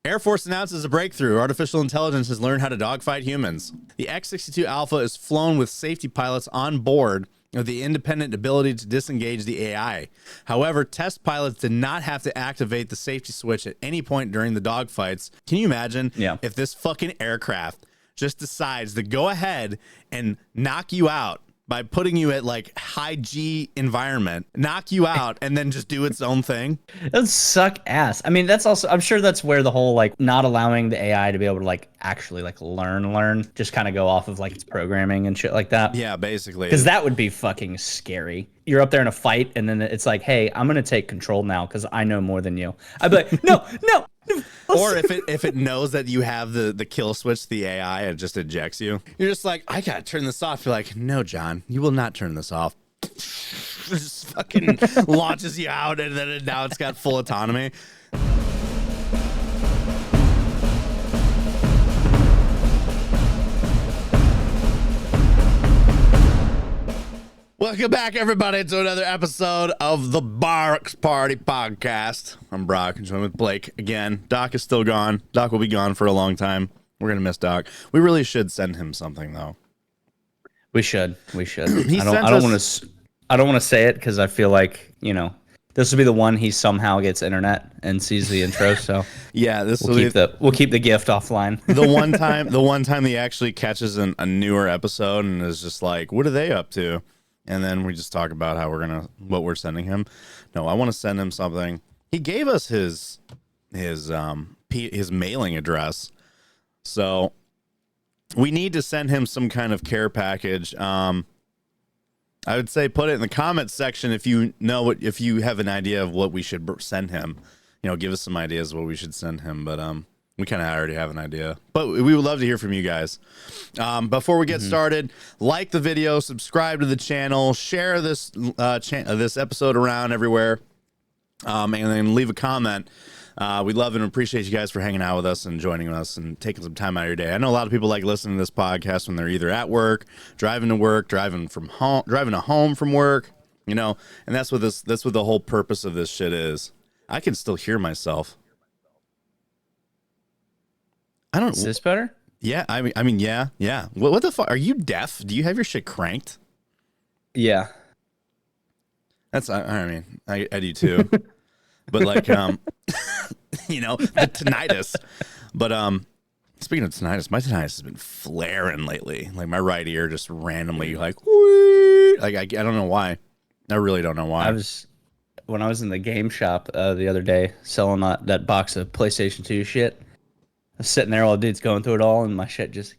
Air Force announces a breakthrough. Artificial intelligence has learned how to dogfight humans. The X-62 Alpha is flown with safety pilots on board with the independent ability to disengage the AI. However, test pilots did not have to activate the safety switch at any point during the dogfights. Can you imagine if this fucking aircraft just decides to go ahead and knock you out by putting you at like high G environment, knock you out, and then just do its own thing? That'd suck ass. I mean, that's also, I'm sure that's where the whole like not allowing the AI to be able to like actually like learn, just kind of go off of like its programming and shit like that. Yeah, basically. Because that would be fucking scary. You're up there in a fight, and then it's like, hey, I'm gonna take control now because I know more than you. I'd be like, no. Or if it knows that you have the kill switch to the AI, it just ejects you. You're just like, I gotta turn this off. You're like, no, John, you will not turn this off. Just fucking launches you out, and then now it's got full autonomy. Welcome back, everybody, to another episode of the Barracks Party podcast. I'm Brock, and joined with Blake again. Doc is still gone. Doc will be gone for a long time. We're gonna miss Doc. We really should send him something, though. We should. I don't want to say it because I feel like, you know, this will be the one he somehow gets internet and sees the intro. So yeah, we'll keep the gift offline. the one time he actually catches a newer episode and is just like, what are they up to? And then we just talk about how what we're sending him. No, I want to send him something. He gave us his mailing address, so we need to send him some kind of care package. I would say put it in the comments section if you have an idea of what we should send him. You know, give us some ideas of what we should send him. But we kind of already have an idea, but we would love to hear from you guys. Before we get started, like the video, subscribe to the channel, share this episode around everywhere, and then leave a comment. We love and appreciate you guys for hanging out with us and joining us and taking some time out of your day. I know a lot of people like listening to this podcast when they're either at work, driving to work, driving to home from work, you know, and that's what the whole purpose of this shit is. I can still hear myself. Is this better? Yeah, I mean, yeah. What the fuck? Are you deaf? Do you have your shit cranked? Yeah. I do too. But like, you know, the tinnitus. But speaking of tinnitus, my tinnitus has been flaring lately. Like my right ear just randomly like I don't know why. I really don't know why. When I was in the game shop the other day selling that box of PlayStation 2 shit. I was sitting there while the dude's going through it all, and my shit just...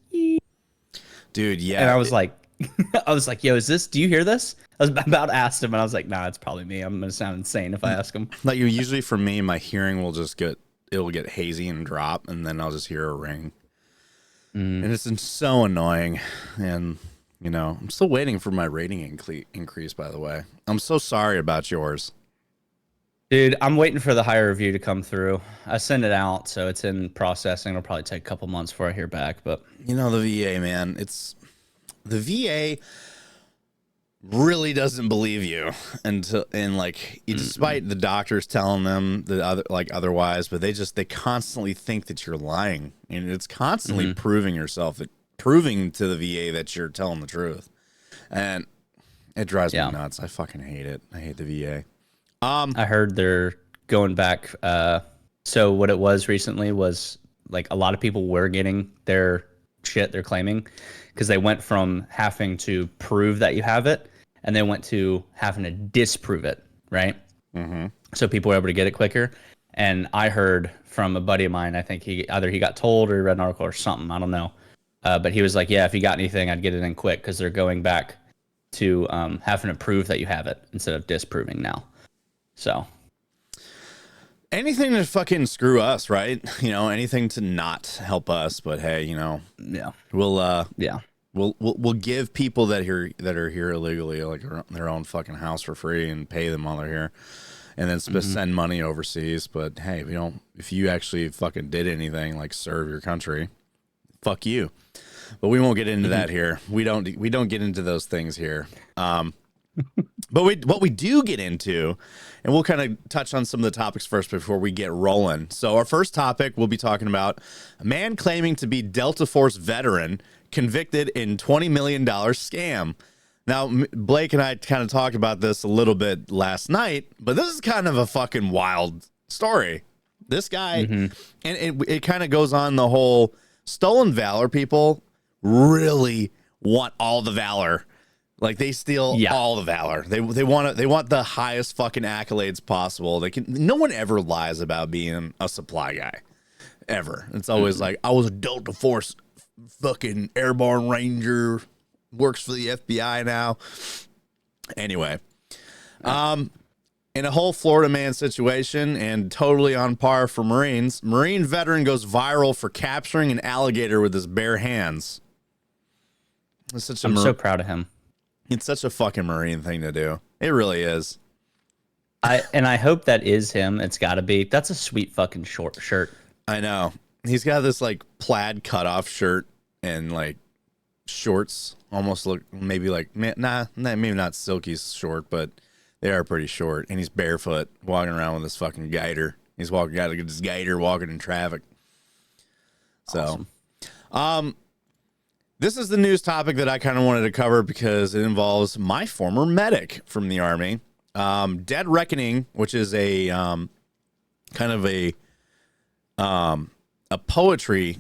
Dude, yeah. And I was like, yo, do you hear this? I was about to ask him, and I was like, nah, it's probably me. I'm going to sound insane if I ask him. Like, usually for me, my hearing will just it'll get hazy and drop, and then I'll just hear a ring. And it's so annoying. And, you know, I'm still waiting for my rating increase, by the way. I'm so sorry about yours. Dude, I'm waiting for the higher review to come through. I send it out, so it's in processing. It'll probably take a couple months before I hear back. But you know, the VA, man, the VA really doesn't believe you despite the doctors telling them otherwise, but they constantly think that you're lying, and it's constantly proving to the VA that you're telling the truth, and it drives me nuts. I fucking hate it. I hate the VA. I heard they're going back. So what it was recently was like a lot of people were getting their shit they're claiming because they went from having to prove that you have it and they went to having to disprove it, right? Mm-hmm. So people were able to get it quicker. And I heard from a buddy of mine, I think he got told or read an article or something, I don't know. But he was like, yeah, if you got anything, I'd get it in quick because they're going back to having to prove that you have it instead of disproving now. So anything to fucking screw us, right? You know, anything to not help us, but hey, you know, we'll give people that are here illegally like their own fucking house for free and pay them while they're here, and then send money overseas. But hey, if you actually fucking did anything like serve your country, fuck you. But we won't get into that here. We don't get into those things here. But what we do get into, and we'll kind of touch on some of the topics first before we get rolling. So our first topic, we'll be talking about a man claiming to be Delta Force veteran convicted in $20 million scam. Now, Blake and I kind of talked about this a little bit last night, but this is kind of a fucking wild story. This guy, and it kind of goes on the whole stolen valor. People really want all the valor. Like they steal all the valor. They want the highest fucking accolades possible. No one ever lies about being a supply guy, ever. It's always like, I was a Delta Force fucking airborne ranger, works for the FBI now. Anyway, in a whole Florida man situation and totally on par for Marines, Marine veteran goes viral for capturing an alligator with his bare hands. I'm so proud of him. It's such a fucking Marine thing to do. It really is. I hope that is him. It's got to be. That's a sweet fucking short shirt. I know. He's got this like plaid cutoff shirt and like shorts. Almost look maybe like maybe not silky short, but they are pretty short. And he's barefoot, walking around with his fucking gaiter. He's got his gaiter walking in traffic. So, awesome. This is the news topic that I kind of wanted to cover because it involves my former medic from the Army. Dead Reckoning, which is a kind of a poetry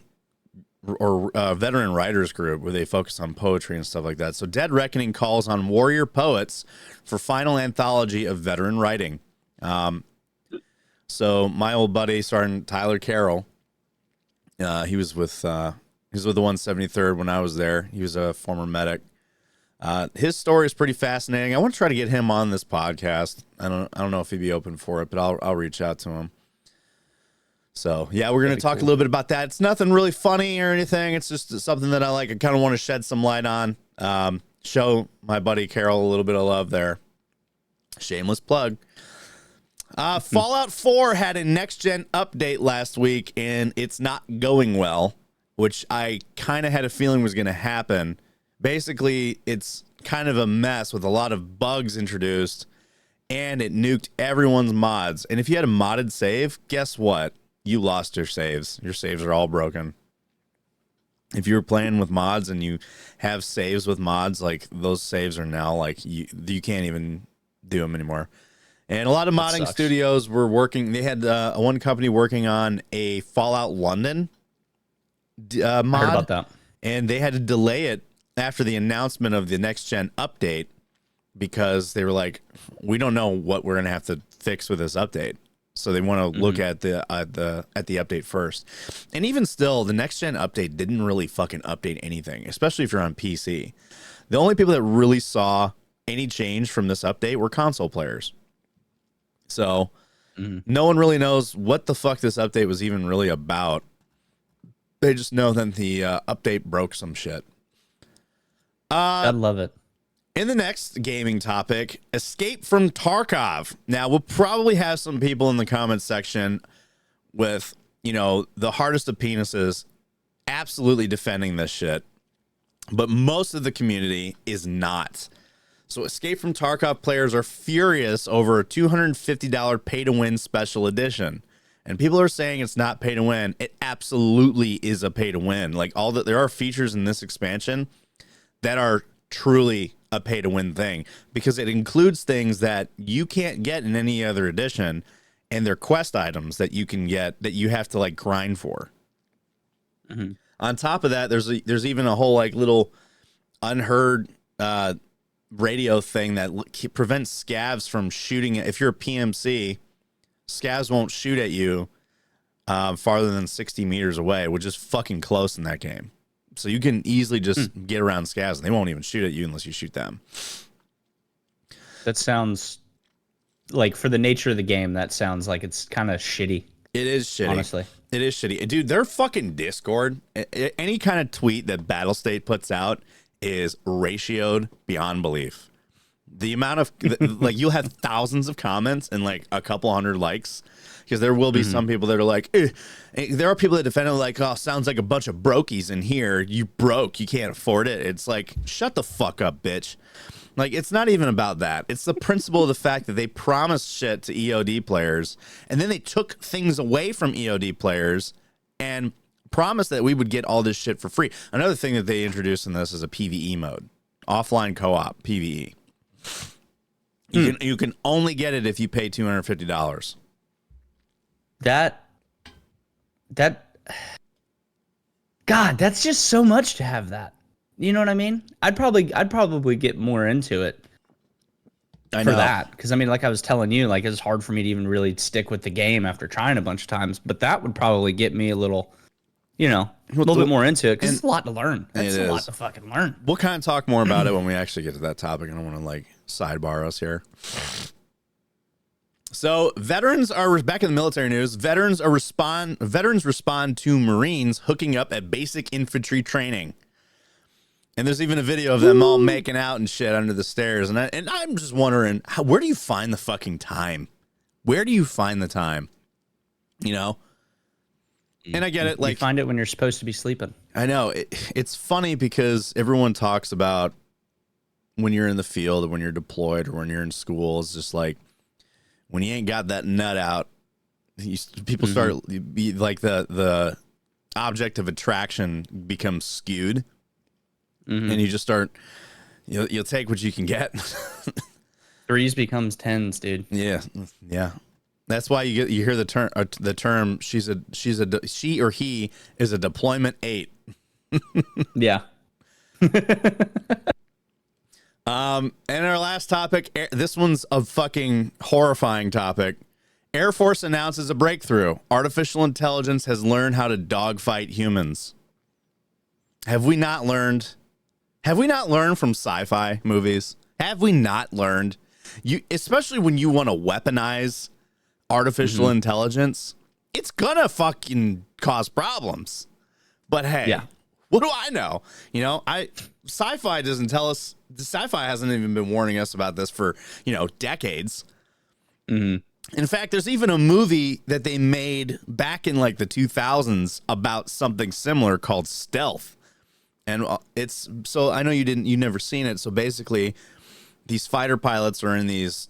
or veteran writers group where they focus on poetry and stuff like that. So Dead Reckoning calls on warrior poets for final anthology of veteran writing. So my old buddy, Sergeant Tyler Carroll, he was with the 173rd when I was there. He was a former medic. His story is pretty fascinating. I want to try to get him on this podcast. I don't know if he'd be open for it, but I'll reach out to him. So yeah, we're going to talk a little bit about that. It's nothing really funny or anything. It's just something that I like. I kind of want to shed some light on, show my buddy Carol a little bit of love there. Shameless plug. Fallout 4 had a next-gen update last week, and it's not going well, which I kind of had a feeling was going to happen. Basically, it's kind of a mess with a lot of bugs introduced, and it nuked everyone's mods. And if you had a modded save, guess what? You lost your saves. Your saves are all broken. If you were playing with mods and you have saves with mods, like those saves are now like you can't even do them anymore. And a lot of modding studios were working. They had one company working on a Fallout London mod. I heard about that. And they had to delay it after the announcement of the next gen update because they were like, we don't know what we're going to have to fix with this update. So they want to look at the update first. And even still, the next gen update didn't really fucking update anything, especially if you're on PC. The only people that really saw any change from this update were console players. So no one really knows what the fuck this update was even really about. They just know that the update broke some shit. I love it. In the next gaming topic, Escape from Tarkov. Now, we'll probably have some people in the comments section with, the hardest of penises absolutely defending this shit. But most of the community is not. So Escape from Tarkov players are furious over a $250 pay-to-win special edition. And people are saying it's not pay-to-win. It absolutely is a pay-to-win. Like, there are features in this expansion that are truly a pay-to-win thing because it includes things that you can't get in any other edition, and they're quest items that you can get that you have to like grind for. On top of that, there's even a whole like little unheard radio thing that prevents scavs from shooting. If you're a PMC, scavs won't shoot at you farther than 60 meters away, which is fucking close in that game. So you can easily just get around scavs, and they won't even shoot at you unless you shoot them. That sounds like, for the nature of the game, that sounds like it's kind of shitty. It is shitty. Honestly. It is shitty. Dude, their fucking Discord, any kind of tweet that Battlestate puts out is ratioed beyond belief. The amount of, like, you'll have thousands of comments and, like, a couple hundred likes. Because there will be some people that are like, eh. There are people that defend it like, oh, sounds like a bunch of brokies in here. You broke. You can't afford it. It's like, shut the fuck up, bitch. Like, it's not even about that. It's the principle of the fact that they promised shit to EOD players, and then they took things away from EOD players and promised that we would get all this shit for free. Another thing that they introduced in this is a PvE mode, offline co-op PvE. You can only get it if you pay $250. That God, that's just so much to have that. You know what I mean? I'd probably get more into it for that, because I mean, like I was telling you, like it's hard for me to even really stick with the game after trying a bunch of times. But that would probably get me a little, a little bit more into it, because it's a lot to learn. That's a lot to fucking learn. We'll kind of talk more about it when we actually get to that topic. I don't want to like sidebar us here. So veterans are back in the military news. Veterans respond to Marines hooking up at basic infantry training. And there's even a video of them all making out and shit under the stairs. And I'm just wondering, where do you find the fucking time? Where do you find the time? You know? And I get it. Like, you find it when you're supposed to be sleeping. I know. It's funny because everyone talks about when you're in the field or when you're deployed or when you're in school. It's just like, when you ain't got that nut out, people start be like the object of attraction becomes skewed. And you just start, you'll take what you can get. Threes becomes tens, dude. Yeah. That's why you hear the term she or he is a deployment 8. Yeah. And our last topic, this one's a fucking horrifying topic. Air Force announces a breakthrough. Artificial intelligence has learned how to dogfight humans. Have we not learned from sci-fi movies? Have we not learned? Especially when you want to weaponize artificial intelligence, it's gonna fucking cause problems. But hey, what do I know? Sci-fi doesn't tell us. Sci-fi hasn't even been warning us about this for, decades. In fact, there's even a movie that they made back in like the 2000s about something similar called Stealth. And so I know you never seen it. So basically these fighter pilots are in these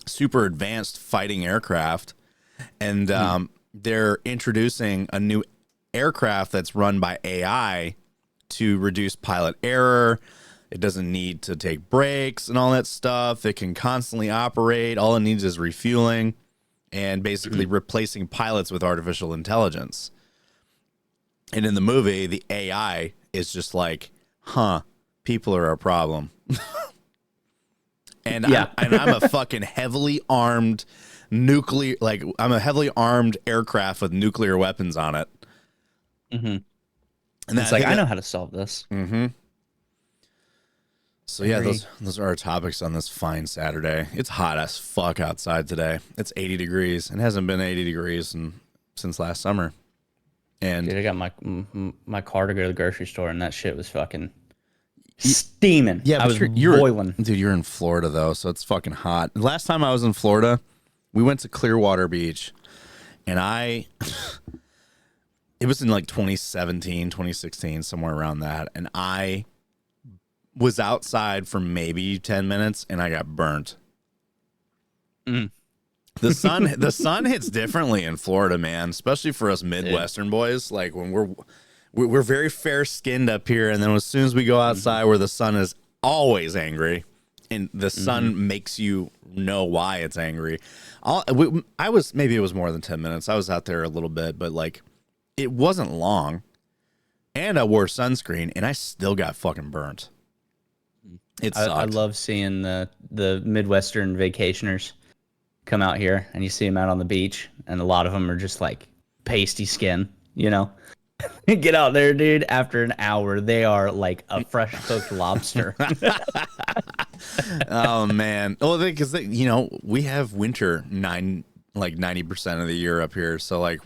super advanced fighting aircraft, and they're introducing a new aircraft that's run by AI to reduce pilot error. It doesn't need to take breaks and all that stuff. It can constantly operate. All it needs is refueling and basically replacing pilots with artificial intelligence. And in the movie, the AI is just like, people are a problem. And I'm a fucking heavily armed I'm a heavily armed aircraft with nuclear weapons on it. And it's like, I know how to solve this. So yeah, those are our topics on this fine Saturday. It's hot as fuck outside today. It's 80 degrees. It hasn't been 80 degrees since last summer. And dude, I got my car to go to the grocery store, and that shit was fucking steaming. Yeah, I was boiling. Dude, you're in Florida though, so it's fucking hot. The last time I was in Florida, we went to Clearwater Beach, and it was in like 2017, 2016, somewhere around that, and I was outside for maybe 10 minutes, and I got burnt. The sun hits differently in Florida, man, especially for us Midwestern boys. Like when we're very fair skinned up here, and then as soon as we go outside where the sun is always angry, and the sun makes you know why it's angry. Maybe it was more than 10 minutes. I was out there a little bit, but like it wasn't long, and I wore sunscreen, and I still got fucking burnt. I love seeing the Midwestern vacationers come out here, and you see them out on the beach, and a lot of them are just like pasty skin, Get out there, dude. After an hour, they are like a fresh cooked lobster. Oh man! Well, because we have winter 90% of the year up here, so like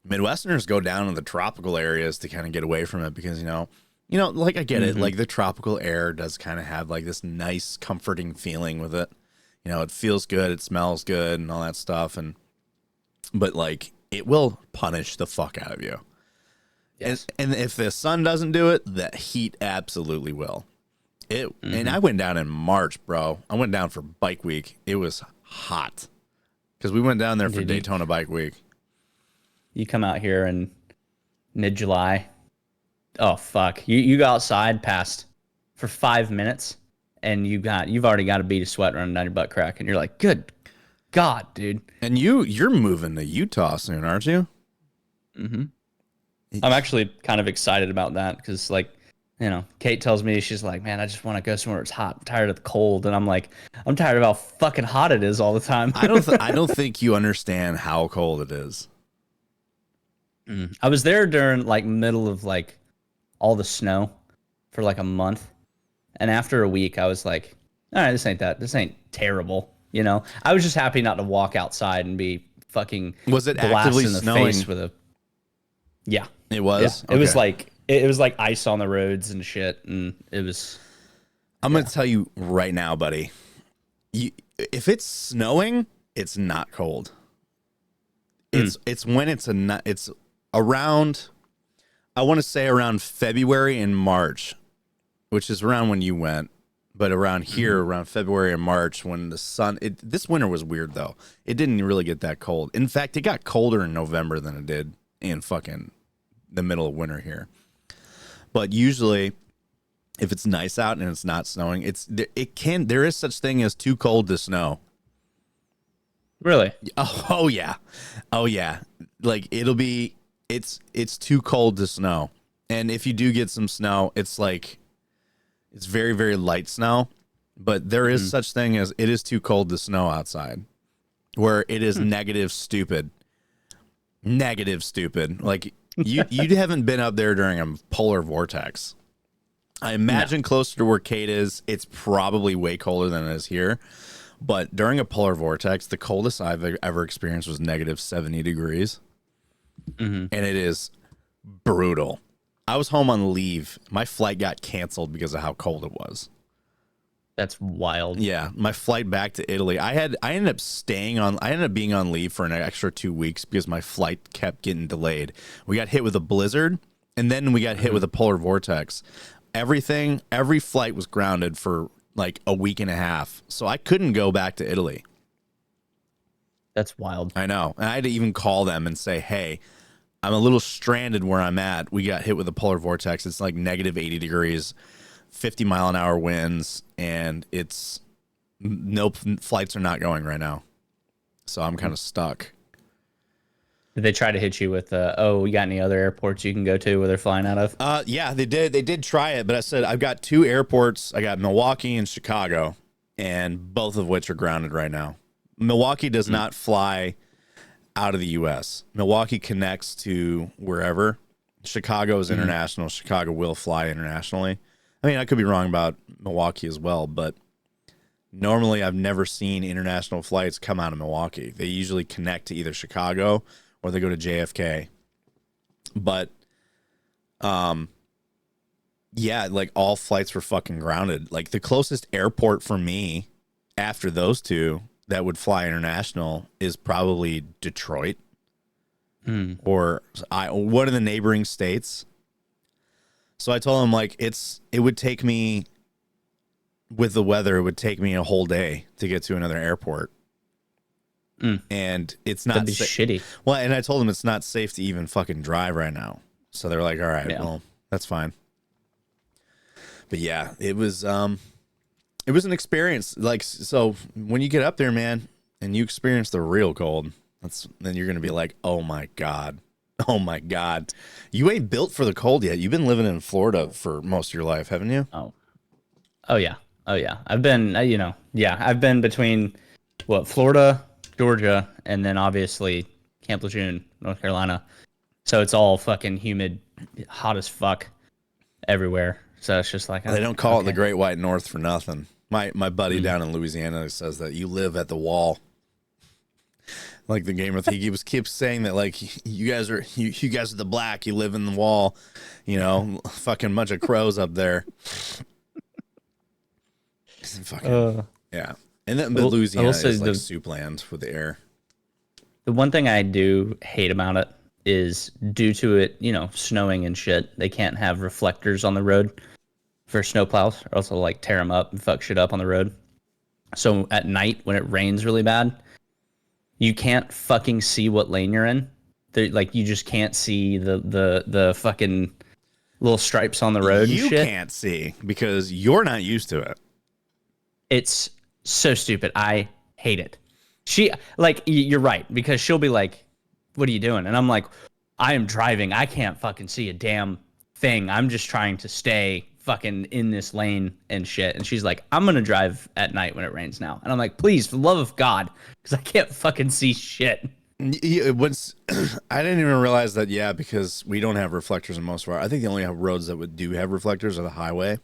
Midwesterners go down to the tropical areas to kind of get away from it because like I get it, like the tropical air does kind of have like this nice, comforting feeling with it. It feels good, it smells good, and all that stuff, but like it will punish the fuck out of you. Yes. And if the sun doesn't do it, the heat absolutely will. And I went down in March, bro. I went down for bike week. It was hot because we went down there for Daytona Bike Week. You come out here in mid-July. Oh fuck! You go outside past for 5 minutes, and you've already got a bead of sweat running down your butt crack, and you're like, good God, dude. And you're moving to Utah soon, aren't you? Mm-hmm. I'm actually kind of excited about that because, like, you know, Kate tells me, she's like, man, I just want to go somewhere it's hot. I'm tired of the cold. And I'm like, I'm tired of how fucking hot it is all the time. I don't think you understand how cold it is. I was there during like middle of like all the snow for like a month. And after a week, I was like, all right, this ain't terrible. You know, I was just happy not to walk outside and be fucking was it actively in the snowing? face with a, yeah, it was. Yeah. Okay. It was like ice on the roads and shit. And it was, I'm going to tell you right now, buddy, if it's snowing, it's not cold. It's when it's around, I want to say around February and March, which is around when you went, but around here, around February and March, when the sun, this winter was weird though. It didn't really get that cold. In fact, it got colder in November than it did in fucking the middle of winter here. But usually, if it's nice out and it's not snowing, there is such thing as too cold to snow. really? Oh yeah. Like it's too cold to snow. And if you do get some snow, it's very, very light snow. But there is such thing as it is too cold to snow outside, where it is negative stupid. Like you haven't been up there during a polar vortex. I imagine closer to where Kate is, it's probably way colder than it is here. But during a polar vortex, the coldest I've ever experienced was negative 70 degrees. And it is brutal. I was home on leave. My flight got canceled because of how cold it was. That's wild. Yeah, my flight back to Italy. I ended up being on leave for an extra 2 weeks because my flight kept getting delayed. We got hit with a blizzard, and then we got hit with a polar vortex. Every flight was grounded for like a week and a half, so I couldn't go back to Italy. That's wild. I know. And I had to even call them and say, hey, I'm a little stranded where I'm at. We got hit with a polar vortex. It's like negative 80 degrees, 50 mile an hour winds, and no flights are not going right now. So I'm kind of stuck. Did they try to hit you with, we got any other airports you can go to where they're flying out of? Yeah, they did. They did try it, but I said, I've got 2 airports. I got Milwaukee and Chicago, and both of which are grounded right now. Milwaukee does not fly out of the U.S. Milwaukee connects to wherever. Chicago is international. Chicago will fly internationally. I mean, I could be wrong about Milwaukee as well, but normally I've never seen international flights come out of Milwaukee. They usually connect to either Chicago or they go to JFK. But, yeah, like all flights were fucking grounded. Like the closest airport for me after those 2 that would fly international is probably Detroit or one of the neighboring states. So I told him like it would take me with the weather, it would take me a whole day to get to another airport. And it's not shitty. Well, and I told them it's not safe to even fucking drive right now. So they're like, all right, well, that's fine. But yeah, it was an experience. Like, so when you get up there, man, and you experience the real cold, then you're going to be like, oh my God. You ain't built for the cold yet. You've been living in Florida for most of your life, haven't you? Oh yeah. I've been, I've been between Florida, Georgia, and then obviously Camp Lejeune, North Carolina. So it's all fucking humid, hot as fuck everywhere. So it's just like, they don't call it the Great White North for nothing. My buddy down in Louisiana says that you live at the wall. Like the gamer thing, he keeps saying that like you guys are the black, you live in the wall, fucking bunch of crows up there. Fucking, yeah, and then Louisiana is like soup land with the air. The one thing I do hate about it is due to it, snowing and shit. They can't have reflectors on the road, for snowplows, or else they'll like tear them up and fuck shit up on the road. So at night when it rains really bad, you can't fucking see what lane you're in. Like you just can't see the fucking little stripes on the road. You and shit. can't see because you're not used to it. It's so stupid. I hate it. She like you're right, because she'll be like, "What are you doing?" And I'm like, "I am driving. I can't fucking see a damn thing. I'm just trying to stay fucking in this lane and shit." And she's like, "I'm gonna drive at night when it rains now." And I'm like, "Please, for the love of God, because I can't fucking see shit." Once I didn't even realize that. Yeah, because we don't have reflectors in most of our. I think the only roads that do have reflectors are the highway.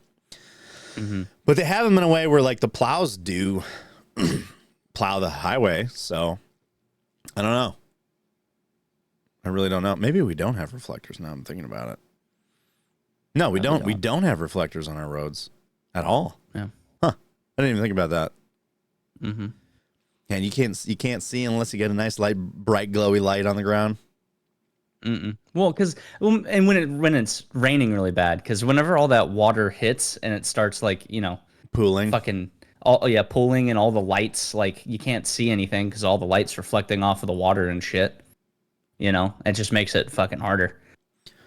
Mm-hmm. But they have them in a way where like the plows do plow the highway. So I don't know. I really don't know. Maybe we don't have reflectors now. I'm thinking about it. No, we don't. We don't have reflectors on our roads at all. Yeah. Huh. I didn't even think about that. Mm-hmm. And you can't see unless you get a nice light, bright, glowy light on the ground. Mm-mm. Well, and when it's raining really bad, because whenever all that water hits and it starts like Pooling. fucking pooling, and all the lights, like you can't see anything because all the lights reflecting off of the water and shit. It just makes it fucking harder.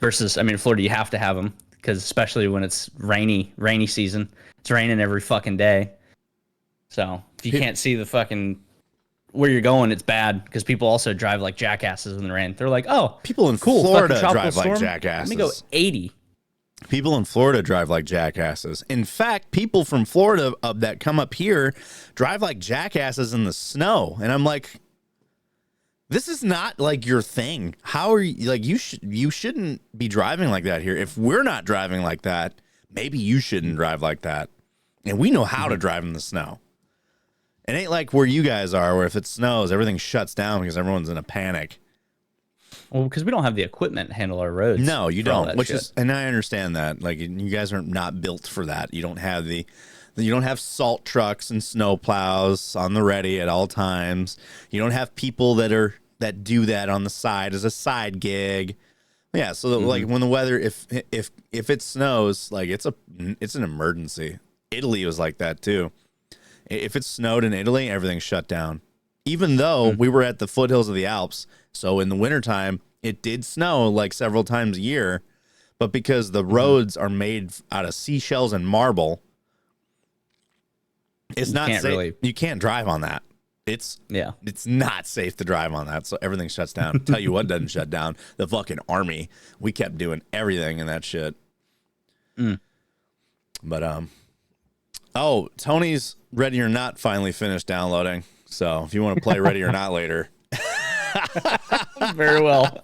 Versus, I mean, Florida, you have to have them because especially when it's rainy season, it's raining every fucking day. So if you can't see the fucking where you're going, it's bad because people also drive like jackasses in the rain. They're like, "Oh, people in Florida drive like jackasses. Let me go 80." People in Florida drive like jackasses. In fact, people from Florida that come up here drive like jackasses in the snow, and I'm like, this is not like your thing. How are you like you shouldn't be driving like that here. If we're not driving like that, maybe you shouldn't drive like that. And we know how to drive in the snow. It ain't like where you guys are, where if it snows, everything shuts down because everyone's in a panic. Well, because we don't have the equipment to handle our roads. No, you don't. And I understand that. Like, you guys are not built for that. You don't have salt trucks and snow plows on the ready at all times. You don't have people that do that on the side as a side gig. Yeah, so like when the weather, if it snows, like it's an emergency. Italy was like that too. If it snowed in Italy, everything's shut down. Even though we were at the foothills of the Alps, so in the wintertime, it did snow like several times a year, but because the roads are made out of seashells and marble, it's not safe. Really... You can't drive on that. It's not safe to drive on that, so everything shuts down. Tell you what doesn't shut down, the fucking army. We kept doing everything in that shit. But oh, Tony's Ready or Not finally finished downloading. So if you want to play Ready or Not later. Very well.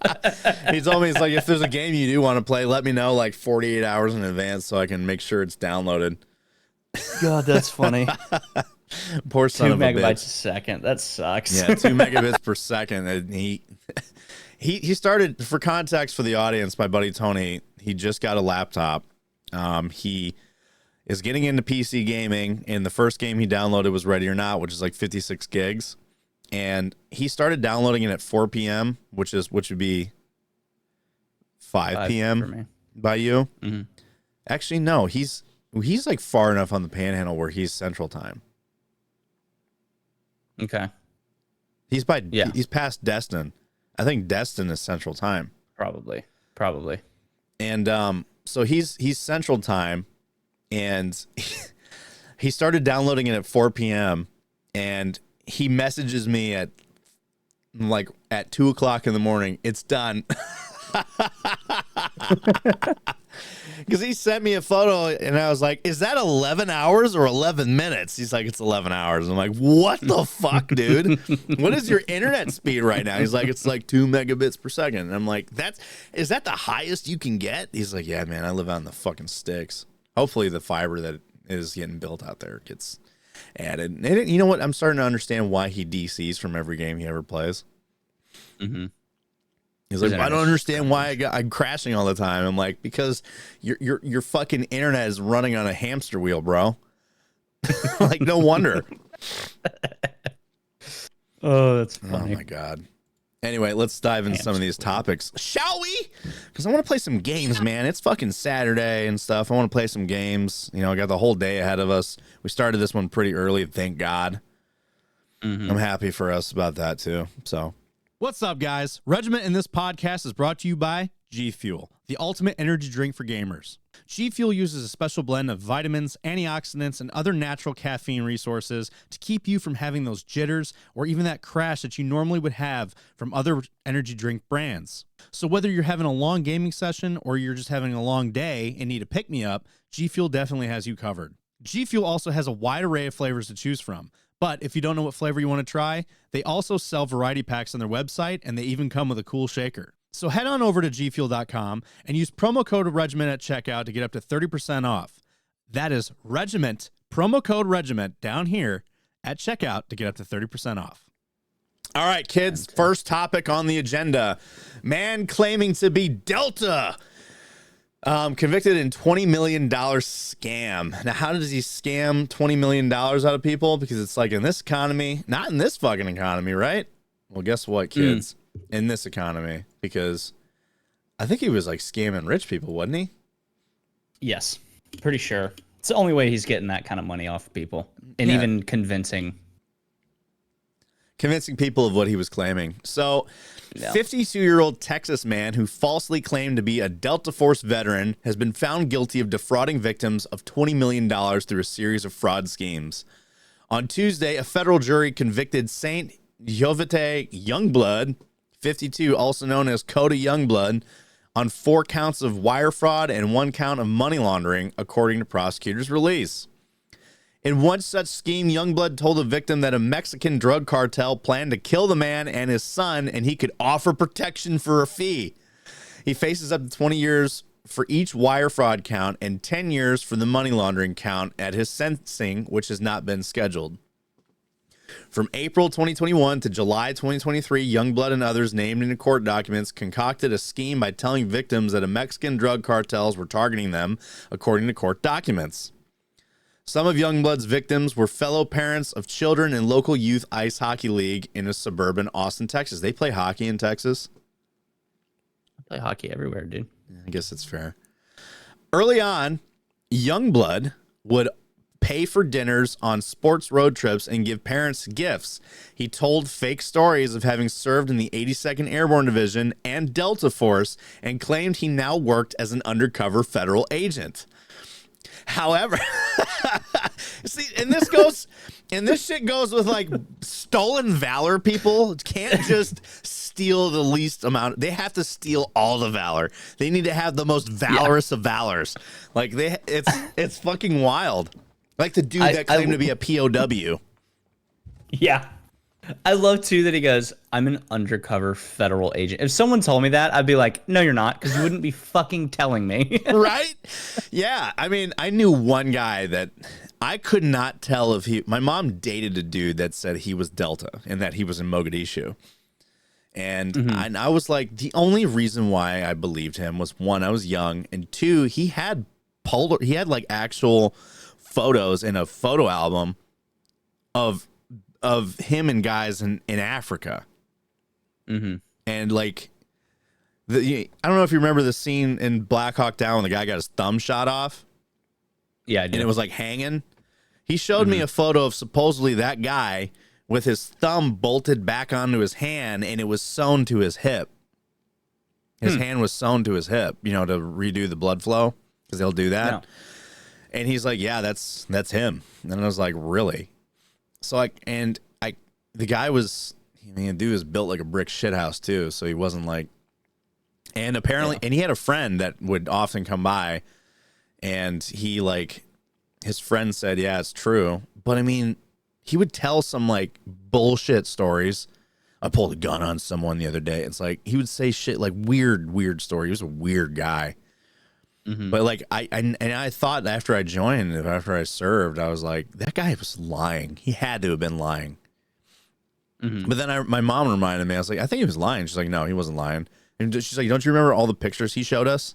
He told me, he's like, if there's a game you do want to play, let me know like 48 hours in advance so I can make sure it's downloaded. God, that's funny. Poor son of a bitch. 2 megabytes a second. That sucks. Yeah, 2 megabits per second. And he started, for context for the audience, my buddy Tony, he just got a laptop. He is getting into PC gaming, and the first game he downloaded was Ready or Not, which is like 56 gigs. And he started downloading it at 4 p.m., which would be 5 p.m. by you. Mm-hmm. Actually, no, he's like far enough on the panhandle where he's Central Time. Okay. He's past Destin. I think Destin is Central Time. Probably. And so he's Central Time, and he started downloading it at 4 p.m. and he messages me at 2 o'clock in the morning. It's done. Because he sent me a photo, and I was like, is that 11 hours or 11 minutes? He's like, it's 11 hours. I'm like, what the fuck, dude? What is your internet speed right now? He's like, it's like 2 megabits per second. And I'm like, is that the highest you can get? He's like, yeah, man, I live out in the fucking sticks. Hopefully the fiber that is getting built out there gets added. And you know what? I'm starting to understand why he DCs from every game he ever plays. Mm-hmm. He's like, I don't understand why I'm crashing all the time. I'm like, because your fucking internet is running on a hamster wheel, bro. Like, no wonder. Oh, that's funny. Oh my god. Anyway, let's dive into some of these topics, shall we? Because I want to play some games, man. It's fucking Saturday and stuff. I want to play some games. You know, I got the whole day ahead of us. We started this one pretty early, thank God. I'm happy for us about that, too. So, what's up, guys? Regiment in this podcast is brought to you by G Fuel, the ultimate energy drink for gamers. G Fuel uses a special blend of vitamins, antioxidants, and other natural caffeine resources to keep you from having those jitters or even that crash that you normally would have from other energy drink brands. So whether you're having a long gaming session or you're just having a long day and need a pick-me-up, G Fuel definitely has you covered. G Fuel also has a wide array of flavors to choose from. But if you don't know what flavor you want to try, they also sell variety packs on their website, and they even come with a cool shaker. So head on over to gfuel.com and use promo code Regiment at checkout to get up to 30% off. That is Regiment, promo code Regiment down here at checkout to get up to 30% off. All right, kids, first topic on the agenda. Man claiming to be Delta. Convicted in $20 million scam. Now, how does he scam $20 million out of people? Because it's like in this economy, not in this fucking economy, right? Well, guess what, kids? In this economy, because I think he was like scamming rich people, wasn't he? Yes, pretty sure. It's the only way he's getting that kind of money off of people, and even convincing people of what he was claiming. So, 52-year-old Texas man who falsely claimed to be a Delta Force veteran has been found guilty of defrauding victims of $20 million through a series of fraud schemes. On Tuesday, a federal jury convicted Saint Jovite Youngblood, 52, also known as Coda Youngblood, on 4 counts of wire fraud and 1 count of money laundering, according to prosecutors' release. In one such scheme, Youngblood told the victim that a Mexican drug cartel planned to kill the man and his son, and he could offer protection for a fee. He faces up to 20 years for each wire fraud count and 10 years for the money laundering count at his sentencing, which has not been scheduled. From April 2021 to July 2023, Youngblood and others named in the court documents concocted a scheme by telling victims that a Mexican drug cartels were targeting them, according to court documents. Some of Youngblood's victims were fellow parents of children in local youth ice hockey league in a suburban Austin, Texas. They play hockey in Texas? I play hockey everywhere, dude. I guess it's fair. Early on, Youngblood would pay for dinners on sports road trips and give parents gifts. He told fake stories of having served in the 82nd Airborne Division and Delta Force and claimed he now worked as an undercover federal agent. However, see, and this shit goes with like stolen valor. People can't just steal the least amount. They have to steal all the valor. They need to have the most valorous of valors. Like it's fucking wild. Like the dude that claimed to be a POW. Yeah. I love, too, that he goes, I'm an undercover federal agent. If someone told me that, I'd be like, no, you're not, because you wouldn't be fucking telling me. Right? Yeah. I mean, I knew one guy that I could not tell if my mom dated a dude that said he was Delta and that he was in Mogadishu. And I was like, the only reason why I believed him was, 1, I was young, and 2, he had like actual photos in a photo album of him and guys in Africa. And like I don't know if you remember the scene in Black Hawk Down when the guy got his thumb shot off. Yeah, I did. And it was like hanging. He showed me a photo of supposedly that guy with his thumb bolted back onto his hand, and it was sewn to his hip. His hand was sewn to his hip, to redo the blood flow, because they'll do that. No. And he's like, yeah, that's him. And I was like, really? So the guy was, the dude was built like a brick shithouse too. So he wasn't like, and apparently, and he had a friend that would often come by, and his friend said, yeah, it's true. But I mean, he would tell some like bullshit stories. I pulled a gun on someone the other day. It's like, he would say shit like weird story. He was a weird guy. But like I thought after I served, I was like, that guy was lying. He had to have been lying. But then my mom reminded me. I was like, I think he was lying. She's like, no, he wasn't lying. And she's like, don't you remember all the pictures he showed us?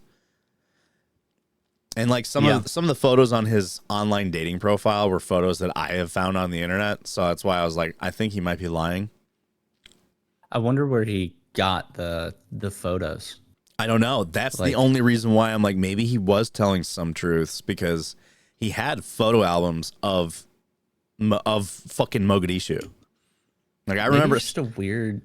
And like some of the photos on his online dating profile were photos that I have found on the internet. So that's why I was like, I think he might be lying. I wonder where he got the photos. I don't know. That's the Like, only reason why I'm like, maybe he was telling some truths, because he had photo albums of fucking Mogadishu. Like, I maybe remember he's just a weird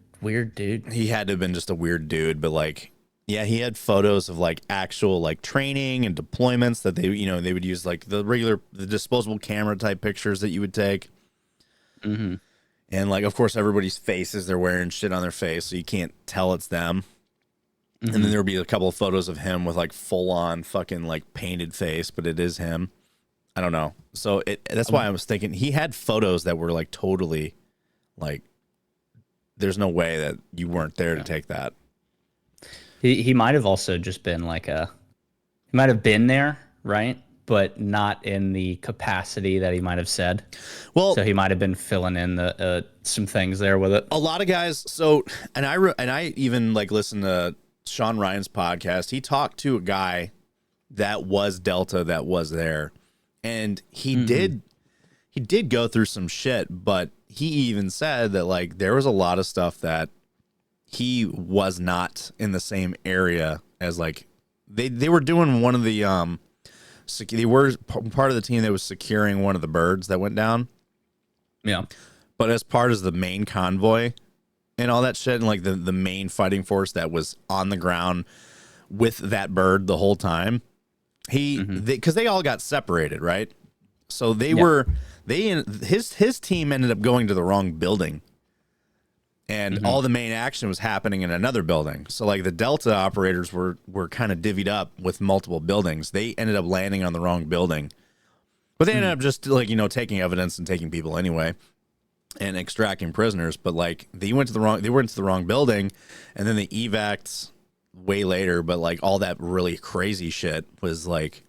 dude. he had to have been just a weird dude, but like, yeah, he had photos of like actual like training and deployments that they would use like the disposable camera type pictures that you would take. Mm-hmm. And like, of course, everybody's faces, they're wearing shit on their face, so you can't tell it's them. Mm-hmm. And then there would be a couple of photos of him with like full on fucking like painted face, but it is him. I don't know. So that's why I was thinking he had photos that were like totally like, there's no way that you weren't there to take that. He might have also just been like he might have been there, right? But not in the capacity that he might have said. Well, So he might have been filling in the some things there with it. a lot of guys. So, and I even like listened to Sean Ryan's podcast. He talked to a guy that was Delta that was there, and he did go through some shit, but he even said that like there was a lot of stuff that he was not in the same area as, like, they were doing one of the they were part of the team that was securing one of the birds that went down. Yeah. But as part of the main convoy and all that shit, and like the main fighting force that was on the ground with that bird the whole time, because they all got separated, right? So his team ended up going to the wrong building, and all the main action was happening in another building. So like the Delta operators were kind of divvied up with multiple buildings. They ended up landing on the wrong building, but they ended up just like, taking evidence and taking people anyway and extracting prisoners. But like they went to the wrong building, and then they evac'd way later. But like all that really crazy shit was like,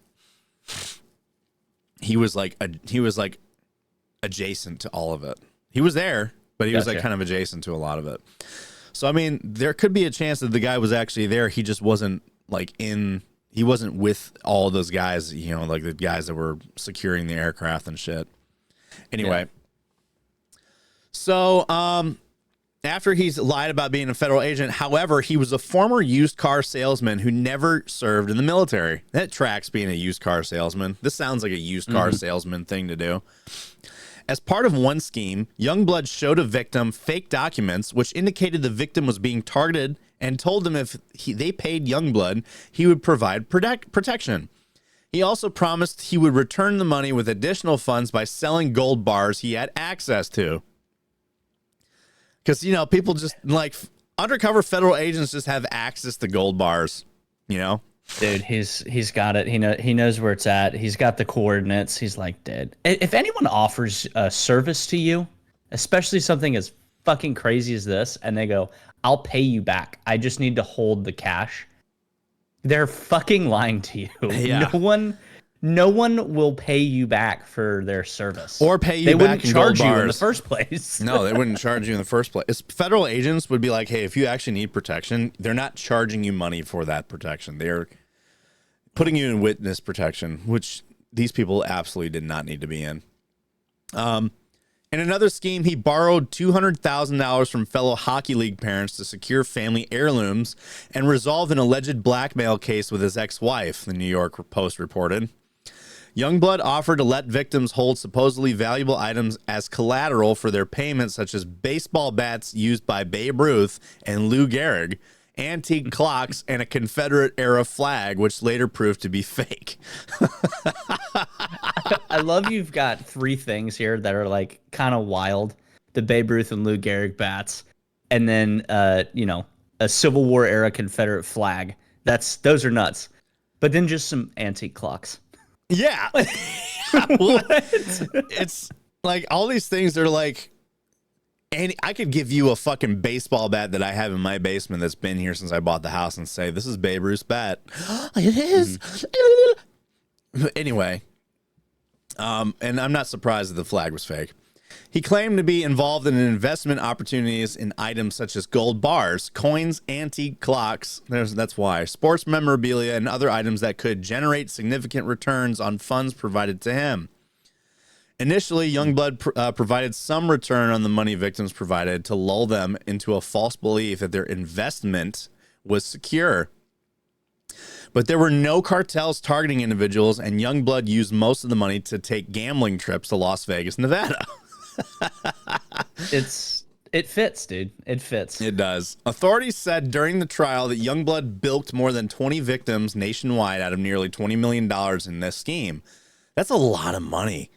he was like adjacent to all of it. He was there, but he was like kind of adjacent to a lot of it. So, I mean, there could be a chance that the guy was actually there. He just wasn't he wasn't with all those guys, like the guys that were securing the aircraft and shit. Anyway. So, after he's lied about being a federal agent, however, he was a former used car salesman who never served in the military. That tracks being a used car salesman. This sounds like a used car salesman thing to do. As part of one scheme, Youngblood showed a victim fake documents which indicated the victim was being targeted, and told them if they paid Youngblood, he would provide protection. He also promised he would return the money with additional funds by selling gold bars he had access to. Because, people just like undercover federal agents just have access to gold bars, Dude, he's got it. He knows where it's at. He's got the coordinates. He's like, dude, if anyone offers a service to you, especially something as fucking crazy as this, and they go, I'll pay you back, I just need to hold the cash, they're fucking lying to you. Yeah. No one will pay you back for their service, or pay you they back wouldn't in charge gold you bars in the first place. No, they wouldn't charge you in the first place. Federal agents would be like, hey, if you actually need protection, they're not charging you money for that protection. They're putting you in witness protection, which these people absolutely did not need to be in. In another scheme, he borrowed $200,000 from fellow hockey league parents to secure family heirlooms and resolve an alleged blackmail case with his ex-wife, the New York Post reported. Youngblood offered to let victims hold supposedly valuable items as collateral for their payments, such as baseball bats used by Babe Ruth and Lou Gehrig, antique clocks, and a Confederate-era flag, which later proved to be fake. I love you've got three things here that are like kind of wild: the Babe Ruth and Lou Gehrig bats, and then a Civil War era Confederate flag. Those are nuts. But then just some antique clocks. Yeah. It's like all these things are like, and I could give you a fucking baseball bat that I have in my basement that's been here since I bought the house and say, this is Babe Ruth's bat. It is. Anyway, and I'm not surprised that the flag was fake. He claimed to be involved in investment opportunities in items such as gold bars, coins, antique clocks, that's why, sports memorabilia, and other items that could generate significant returns on funds provided to him. Initially, Youngblood provided some return on the money victims provided to lull them into a false belief that their investment was secure. But there were no cartels targeting individuals, and Youngblood used most of the money to take gambling trips to Las Vegas, Nevada. It fits, dude. It fits. It does. Authorities said during the trial that Youngblood bilked more than 20 victims nationwide out of nearly $20 million in this scheme. That's a lot of money.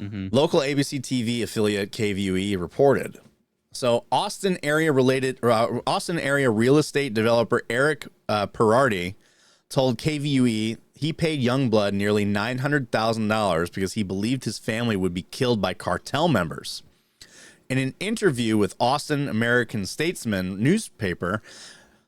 Local ABC TV affiliate KVUE reported. So Austin area real estate developer Eric Perardi told KVUE he paid Youngblood nearly $900,000 because he believed his family would be killed by cartel members. In an interview with Austin American-Statesman newspaper,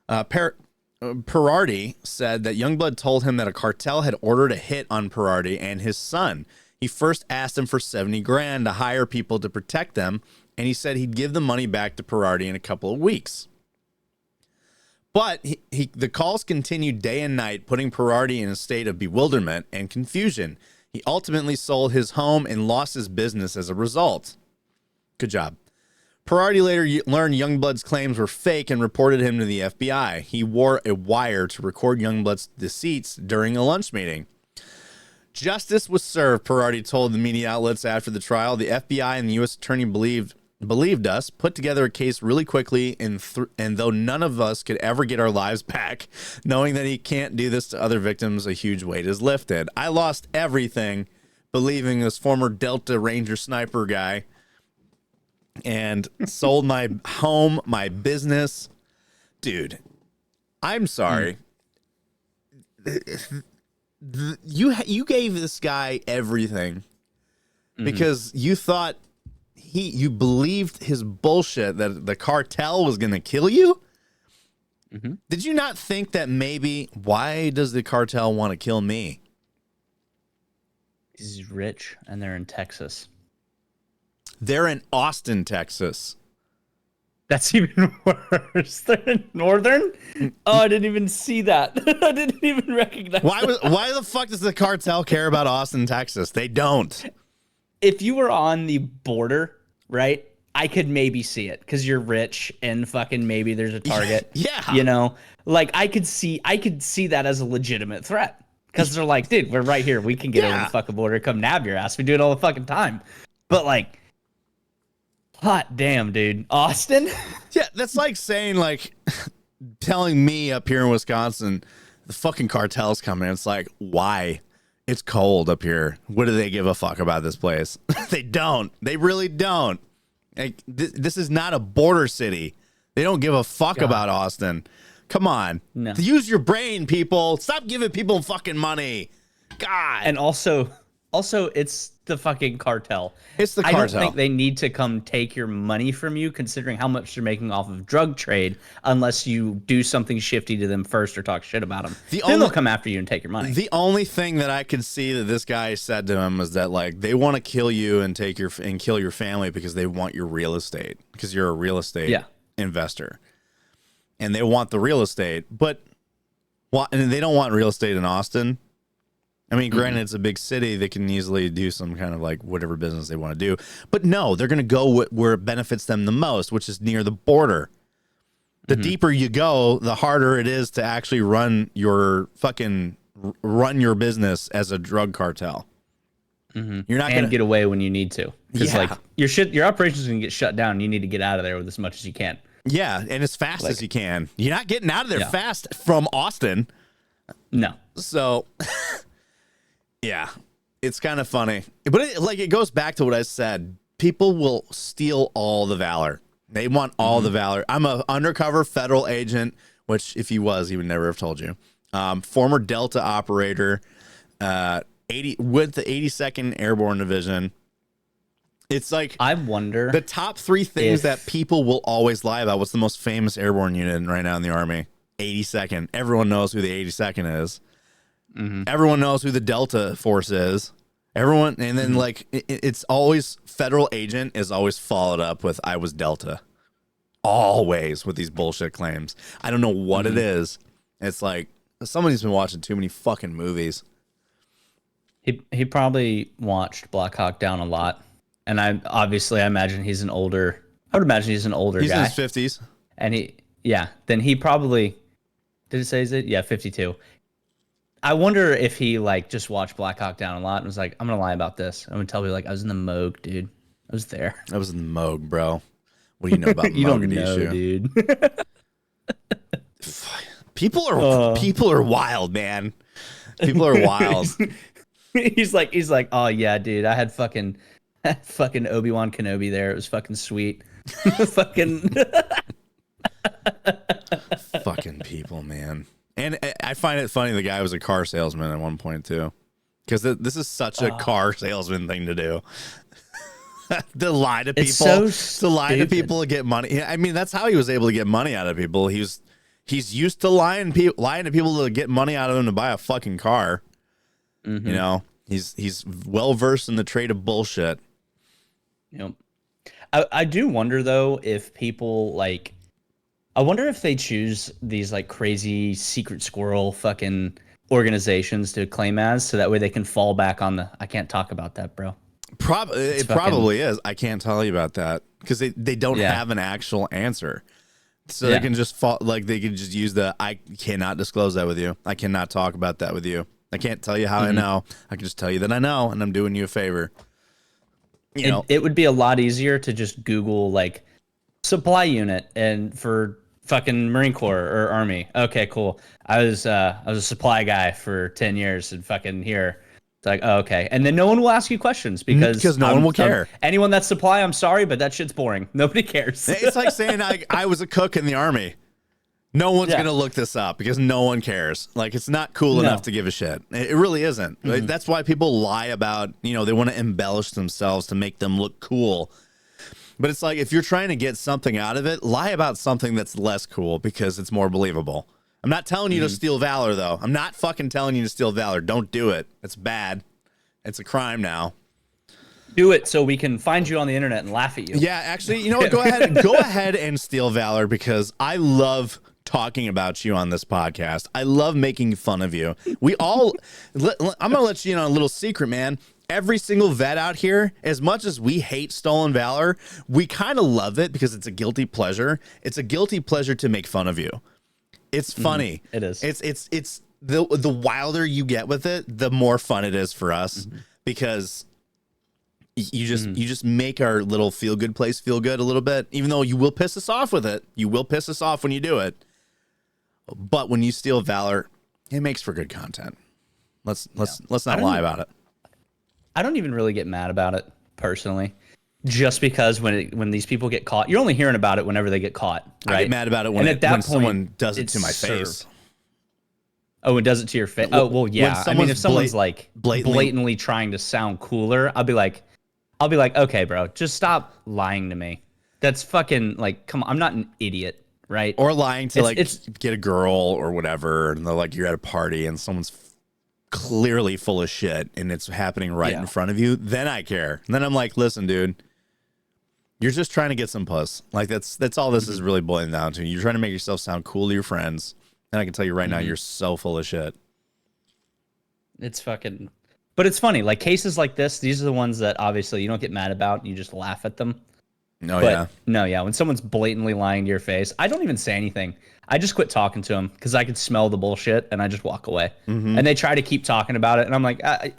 Perardi said that Youngblood told him that a cartel had ordered a hit on Perardi and his son. He first asked him for $70,000 to hire people to protect them, and he said he'd give the money back to Perardi in a couple of weeks. But the calls continued day and night, putting Perardi in a state of bewilderment and confusion. He ultimately sold his home and lost his business as a result. Good job. Perardi later learned Youngblood's claims were fake and reported him to the FBI. He wore a wire to record Youngblood's deceits during a lunch meeting. Justice was served, Perardi told the media outlets after the trial. The FBI and the U.S. attorney believed us, put together a case really quickly, and though none of us could ever get our lives back, knowing that he can't do this to other victims, a huge weight is lifted. I lost everything, believing this former Delta Ranger sniper guy, and sold my home, my business. Dude, I'm sorry. You gave this guy everything because you thought you believed his bullshit that the cartel was going to kill you. Did you not think that maybe, why does the cartel want to kill me? He's rich and they're in Texas. They're in Austin, Texas. That's even worse. They're in Northern? Oh, I didn't even see that. I didn't even recognize Why the fuck does the cartel care about Austin, Texas? They don't. If you were on the border, right, I could maybe see it because you're rich and fucking maybe there's a target. Yeah. You know, like I could see that as a legitimate threat because they're like, dude, we're right here. We can get over the fucking border, come nab your ass. We do it all the fucking time. But like, hot damn, dude. Austin? Yeah, that's like saying, like, telling me up here in Wisconsin, the fucking cartel's coming. It's like, why? It's cold up here. What do they give a fuck about this place? They don't. They really don't. Like, this is not a border city. They don't give a fuck about Austin. Come on. No. Use your brain, people. Stop giving people fucking money. God. And also, it's the fucking cartel. It's the cartel. I don't think they need to come take your money from you, considering how much they're making off of drug trade, unless you do something shifty to them first or talk shit about them. Then they'll come after you and take your money. The only thing that I could see that this guy said to him was that, like, they want to kill you and kill your family because they want your real estate, because you're a real estate investor, and they want the real estate. But and they don't want real estate in Austin. I mean, granted, it's a big city. They can easily do some kind of like whatever business they want to do. But no, they're going to go where it benefits them the most, which is near the border. The deeper you go, the harder it is to actually run your business as a drug cartel. You're not going to get away when you need to. Because like your operations can get shut down. And you need to get out of there with as much as you can. Yeah, and as fast as you can. You're not getting out of there fast from Austin. No. So... yeah, it's kind of funny, but it goes back to what I said. People will steal all the valor. They want all the valor. I'm an undercover federal agent, which if he was, he would never have told you. Former Delta operator, with the 82nd Airborne Division. It's like, I wonder the top three things that people will always lie about. What's the most famous airborne unit right now in the Army? 82nd. Everyone knows who the 82nd is. Everyone knows who the Delta Force is. Everyone, and then like it's always federal agent is always followed up with I was Delta, always with these bullshit claims. I don't know what it is. It's like somebody's been watching too many fucking movies. He probably watched Black Hawk Down a lot, and I imagine he's an older. I would imagine he's an older He's in guy, his 50s. and then he probably did it say is it 52. I wonder if he like just watched Black Hawk Down a lot and was like, I'm gonna lie about this. I'm gonna tell you like I was in the Moog, dude. I was there. I was in the Moog, bro. What do you know about You don't Mogadishu? know, dude. People are wild, man. People are wild. he's like, oh yeah, dude. I had fucking Obi-Wan Kenobi there. It was fucking sweet. fucking Fucking people, man. And I find it funny the guy was a car salesman at one point too, because this is such a car salesman thing to do. To lie to people, to lie to people to get money. I mean, that's how he was able to get money out of people. He's used to lying to people to get money out of them to buy a fucking car. Mm-hmm. You know, he's well versed in the trade of bullshit. Yep. I do wonder though if people like. I wonder if they choose these like crazy secret squirrel fucking organizations to claim as, so that way they can fall back on the. I can't talk about that, bro. It probably is. I can't tell you about that because they don't have an actual answer. So they can just they can just use I cannot disclose that with you. I cannot talk about that with you. I can't tell you how I know. I can just tell you that I know, and I'm doing you a favor. It would be a lot easier to just Google like supply unit and for fucking Marine Corps or Army. Okay, cool. I was a supply guy for 10 years and fucking here. It's like, oh, okay. And then no one will ask you questions because no one will care. Anyone that's supply, I'm sorry, but that shit's boring. Nobody cares. It's like saying I was a cook in the Army. No one's going to look this up because no one cares. Like, it's not cool enough to give a shit. It really isn't. Mm-hmm. That's why people lie about, they want to embellish themselves to make them look cool. But it's like, if you're trying to get something out of it, lie about something that's less cool because it's more believable. I'm not telling you to steal valor, though. I'm not fucking telling you to steal valor. Don't do it. It's bad. It's a crime now. Do it so we can find you on the internet and laugh at you. Yeah, actually, you know what? Go ahead and steal valor because I love talking about you on this podcast. I love making fun of you. I'm going to let you in on a little secret, man. Every single vet out here, as much as we hate stolen valor, we kind of love it because it's a guilty pleasure. It's a guilty pleasure to make fun of you. It's funny. It is. It's the wilder you get with it, the more fun it is for us because you just make our little feel good place feel good a little bit, even though you will piss us off with it. You will piss us off when you do it. But when you steal valor, it makes for good content. Let's not lie about it. I don't even really get mad about it personally. Just because when these people get caught, you're only hearing about it whenever they get caught, right? I get mad about it when someone does it to my face. Oh, it does it to your face. Oh, well, yeah. I mean, if someone's like blatantly trying to sound cooler, I'll be like, okay, bro, just stop lying to me. That's fucking like, come on, I'm not an idiot, right? Or lying to get a girl or whatever, and they're like, you're at a party and someone's clearly full of shit and it's happening right in front of you. Then I care. And then I'm like, listen, dude. You're just trying to get some puss. Like that's all this is really boiling down to. You're trying to make yourself sound cool to your friends. And I can tell you right now, you're so full of shit. It's fucking, but it's funny. Like cases like this, these are the ones that obviously you don't get mad about. You just laugh at them. No, when someone's blatantly lying to your face, I don't even say anything. I just quit talking to them because I could smell the bullshit and I just walk away. Mm-hmm. And they try to keep talking about it. And I'm like, I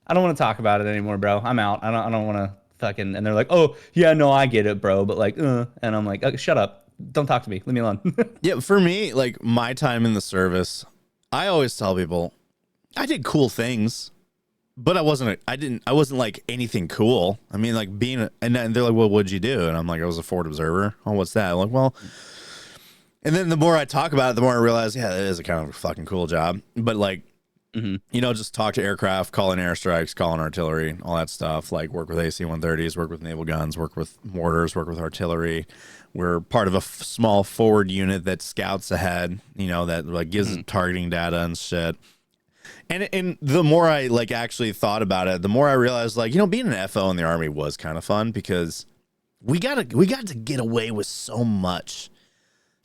don't want to talk about it anymore, bro. I'm out. I don't want to. Fucking, and they're like, oh yeah, no, I get it, bro, but like, and I'm like, okay, shut up, don't talk to me, leave me alone. Yeah, for me, like my time in the service, I always tell people I did cool things, but I wasn't like anything cool. I mean, like and they're like, well, what'd you do? And I'm like, I was a forward observer. Oh, what's that? I'm like, well, and then the more I talk about it, the more I realize, yeah, it is a kind of a fucking cool job, but like. Mm-hmm. Just talk to aircraft, call in airstrikes, call in artillery, all that stuff. Like work with AC-130s, work with naval guns, work with mortars, work with artillery. We're part of a small forward unit that scouts ahead, that like gives targeting data and shit. And the more I like actually thought about it, the more I realized like, being an FO in the Army was kind of fun because we got to get away with so much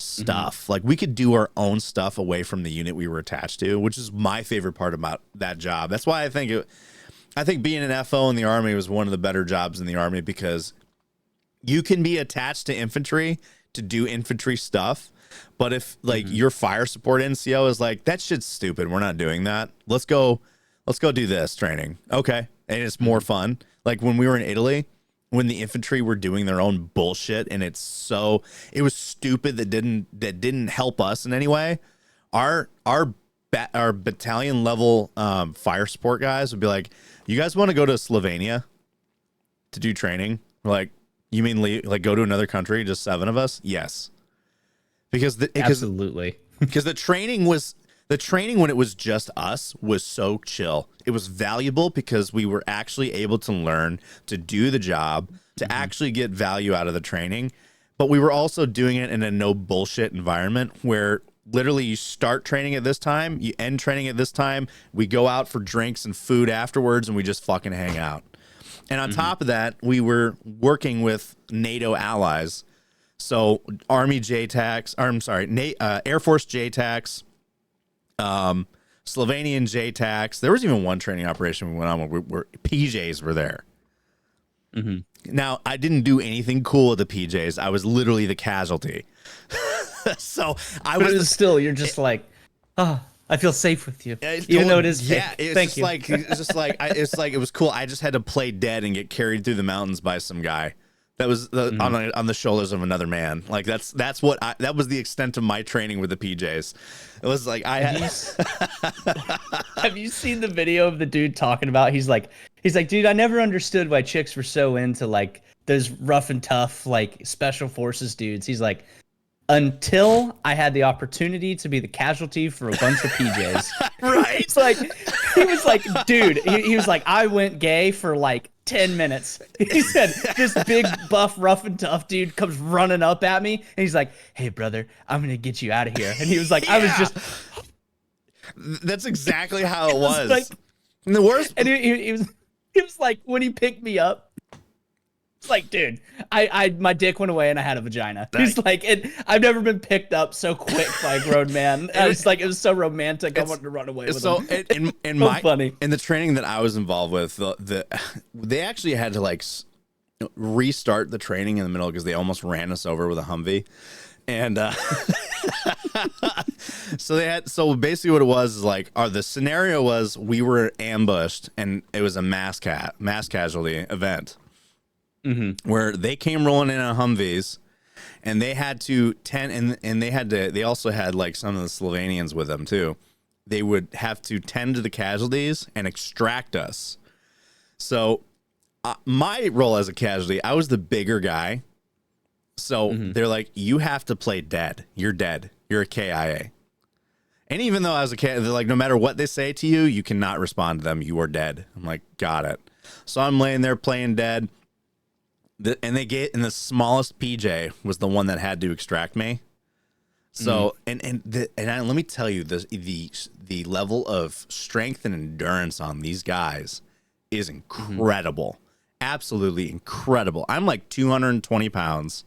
stuff. Like we could do our own stuff away from the unit we were attached to, which is my favorite part about that job. That's why I think I think being an FO in the Army was one of the better jobs in the Army because you can be attached to infantry to do infantry stuff. But if like your fire support NCO is like, that shit's stupid, we're not doing that. Let's go do this training. Okay. And it's more fun. Like when we were in Italy, when the infantry were doing their own bullshit and it was stupid that didn't help us in any way. Our battalion level fire support guys would be like, you guys want to go to Slovenia to do training? We're like, you mean like go to another country, just 7 of us? Yes. Absolutely. Because the training when it was just us was so chill. It was valuable because we were actually able to learn to do the job, to actually get value out of the training. But we were also doing it in a no bullshit environment where literally you start training at this time, you end training at this time, we go out for drinks and food afterwards, and we just fucking hang out. And on top of that, we were working with NATO allies. So Army JTACs, Air Force JTACs, Slovenian JTACs. There was even one training operation we went on where PJs were there. Now, I didn't do anything cool with the PJs. I was literally the casualty. So you're just like, oh, I feel safe with you, even though it is fake. Yeah, it's Thank just you. like it's just like it was cool. I just had to play dead and get carried through the mountains by some guy that was on the shoulders of another man. Like that was the extent of my training with the PJs. It was like Have you seen the video of the dude talking about? He's like, dude, I never understood why chicks were so into like those rough and tough like special forces dudes. He's like, until I had the opportunity to be the casualty for a bunch of PJs. Right. It's like, he was like, dude, he was like, I went gay for like 10 minutes. He said, this big buff, rough and tough dude comes running up at me. And he's like, hey, brother, I'm going to get you out of here. And he was like, I was just. That's exactly how it was. Like, and the worst. And he was like, when he picked me up, it's like, dude, my dick went away and I had a vagina. He's like, I've never been picked up so quick by a grown man. It's like, it was so romantic. I wanted to run away with him. In the training that I was involved with, they actually had to like restart the training in the middle because they almost ran us over with a Humvee. And so basically what it was is like, the scenario was we were ambushed and it was a mass casualty event. Where they came rolling in on Humvees, and they had to they also had like some of the Slovenians with them too. They would have to tend to the casualties and extract us. So my role as a casualty, I was the bigger guy. So they're like, you have to play dead. You're dead. You're a KIA. And even though I was a KIA, they're like, no matter what they say to you, you cannot respond to them. You are dead. I'm like, got it. So I'm laying there playing dead. And the smallest PJ was the one that had to extract me. So let me tell you, the level of strength and endurance on these guys is incredible, absolutely incredible. I'm like 220 pounds,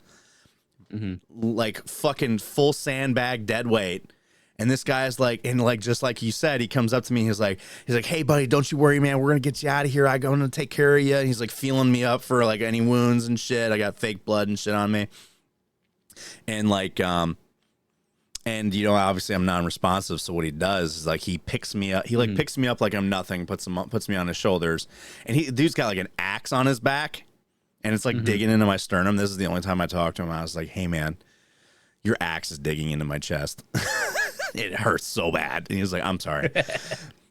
like fucking full sandbag dead weight. And this guy's like, and like, just like you said, he comes up to me. He's like, hey buddy, don't you worry, man. We're going to get you out of here. I'm going to take care of you. And he's like feeling me up for like any wounds and shit. I got fake blood and shit on me. And like, and you know, obviously I'm non-responsive. So what he does is like, he picks me up. He like picks me up like I'm nothing, puts me on his shoulders. And the dude's got like an axe on his back and it's like digging into my sternum. This is the only time I talked to him. I was like, hey man, your axe is digging into my chest. It hurts so bad. And he was like, I'm sorry.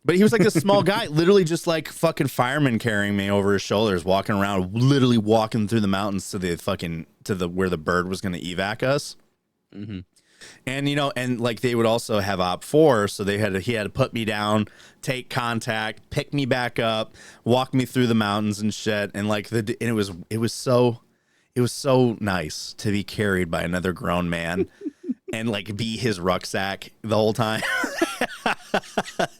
But he was like this small guy, literally just like fucking fireman carrying me over his shoulders, walking around, literally walking through the mountains to where the bird was going to evac us. And, you know, and like they would also have op 4. So he had to put me down, take contact, pick me back up, walk me through the mountains and shit. And like, it was so nice to be carried by another grown man. And like be his rucksack the whole time. But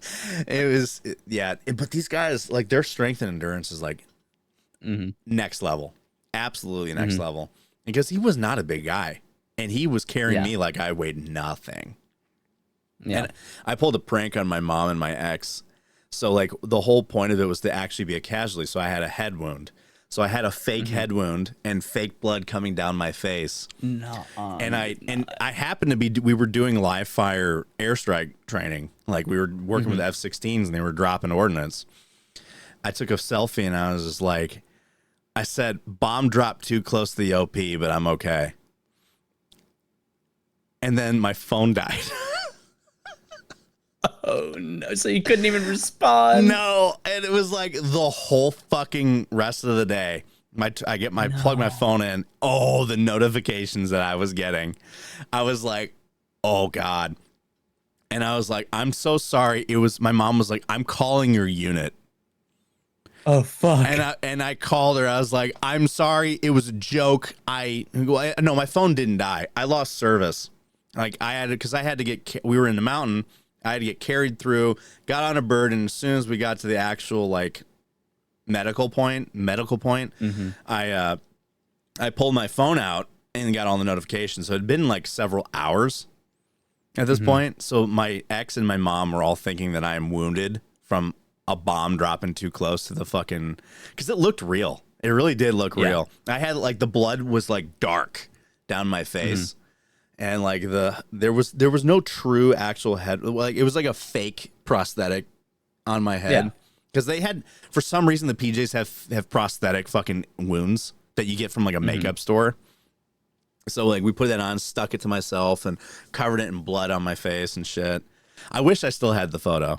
these guys, like their strength and endurance is like next level, absolutely next level. Because he was not a big guy, and he was carrying me like I weighed nothing. Yeah, and I pulled a prank on my mom and my ex. So like the whole point of it was to actually be a casualty. So I had a head wound. So I had a fake head wound and fake blood coming down my face. No. And I happened to be, we were doing live fire airstrike training. Like we were working with F-16s and they were dropping ordnance. I took a selfie and I was just like, I said, bomb dropped too close to the OP, but I'm okay. And then my phone died. Oh no! So you couldn't even respond. No, and it was like the whole fucking rest of the day. Plug my phone in. Oh, the notifications that I was getting. I was like, oh God. And I was like, I'm so sorry. My mom was like, I'm calling your unit. Oh fuck. And I called her. I was like, I'm sorry. It was a joke. No, my phone didn't die. I lost service. Like we were in the mountain. I had to get carried through, got on a bird, and as soon as we got to the actual like medical point, I pulled my phone out and got all the notifications. So it had been like several hours at this point. So my ex and my mom were all thinking that I am wounded from a bomb dropping too close to the fucking, because it looked real. It really did look real. I had like the blood was like dark down my face. And like there was no true actual head, like it was like a fake prosthetic on my head, because they had, for some reason, the PJs have prosthetic fucking wounds that you get from like a makeup store. So like we put that on, stuck it to myself, and covered it in blood on my face and shit. I wish I still had the photo,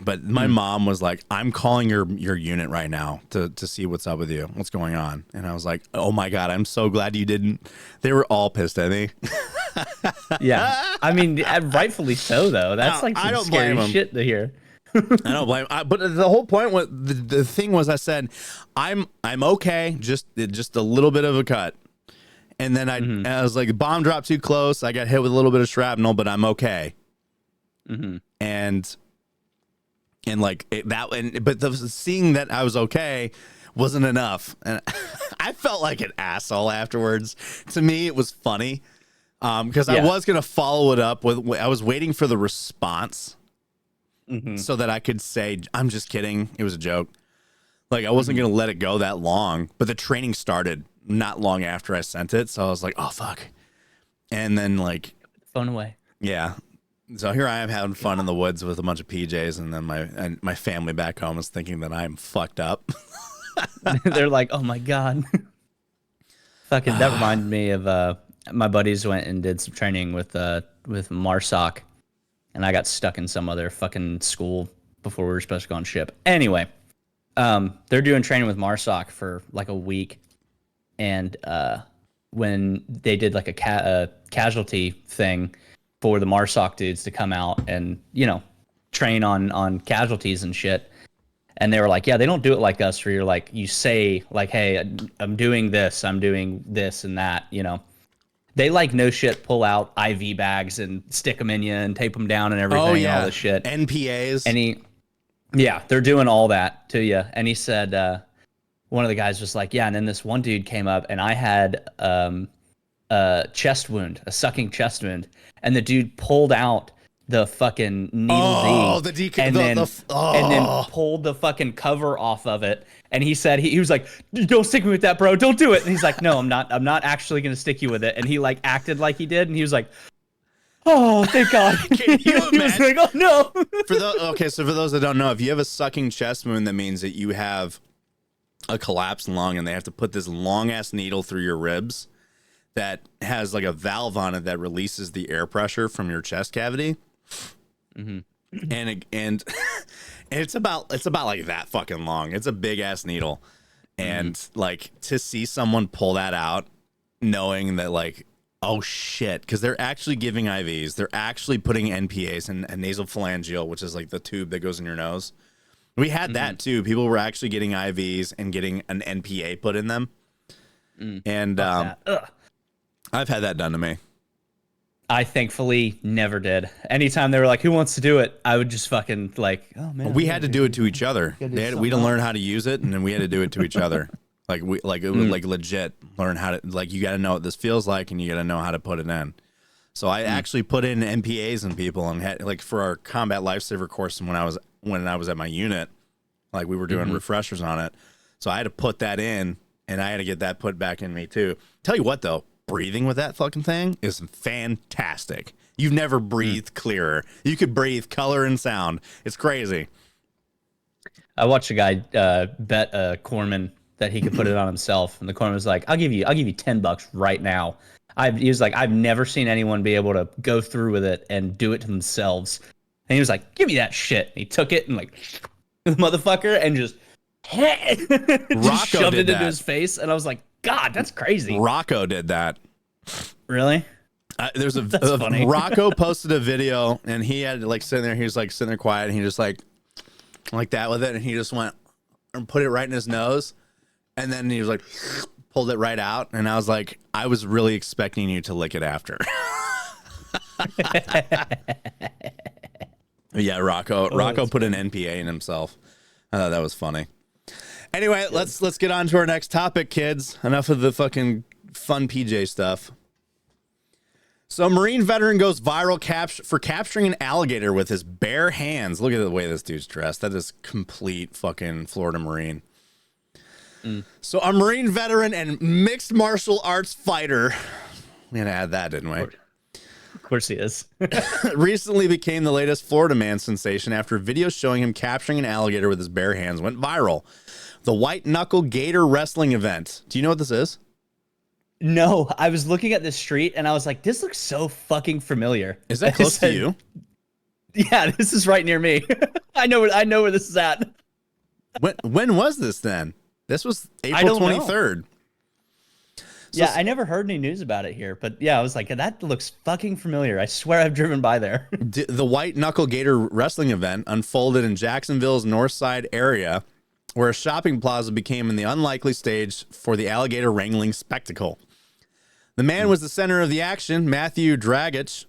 but my mom was like, "I'm calling your unit right now to see what's up with you, what's going on." And I was like, "Oh my God, I'm so glad you didn't." They were all pissed at me. Yeah, I mean, rightfully so though. That's like some scary shit to hear. I don't blame. But the whole point was the thing was I said, I'm okay, just a little bit of a cut, and then I was like, bomb dropped too close. I got hit with a little bit of shrapnel, but I'm okay. And like seeing that I was okay wasn't enough, and I felt like an asshole afterwards. To me, it was funny. Because I was going to follow it up with, I was waiting for the response so that I could say, I'm just kidding. It was a joke. Like I wasn't going to let it go that long, but the training started not long after I sent it. So I was like, oh, fuck. And then like, phone away. Yeah. So here I am having fun in the woods with a bunch of PJs. And then my family back home is thinking that I'm fucked up. They're like, oh my God. Fucking, that reminded me of, my buddies went and did some training with MARSOC, and I got stuck in some other fucking school before we were supposed to go on ship. Anyway, they're doing training with MARSOC for like a week, and when they did like a casualty thing for the MARSOC dudes to come out and, you know, train on casualties and shit. And they were like, yeah, they don't do it like us, where you're like, you say like, hey, I'm doing this and that, you know. They like no shit pull out IV bags and stick them in you and tape them down and everything. Oh, yeah. And all this shit. NPAs. And they're doing all that to you. And he said, one of the guys was like, yeah. And then this one dude came up and I had a chest wound, a sucking chest wound. And the dude pulled out the fucking needle D, and then pulled the fucking cover off of it. And he said he was like, "Don't stick me with that, bro. Don't do it." And he's like, "No, I'm not actually gonna stick you with it." And he like acted like he did, and he was like, "Oh, thank God." Can you imagine? He was like, "Oh no." So for those that don't know, if you have a sucking chest wound, that means that you have a collapsed lung, and they have to put this long ass needle through your ribs that has like a valve on it that releases the air pressure from your chest cavity. And it's about like that fucking long. It's a big ass needle, and like to see someone pull that out, knowing that like, oh shit, because they're actually giving IVs, they're actually putting NPAs and nasal phalangeal, which is like the tube that goes in your nose. We had that too. People were actually getting IVs and getting an NPA put in them, and I've had that done to me. I thankfully never did. Anytime they were like, "Who wants to do it?" I would just fucking like, "Oh man." We had to do it to each other. We had to learn how to use it, and then we had to do it to each other. Like like legit learn how to, like, you got to know what this feels like, and you got to know how to put it in. So I actually put in MPAs in people and had like for our combat lifesaver course when I was at my unit, like we were doing refreshers on it. So I had to put that in and I had to get that put back in me too. Tell you what though, breathing with that fucking thing is fantastic. You've never breathed clearer. You could breathe color and sound. It's crazy. I watched a guy bet a corpsman that he could put it on himself, and the corpsman was like, "I'll give you $10 right now." He was like, "I've never seen anyone be able to go through with it and do it to themselves." And he was like, "Give me that shit." And he took it and like, the motherfucker, and just shoved it into his face. And I was like, "God, that's crazy." Rocco did that. Really? There's a funny. Rocco posted a video and he had like sitting there. He was like sitting there quiet and he just like that with it, and he just went and put it right in his nose, and then he was like pulled it right out, and I was like, I was really expecting you to lick it after. Yeah, Rocco put an NPA in himself. I thought that was funny. Anyway, let's get on to our next topic, kids. Enough of the fucking fun PJ stuff. So a Marine veteran goes viral for capturing an alligator with his bare hands. Look at the way this dude's dressed. That is complete fucking Florida Marine. So a Marine veteran and mixed martial arts fighter, we had to add that, didn't we? Of course he is. Recently became the latest Florida man sensation after videos showing him capturing an alligator with his bare hands went viral. The White Knuckle Gator Wrestling event. Do you know what this is? No, I was looking at this street and I was like, this looks so fucking familiar. Is that close to you? Yeah, this is right near me. I know where this is at. When was this then? This was April 23rd. So, yeah, I never heard any news about it here, but yeah, I was like, that looks fucking familiar. I swear I've driven by there. The White Knuckle Gator Wrestling event unfolded in Jacksonville's North Side area, where a shopping plaza became in the unlikely stage for the alligator wrangling spectacle. The man was the center of the action. Matthew Dragich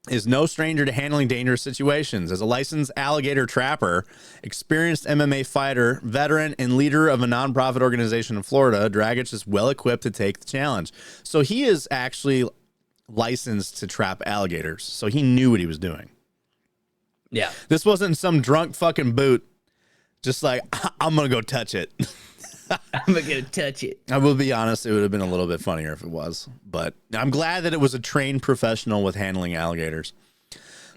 is no stranger to handling dangerous situations. As a licensed alligator trapper, experienced MMA fighter, veteran, and leader of a nonprofit organization in Florida, Dragich is well equipped to take the challenge. So he is actually licensed to trap alligators. So he knew what he was doing. Yeah. This wasn't some drunk fucking boot. Just like, I'm going to go touch it. I'm going to touch it. I will be honest, it would have been a little bit funnier if it was. But I'm glad that it was a trained professional with handling alligators.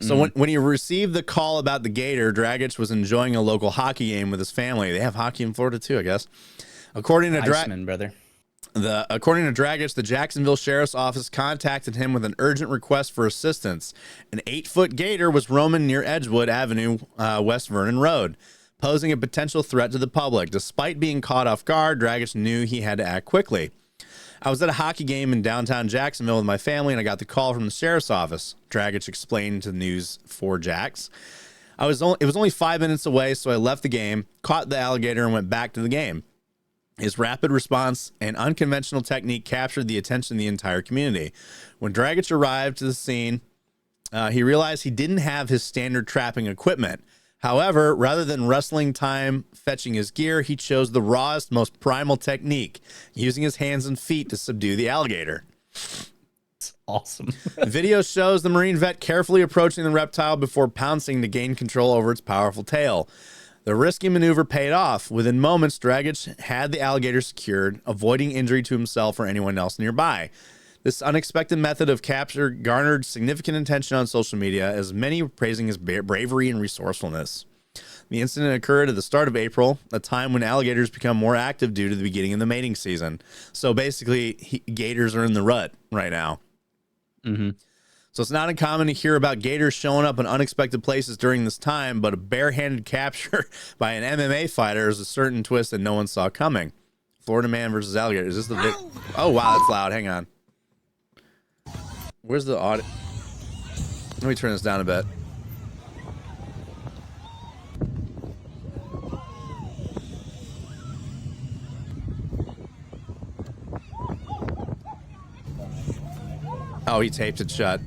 So when he received the call about the gator, Dragich was enjoying a local hockey game with his family. They have hockey in Florida too, I guess. According to brother. According to Dragich, the Jacksonville Sheriff's Office contacted him with an urgent request for assistance. An 8-foot gator was roaming near Edgewood Avenue, West Vernon Road, posing a potential threat to the public. Despite being caught off guard, Dragich knew he had to act quickly. I was at a hockey game in downtown Jacksonville with my family, and I got the call from the sheriff's office. Dragich explained to News 4 Jax. It was only 5 minutes away, so I left the game, caught the alligator, and went back to the game. His rapid response and unconventional technique captured the attention of the entire community. When Dragich arrived to the scene, he realized he didn't have his standard trapping equipment. However, rather than wrestling time fetching his gear, he chose the rawest, most primal technique, using his hands and feet to subdue the alligator. It's awesome. Video shows the Marine vet carefully approaching the reptile before pouncing to gain control over its powerful tail. The risky maneuver paid off. Within moments, Dragich had the alligator secured, avoiding injury to himself or anyone else nearby. This unexpected method of capture garnered significant attention on social media, as many were praising his bravery and resourcefulness. The incident occurred at the start of April, a time when alligators become more active due to the beginning of the mating season. So basically, gators are in the rut right now. Mm-hmm. So it's not uncommon to hear about gators showing up in unexpected places during this time, but a barehanded capture by an MMA fighter is a certain twist that no one saw coming. Florida man versus alligator. Is this the Oh, wow, that's loud. Hang on. Where's the audio? Let me turn this down a bit. Oh, he taped it shut.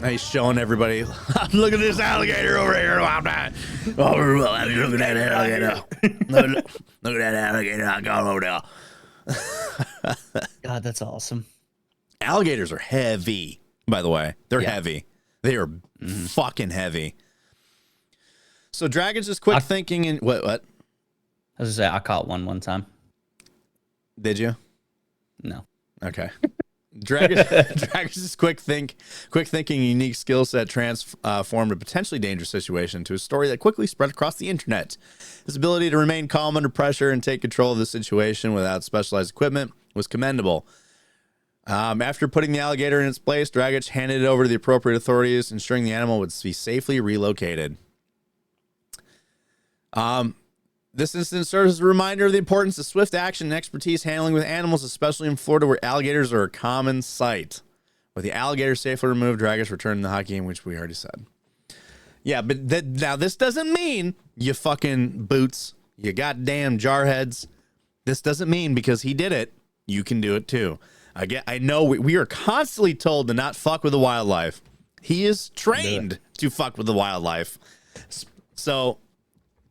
Now he's showing everybody, look at this alligator over here. I'm not. Oh, look at that alligator. Look at that alligator. I got over there. God, that's awesome. Alligators are heavy, by the way. They're Yeah. heavy. They are fucking heavy. So Dragon's just quick thinking and what? I was gonna say I caught one time. Did you? No. Okay. Dragon's just quick thinking, unique skill set transformed a potentially dangerous situation to a story that quickly spread across the internet. His ability to remain calm under pressure and take control of the situation without specialized equipment was commendable. After putting the alligator in its place, Dragic handed it over to the appropriate authorities, ensuring the animal would be safely relocated. This incident serves as a reminder of the importance of swift action and expertise handling with animals, especially in Florida where alligators are a common sight. With the alligator safely removed, Dragic returned to the hockey game, which we already said. Yeah, but now this doesn't mean you fucking boots, you goddamn jarheads. This doesn't mean because he did it, you can do it too. I know we are constantly told to not fuck with the wildlife. He is trained to fuck with the wildlife. So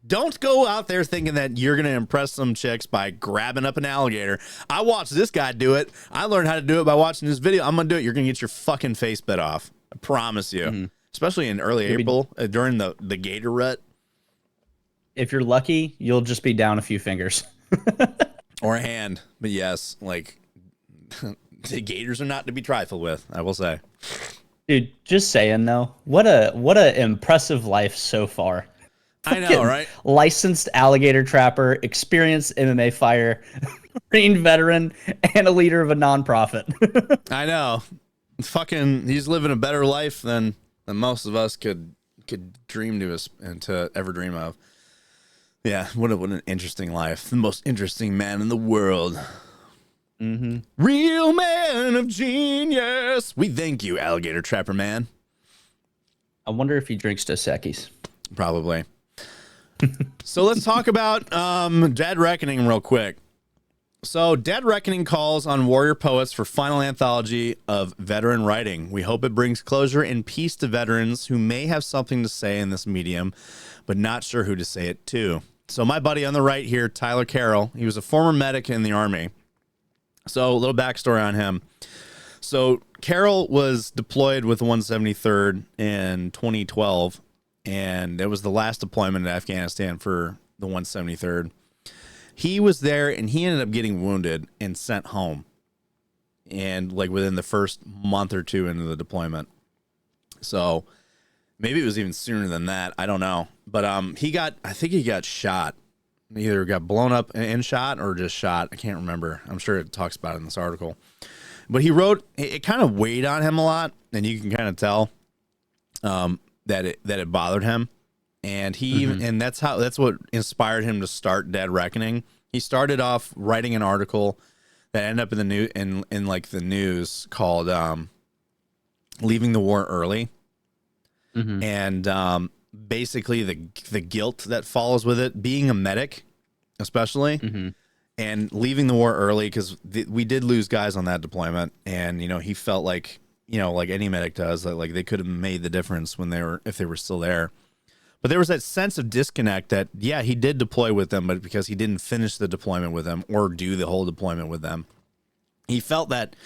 don't go out there thinking that you're going to impress some chicks by grabbing up an alligator. I watched this guy do it. I learned how to do it by watching this video. I'm going to do it. You're going to get your fucking face bit off. I promise you. Mm-hmm. Especially in early April during the gator rut. If you're lucky, you'll just be down a few fingers. Or a hand. But yes, like the gators are not to be trifled with, I will say. Dude, just saying though, what a impressive life so far. I know, right? Licensed alligator trapper, experienced MMA fighter, Marine veteran, and a leader of a nonprofit. I know. Fucking, he's living a better life than most of us could dream to ever dream of. Yeah, what an interesting life. The most interesting man in the world. Mm-hmm. Real man of genius. We thank you, alligator trapper man. I wonder if he drinks Dos Equis. Probably. So let's talk about Dead Reckoning real quick. So Dead Reckoning calls on warrior poets for final anthology of veteran writing. We hope it brings closure and peace to veterans who may have something to say in this medium, but not sure who to say it to. So my buddy on the right here, Tyler Carroll, he was a former medic in the Army. So a little backstory on him. So Carroll was deployed with the 173rd in 2012. And it was the last deployment in Afghanistan for the 173rd. He was there and he ended up getting wounded and sent home. And like within the first month or two into the deployment. So maybe it was even sooner than that. I don't know. But I think he got shot. Either got blown up and shot or just shot. I can't remember. I'm sure it talks about it in this article. But he wrote, it kind of weighed on him a lot. And you can kind of tell. That it bothered him, and and that's what inspired him to start Dead Reckoning. He started off writing an article that ended up in the news in like the news called "Leaving the War Early," and basically the guilt that follows with it, being a medic, especially, and leaving the war early because we did lose guys on that deployment, and he felt like. Like any medic does, that like they could have made the difference if they were still there. But there was that sense of disconnect that, yeah, he did deploy with them, but because he didn't finish the deployment with them or do the whole deployment with them, he felt that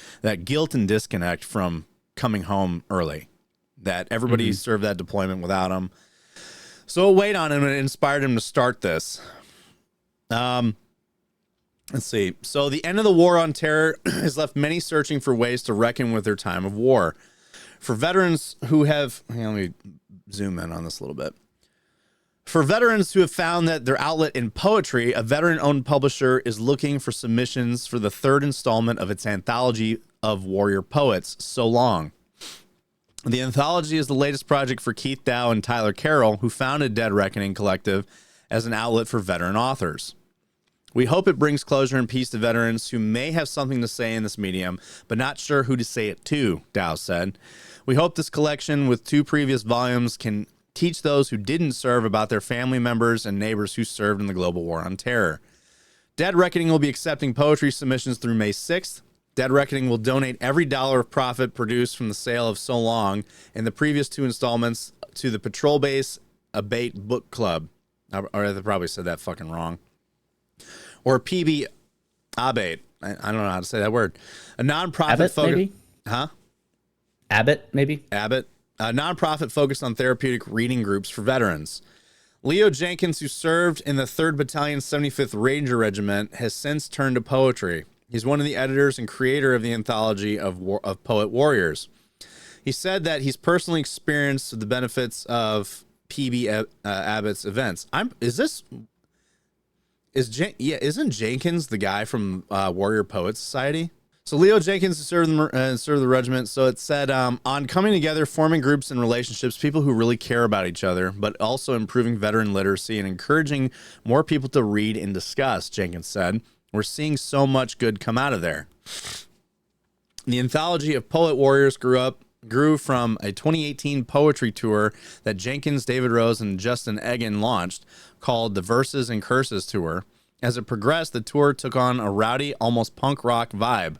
guilt and disconnect from coming home early, that everybody served that deployment without him. So it weighed on him and it inspired him to start this. Let's see. So the end of the war on terror has left many searching for ways to reckon with their time of war. For veterans who have, let me zoom in on this a little bit. For veterans who have found that their outlet in poetry, a veteran-owned publisher is looking for submissions for the third installment of its anthology of warrior poets, So Long. The anthology is the latest project for Keith Dow and Tyler Carroll, who founded Dead Reckoning Collective as an outlet for veteran authors. We hope it brings closure and peace to veterans who may have something to say in this medium, but not sure who to say it to, Dow said. We hope this collection with 2 previous volumes can teach those who didn't serve about their family members and neighbors who served in the global war on terror. Dead Reckoning will be accepting poetry submissions through May 6th. Dead Reckoning will donate every dollar of profit produced from the sale of So Long and the previous 2 installments to the Patrol Base Abate Book Club. I probably said that fucking wrong. Or PB Abate. I don't know how to say that word. A nonprofit Abbott, maybe? Huh? Abbott, maybe? Abbott. A nonprofit focused on therapeutic reading groups for veterans. Leo Jenkins, who served in the 3rd Battalion 75th Ranger Regiment, has since turned to poetry. He's one of the editors and creator of the anthology of Poet Warriors. He said that he's personally experienced the benefits of PB Abbott's events. Isn't Jenkins the guy from Warrior Poets Society? So Leo Jenkins served the regiment. So it said, on coming together, forming groups and relationships, people who really care about each other, but also improving veteran literacy and encouraging more people to read and discuss, Jenkins said. We're seeing so much good come out of there. The anthology of Poet Warriors grew from a 2018 poetry tour that Jenkins, David Rose, and Justin Egan launched called the Verses and Curses Tour. As it progressed, the tour took on a rowdy, almost punk rock vibe.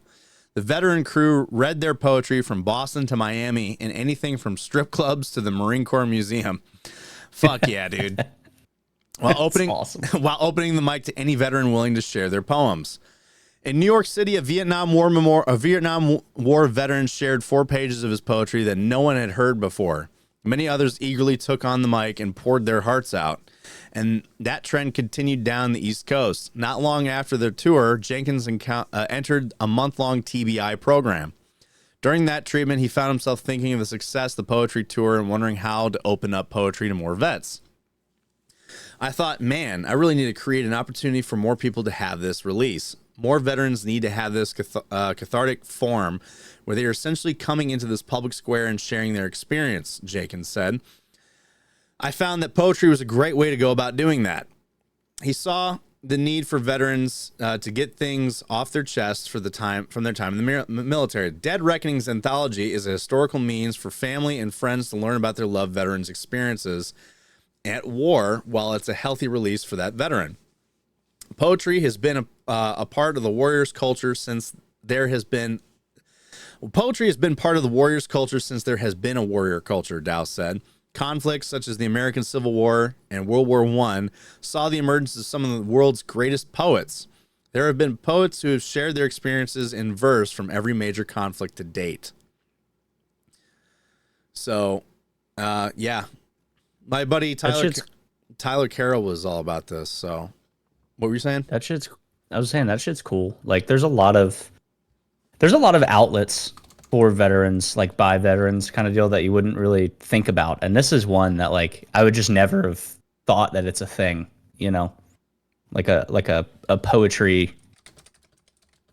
The veteran crew read their poetry from Boston to Miami in anything from strip clubs to the Marine Corps Museum. Fuck yeah, dude. While opening the mic to any veteran willing to share their poems. In New York City, a Vietnam War veteran shared 4 pages of his poetry that no one had heard before. Many others eagerly took on the mic and poured their hearts out. And that trend continued down the East Coast. Not long after their tour, Jenkins entered a month-long TBI program. During that treatment, he found himself thinking of the success of the poetry tour and wondering how to open up poetry to more vets. I thought, man, I really need to create an opportunity for more people to have this release. More veterans need to have this cathartic form where they are essentially coming into this public square and sharing their experience, Jenkins said. I found that poetry was a great way to go about doing that. He saw the need for veterans to get things off their chests from their time in the military. Dead Reckoning's anthology is a historical means for family and friends to learn about their loved veterans' experiences at war, while it's a healthy release for that veteran. Poetry has been a part of the Warriors culture since there has been. Poetry has been part of the Warriors culture since there has been a warrior culture, Dow said. Conflicts such as the American Civil War and World War I saw the emergence of some of the world's greatest poets. There have been poets who have shared their experiences in verse from every major conflict to date. So, yeah. My buddy Tyler Carroll was all about this. So, what were you saying? I was saying that shit's cool. Like, there's a lot of outlets for veterans, like by veterans kind of deal that you wouldn't really think about. And this is one that, like, I would just never have thought that it's a thing, you know, like a poetry,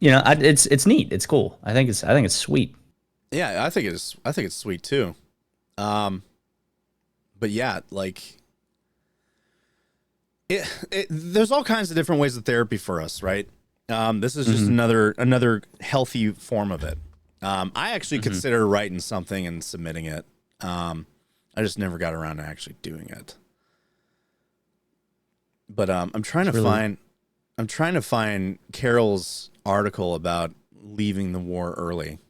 you know, it's neat. It's cool. I think it's sweet. Yeah, I think it's sweet too. But yeah, like there's all kinds of different ways of therapy for us, right? This is just another healthy form of it. I actually consider writing something and submitting it. I just never got around to actually doing it. But I'm trying to find Carol's article about leaving the war early.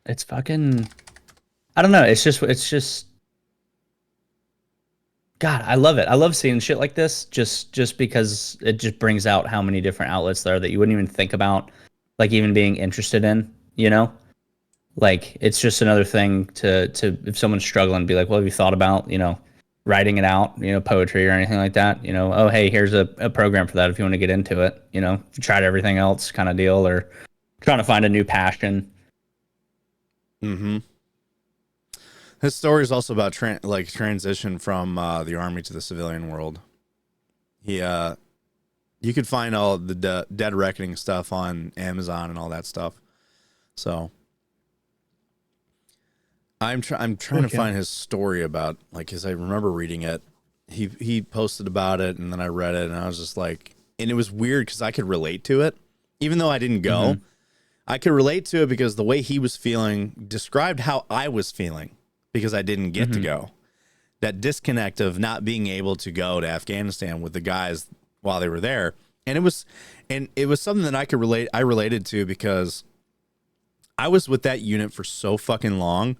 It's fucking, I don't know. It's just God, I love it. I love seeing shit like this just because it just brings out how many different outlets there are that you wouldn't even think about, like, even being interested in, you know? Like, it's just another thing to if someone's struggling, be like, well, have you thought about, you know, writing it out, you know, poetry or anything like that? You know, oh, hey, here's a program for that if you want to get into it, you know, if you tried everything else kind of deal, or trying to find a new passion. Mm-hmm. His story is also about transition from the army to the civilian world. You could find all the Dead Reckoning stuff on Amazon and all that stuff. So I'm trying to find his story about, like, because I remember reading it. He posted about it, and then I read it, and I was just like, and it was weird because I could relate to it, even though I didn't go. Mm-hmm. I could relate to it because the way he was feeling described how I was feeling, because I didn't get to go. That disconnect of not being able to go to Afghanistan with the guys while they were there. And it was something that I related to because I was with that unit for so fucking long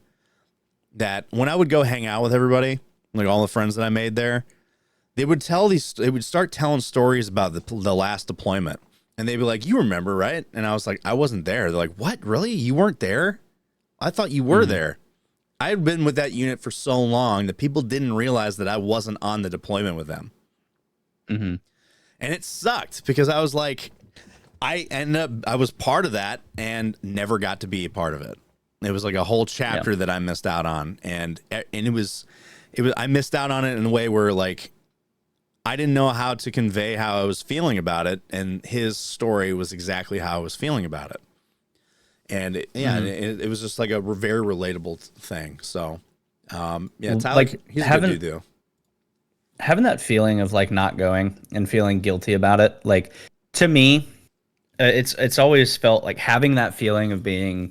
that when I would go hang out with everybody, like all the friends that I made there, they would start telling stories about the last deployment, and they'd be like, "You remember, right?" And I was like, "I wasn't there." They're like, "What? Really? You weren't there? I thought you were there." I had been with that unit for so long that people didn't realize that I wasn't on the deployment with them. And it sucked because I was like, I was part of that and never got to be a part of it. It was like a whole chapter that I missed out on. And it was, I missed out on it in a way where like, I didn't know how to convey how I was feeling about it. And his story was exactly how I was feeling about it. And it was just like a very relatable thing. So, Tyler, like, he's a good dude, though. Having that feeling of like not going and feeling guilty about it, like to me, it's always felt like having that feeling of being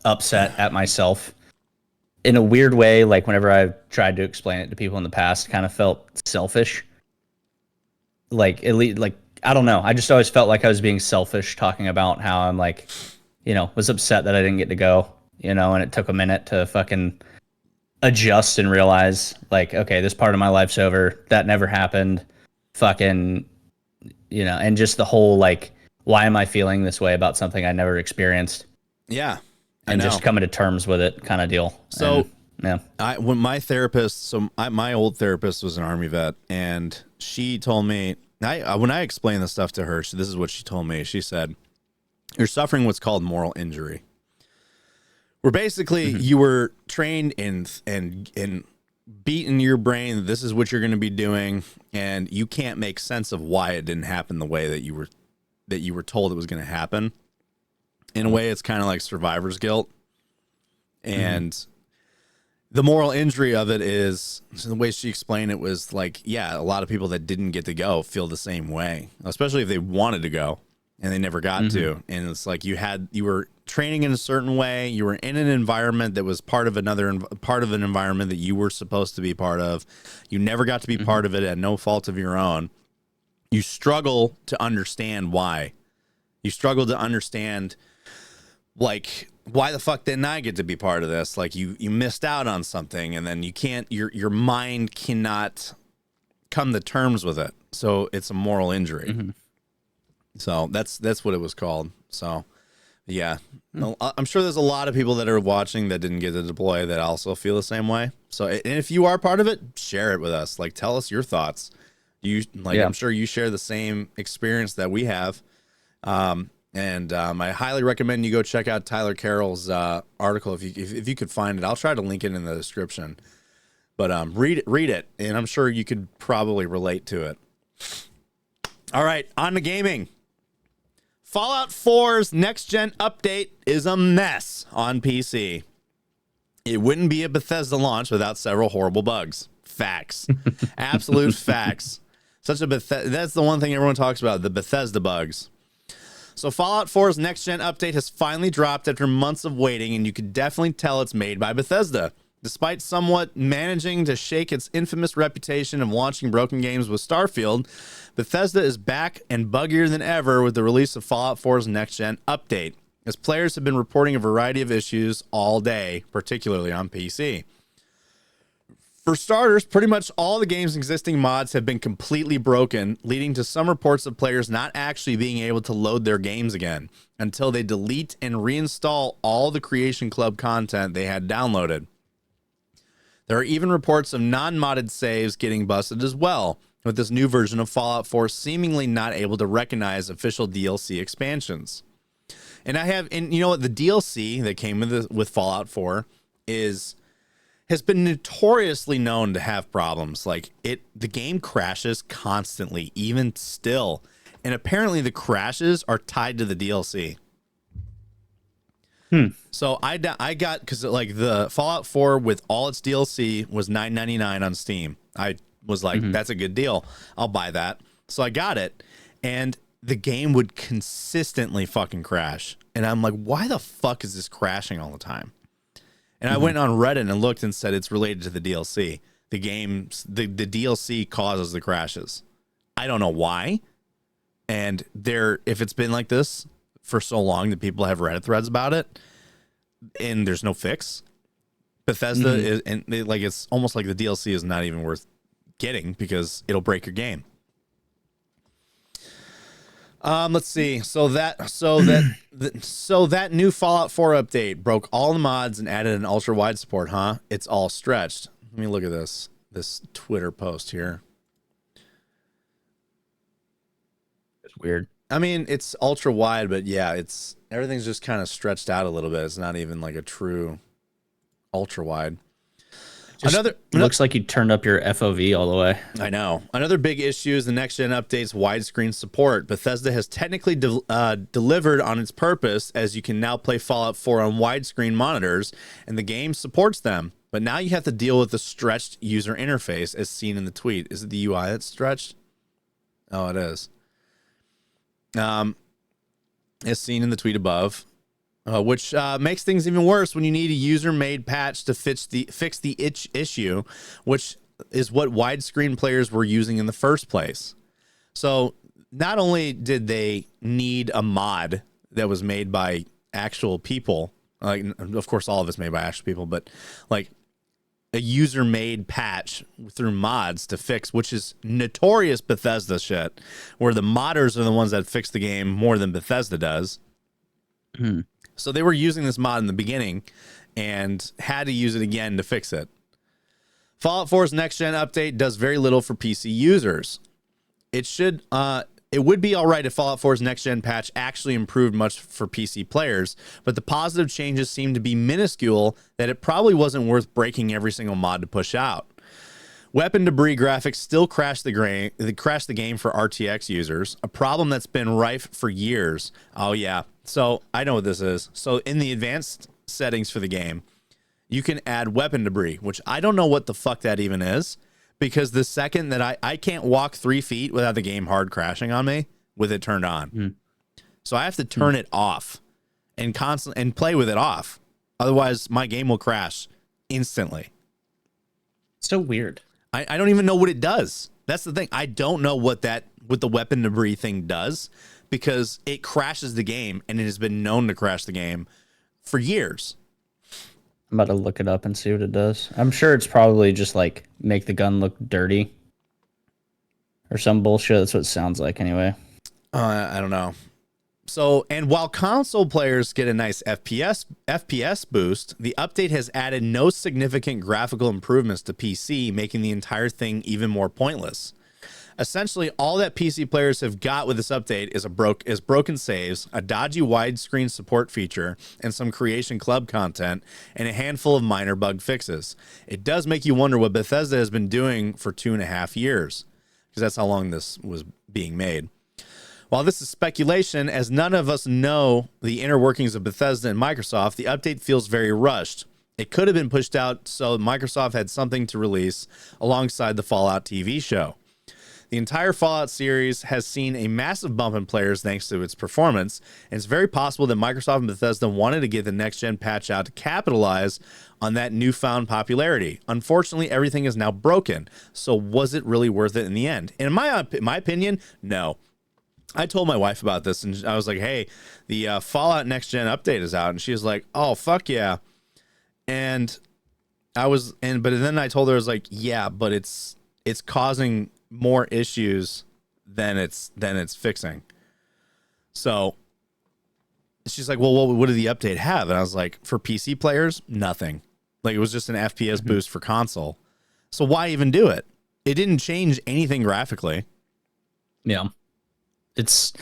upset at myself in a weird way. Like whenever I've tried to explain it to people in the past, kind of felt selfish. Like at least, like I don't know. I just always felt like I was being selfish talking about how I'm like, was upset that I didn't get to go, and it took a minute to fucking adjust and realize like, okay, this part of my life's over. That never happened. Fucking, and just the whole like, why am I feeling this way about something I never experienced? Yeah. And just coming to terms with it kind of deal. So, and, when my therapist, my old therapist was an Army vet, and she told me, when I explained this stuff to her, this is what she told me. She said, "You're suffering what's called moral injury, where basically you were trained and beaten your brain that this is what you're going to be doing, and you can't make sense of why it didn't happen the way that you were told it was going to happen. In a way, it's kind of like survivor's guilt, and the moral injury of it is, so the way she explained it was like, yeah, a lot of people that didn't get to go feel the same way, especially if they wanted to go and they never got to. And it's like you were training in a certain way. You were in an environment that was part of an environment that you were supposed to be part of. You never got to be part of it at no fault of your own. You struggle to understand why. You struggle to understand, like, why the fuck didn't I get to be part of this? Like you missed out on something, and then you can't, your mind cannot come to terms with it. So it's a moral injury. So that's what it was called. So yeah, I'm sure there's a lot of people that are watching that didn't get to deploy that also feel the same way. So, and if you are part of it, share it with us. Like, tell us your thoughts. I'm sure you share the same experience that we have. And I highly recommend you go check out Tyler Carroll's article if you could find it. I'll try to link it in the description. But read it, and I'm sure you could probably relate to it. All right, on to gaming. Fallout 4's next-gen update is a mess on PC. It wouldn't be a Bethesda launch without several horrible bugs. Facts. Absolute facts. That's the one thing everyone talks about, the Bethesda bugs. So Fallout 4's next-gen update has finally dropped after months of waiting, and you could definitely tell it's made by Bethesda. Despite somewhat managing to shake its infamous reputation of launching broken games with Starfield, Bethesda is back and buggier than ever with the release of Fallout 4's next-gen update, as players have been reporting a variety of issues all day, particularly on PC. For starters, pretty much all the game's existing mods have been completely broken, leading to some reports of players not actually being able to load their games again until they delete and reinstall all the Creation Club content they had downloaded. There are even reports of non-modded saves getting busted as well, with this new version of Fallout 4 seemingly not able to recognize official DLC expansions. And you know what, the DLC that came with Fallout 4 has been notoriously known to have problems. Like the game crashes constantly, even still. And apparently the crashes are tied to the DLC. So I got, because like the Fallout 4 with all its DLC was $9.99 on Steam. I was like, that's a good deal. I'll buy that. So I got it, and the game would consistently fucking crash. And I'm like, why the fuck is this crashing all the time? And I went on Reddit and looked and said it's related to the DLC. The DLC causes the crashes. I don't know why. And if it's been like this for so long that people have Reddit threads about it, and there's no fix, Bethesda is, and it's almost like the DLC is not even worth getting because it'll break your game. Let's see. So that new Fallout 4 update broke all the mods and added an ultra wide support, huh? It's all stretched. Let me look at this Twitter post here. It's weird. I mean, it's ultra wide, but yeah, everything's just kind of stretched out a little bit. It's not even like a true ultra wide. Looks like you turned up your FOV all the way. I know. Another big issue is the next gen update's widescreen support. Bethesda has technically delivered on its purpose, as you can now play Fallout 4 on widescreen monitors, and the game supports them. But now you have to deal with the stretched user interface, as seen in the tweet. Is it the UI that's stretched? Oh, it is. As seen in the tweet above. Which makes things even worse when you need a user-made patch to fix the issue, which is what widescreen players were using in the first place. So not only did they need a mod that was made by actual people, like of course all of it's made by actual people, but like a user-made patch through mods to fix, which is notorious Bethesda shit, where the modders are the ones that fix the game more than Bethesda does. So they were using this mod in the beginning and had to use it again to fix it. Fallout 4's next gen update does very little for PC users. It would be all right if Fallout 4's next gen patch actually improved much for PC players, but the positive changes seem to be minuscule that it probably wasn't worth breaking every single mod to push out. Weapon debris graphics still crash the game for RTX users, a problem that's been rife for years. Oh yeah. So I know what this is. So in the advanced settings for the game, you can add weapon debris, which I don't know what the fuck that even is, because the second that I can't walk 3 feet without the game hard crashing on me with it turned on. So I have to turn it off and play with it off. Otherwise my game will crash instantly. So weird. I don't even know what it does. That's the thing. I don't know what the weapon debris thing does, because it crashes the game, and it has been known to crash the game for years. I'm about to look it up and see what it does. I'm sure it's probably just like make the gun look dirty or some bullshit. That's what it sounds like anyway. I don't know. So, and while console players get a nice FPS boost, the update has added no significant graphical improvements to PC, making the entire thing even more pointless. Essentially, all that PC players have got with this update is broken saves, a dodgy widescreen support feature, and some Creation Club content, and a handful of minor bug fixes. It does make you wonder what Bethesda has been doing for 2.5 years, because that's how long this was being made. While this is speculation, as none of us know the inner workings of Bethesda and Microsoft, the update feels very rushed. It could have been pushed out so Microsoft had something to release alongside the Fallout TV show. The entire Fallout series has seen a massive bump in players thanks to its performance, and it's very possible that Microsoft and Bethesda wanted to get the next-gen patch out to capitalize on that newfound popularity. Unfortunately, everything is now broken, so was it really worth it in the end? And in my opinion, no. I told my wife about this, and I was like, hey, the Fallout next-gen update is out, and she was like, oh, fuck yeah. But then I told her, I was like, yeah, but it's causing more issues than it's fixing. So she's like, well, what did the update have? And I was like, for PC players, nothing. Like, it was just an FPS boost for console. So why even do it? It didn't change anything graphically. Yeah. It's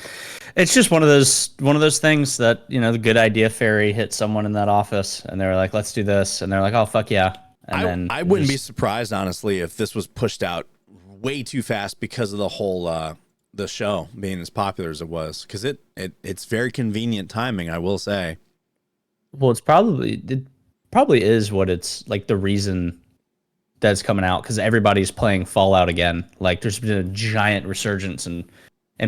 just one of those things that, you know, the good idea fairy hit someone in that office and they're like, let's do this. And they're like, oh, fuck yeah. And I wouldn't be surprised, honestly, if this was pushed out way too fast because of the whole the show being as popular as it was, because it's very convenient timing, I will say. Well, it probably is what it's like, the reason that's coming out, because everybody's playing Fallout again. Like, there's been a giant resurgence and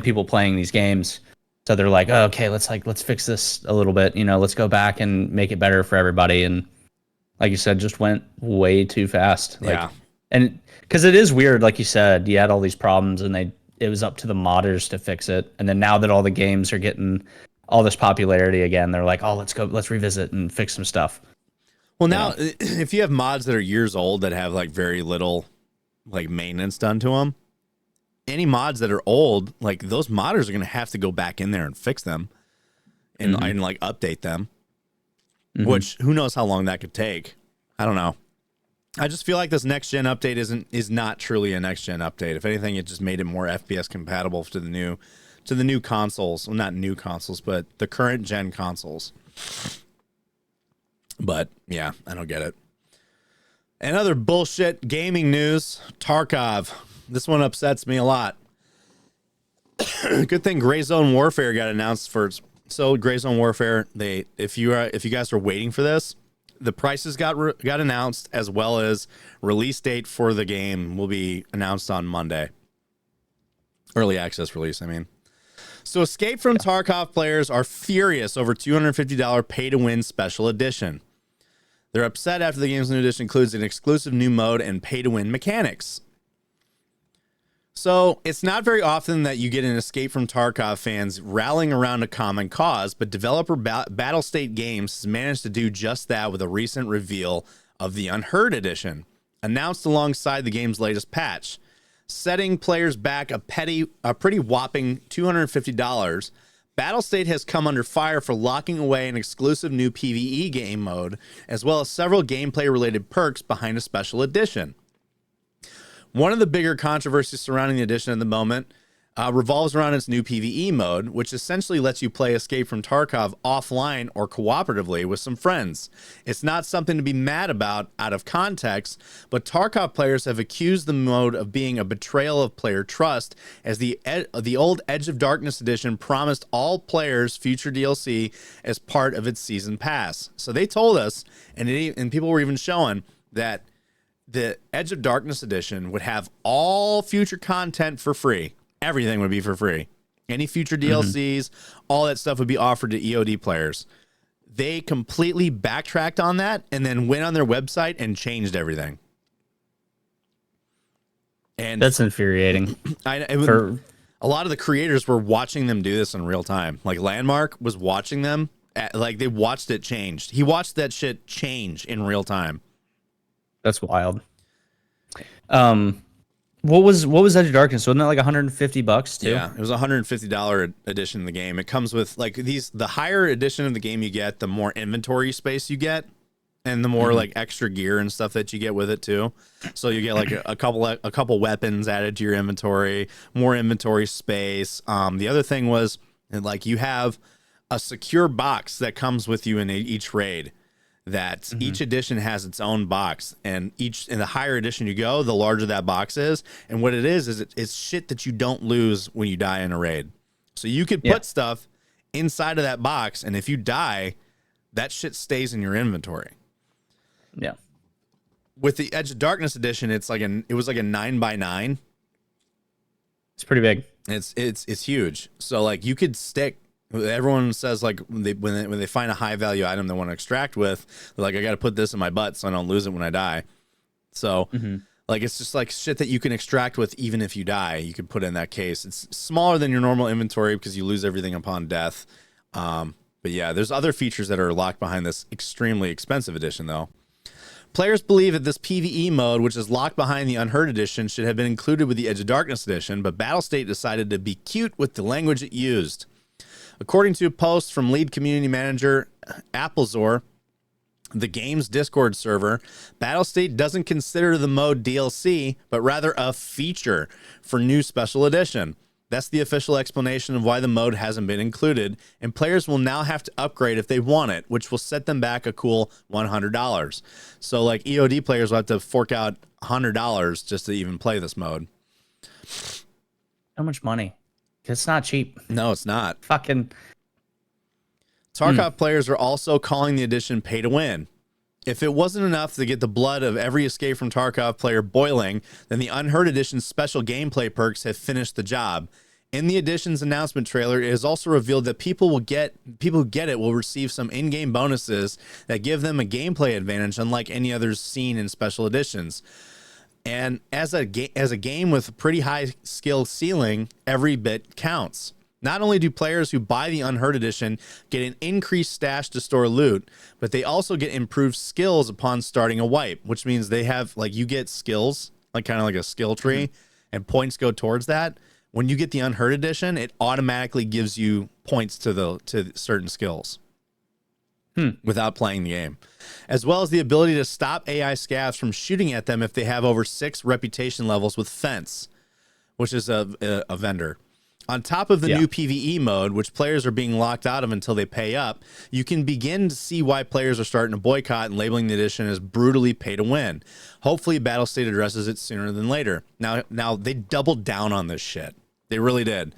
people playing these games, so they're like, oh, okay, let's fix this a little bit, you know, let's go back and make it better for everybody. And like you said, just went way too fast. Yeah. And because it is weird, like you said, you had all these problems and it was up to the modders to fix it. And then now that all the games are getting all this popularity again, they're like, oh, let's revisit and fix some stuff. Well, now, if you have mods that are years old that have like very little like maintenance done to them. Any mods that are old, like those modders are going to have to go back in there and fix them and, and like update them, which who knows how long that could take. I don't know. I just feel like this next gen update is not truly a next gen update. If anything, it just made it more FPS compatible to the new consoles. Well, not new consoles, but the current gen consoles. But yeah, I don't get it. And other bullshit gaming news, Tarkov. This one upsets me a lot. Good thing Gray Zone Warfare got announced first. So Gray Zone Warfare, if you guys are waiting for this, the prices got announced, as well as release date for the game will be announced on Monday. Early access release, I mean. So Escape from Tarkov players are furious over $250 pay-to-win special edition. They're upset after the game's new edition includes an exclusive new mode and pay-to-win mechanics. So it's not very often that you get an Escape from Tarkov fans rallying around a common cause, but developer Battlestate Games has managed to do just that with a recent reveal of the Unheard Edition, announced alongside the game's latest patch. Setting players back a pretty whopping $250, Battlestate has come under fire for locking away an exclusive new PvE game mode, as well as several gameplay-related perks behind a special edition. One of the bigger controversies surrounding the edition at the moment revolves around its new PvE mode, which essentially lets you play Escape from Tarkov offline or cooperatively with some friends. It's not something to be mad about out of context, but Tarkov players have accused the mode of being a betrayal of player trust, as the old Edge of Darkness edition promised all players future DLC as part of its season pass. So they told us, and people were even showing that the Edge of Darkness edition would have all future content for free. Everything would be for free. Any future DLCs, all that stuff would be offered to EOD players. They completely backtracked on that and then went on their website and changed everything. And that's infuriating. A lot of the creators were watching them do this in real time. Like Landmark was watching them. They watched it change. He watched that shit change in real time. That's wild. What was Edge of Darkness? Wasn't that like $150 too? Yeah, it was a $150 edition of the game. It comes with like the higher edition of the game you get, the more inventory space you get, and the more like extra gear and stuff that you get with it too. So you get like a couple weapons added to your inventory, more inventory space. The other thing was like you have a secure box that comes with you in each raid. That each edition has its own box, and in the higher edition you go, the larger that box is. And what it is it's shit that you don't lose when you die in a raid. So you could put stuff inside of that box, and if you die, that shit stays in your inventory. Yeah. With the Edge of Darkness edition, it was like a 9x9. It's pretty big. It's huge. So like you could stick. Everyone says like when they find a high value item they want to extract with, they're like, I got to put this in my butt so I don't lose it when I die. So like it's just like shit that you can extract with even if you die. You can put in that case. It's smaller than your normal inventory because you lose everything upon death. But yeah, there's other features that are locked behind this extremely expensive edition though. Players believe that this PvE mode, which is locked behind the Unheard edition, should have been included with the Edge of Darkness edition, but Battlestate decided to be cute with the language it used. According to a post from lead community manager Applezor, the game's Discord server, Battlestate doesn't consider the mode DLC, but rather a feature for new special edition. That's the official explanation of why the mode hasn't been included, and players will now have to upgrade if they want it, which will set them back a cool $100. So like EOD players will have to fork out $100 just to even play this mode. How much money? It's not cheap. No, it's not. Fucking Tarkov players are also calling the edition pay to win. If it wasn't enough to get the blood of every Escape from Tarkov player boiling, then the Unheard Edition's special gameplay perks have finished the job. In the edition's announcement trailer, it is also revealed that people who get it will receive some in-game bonuses that give them a gameplay advantage unlike any others seen in special editions. And as a game with a pretty high skill ceiling, every bit counts. Not only do players who buy the Unheard Edition get an increased stash to store loot, but they also get improved skills upon starting a wipe, which means they have, like, you get skills like kind of like a skill tree, and points go towards that. When you get the Unheard Edition, it automatically gives you points to certain skills without playing the game, as well as the ability to stop AI scavs from shooting at them if they have over 6 reputation levels with Fence, which is a vendor. On top of the new PvE mode, which players are being locked out of until they pay up, you can begin to see why players are starting to boycott and labeling the edition as brutally pay to win. Hopefully, Battlestate addresses it sooner than later. Now they doubled down on this shit. They really did,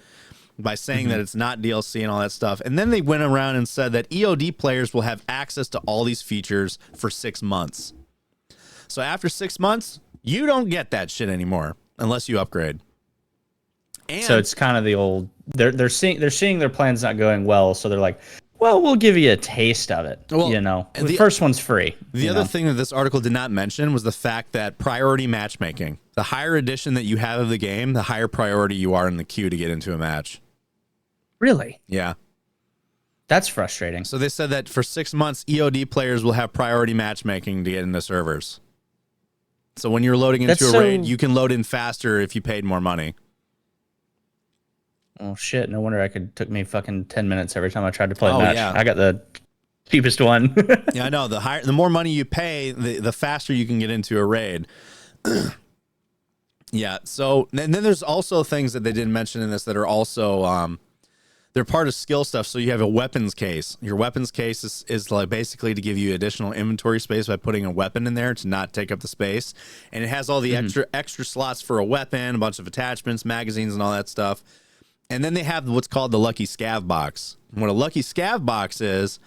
by saying that it's not DLC and all that stuff. And then they went around and said that EOD players will have access to all these features for 6 months. So after 6 months, you don't get that shit anymore unless you upgrade. And so it's kind of the old. They're seeing their plans not going well, so they're like, well, we'll give you a taste of it. Well, the first one's free. The other thing that this article did not mention was the fact that priority matchmaking. The higher edition that you have of the game, the higher priority you are in the queue to get into a match. Really? Yeah. That's frustrating. So they said that for 6 months, EOD players will have priority matchmaking to get into servers. So when you're loading into a raid, you can load in faster if you paid more money. Oh shit! No wonder took me fucking 10 minutes every time I tried to play a match. Yeah. I got the cheapest one. Yeah, I know. The more money you pay, the faster you can get into a raid. Yeah. So and then there's also things that they didn't mention in this that are also they're part of skill stuff. So you have a weapons case. Your weapons case is like basically to give you additional inventory space by putting a weapon in there to not take up the space, and it has all the extra slots for a weapon, a bunch of attachments, magazines, and all that stuff. And then they have what's called the Lucky Scav box. And what a Lucky Scav box is,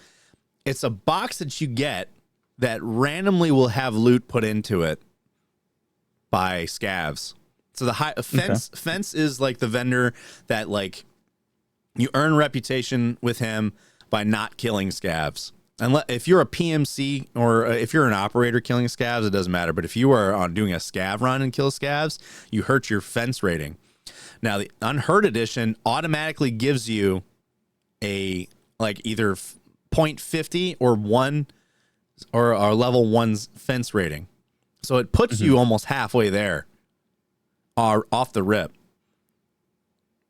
it's a box that you get that randomly will have loot put into it by scavs. So the Fence is like the vendor that like you earn reputation with him by not killing scavs. Unless if you're a PMC or if you're an operator killing scavs, it doesn't matter. But if you are on doing a scav run and kill scavs, you hurt your Fence rating. Now, the Unheard Edition automatically gives you a like either 0.50 or 1 or level 1's Fence rating. So it puts you almost halfway there off the rip.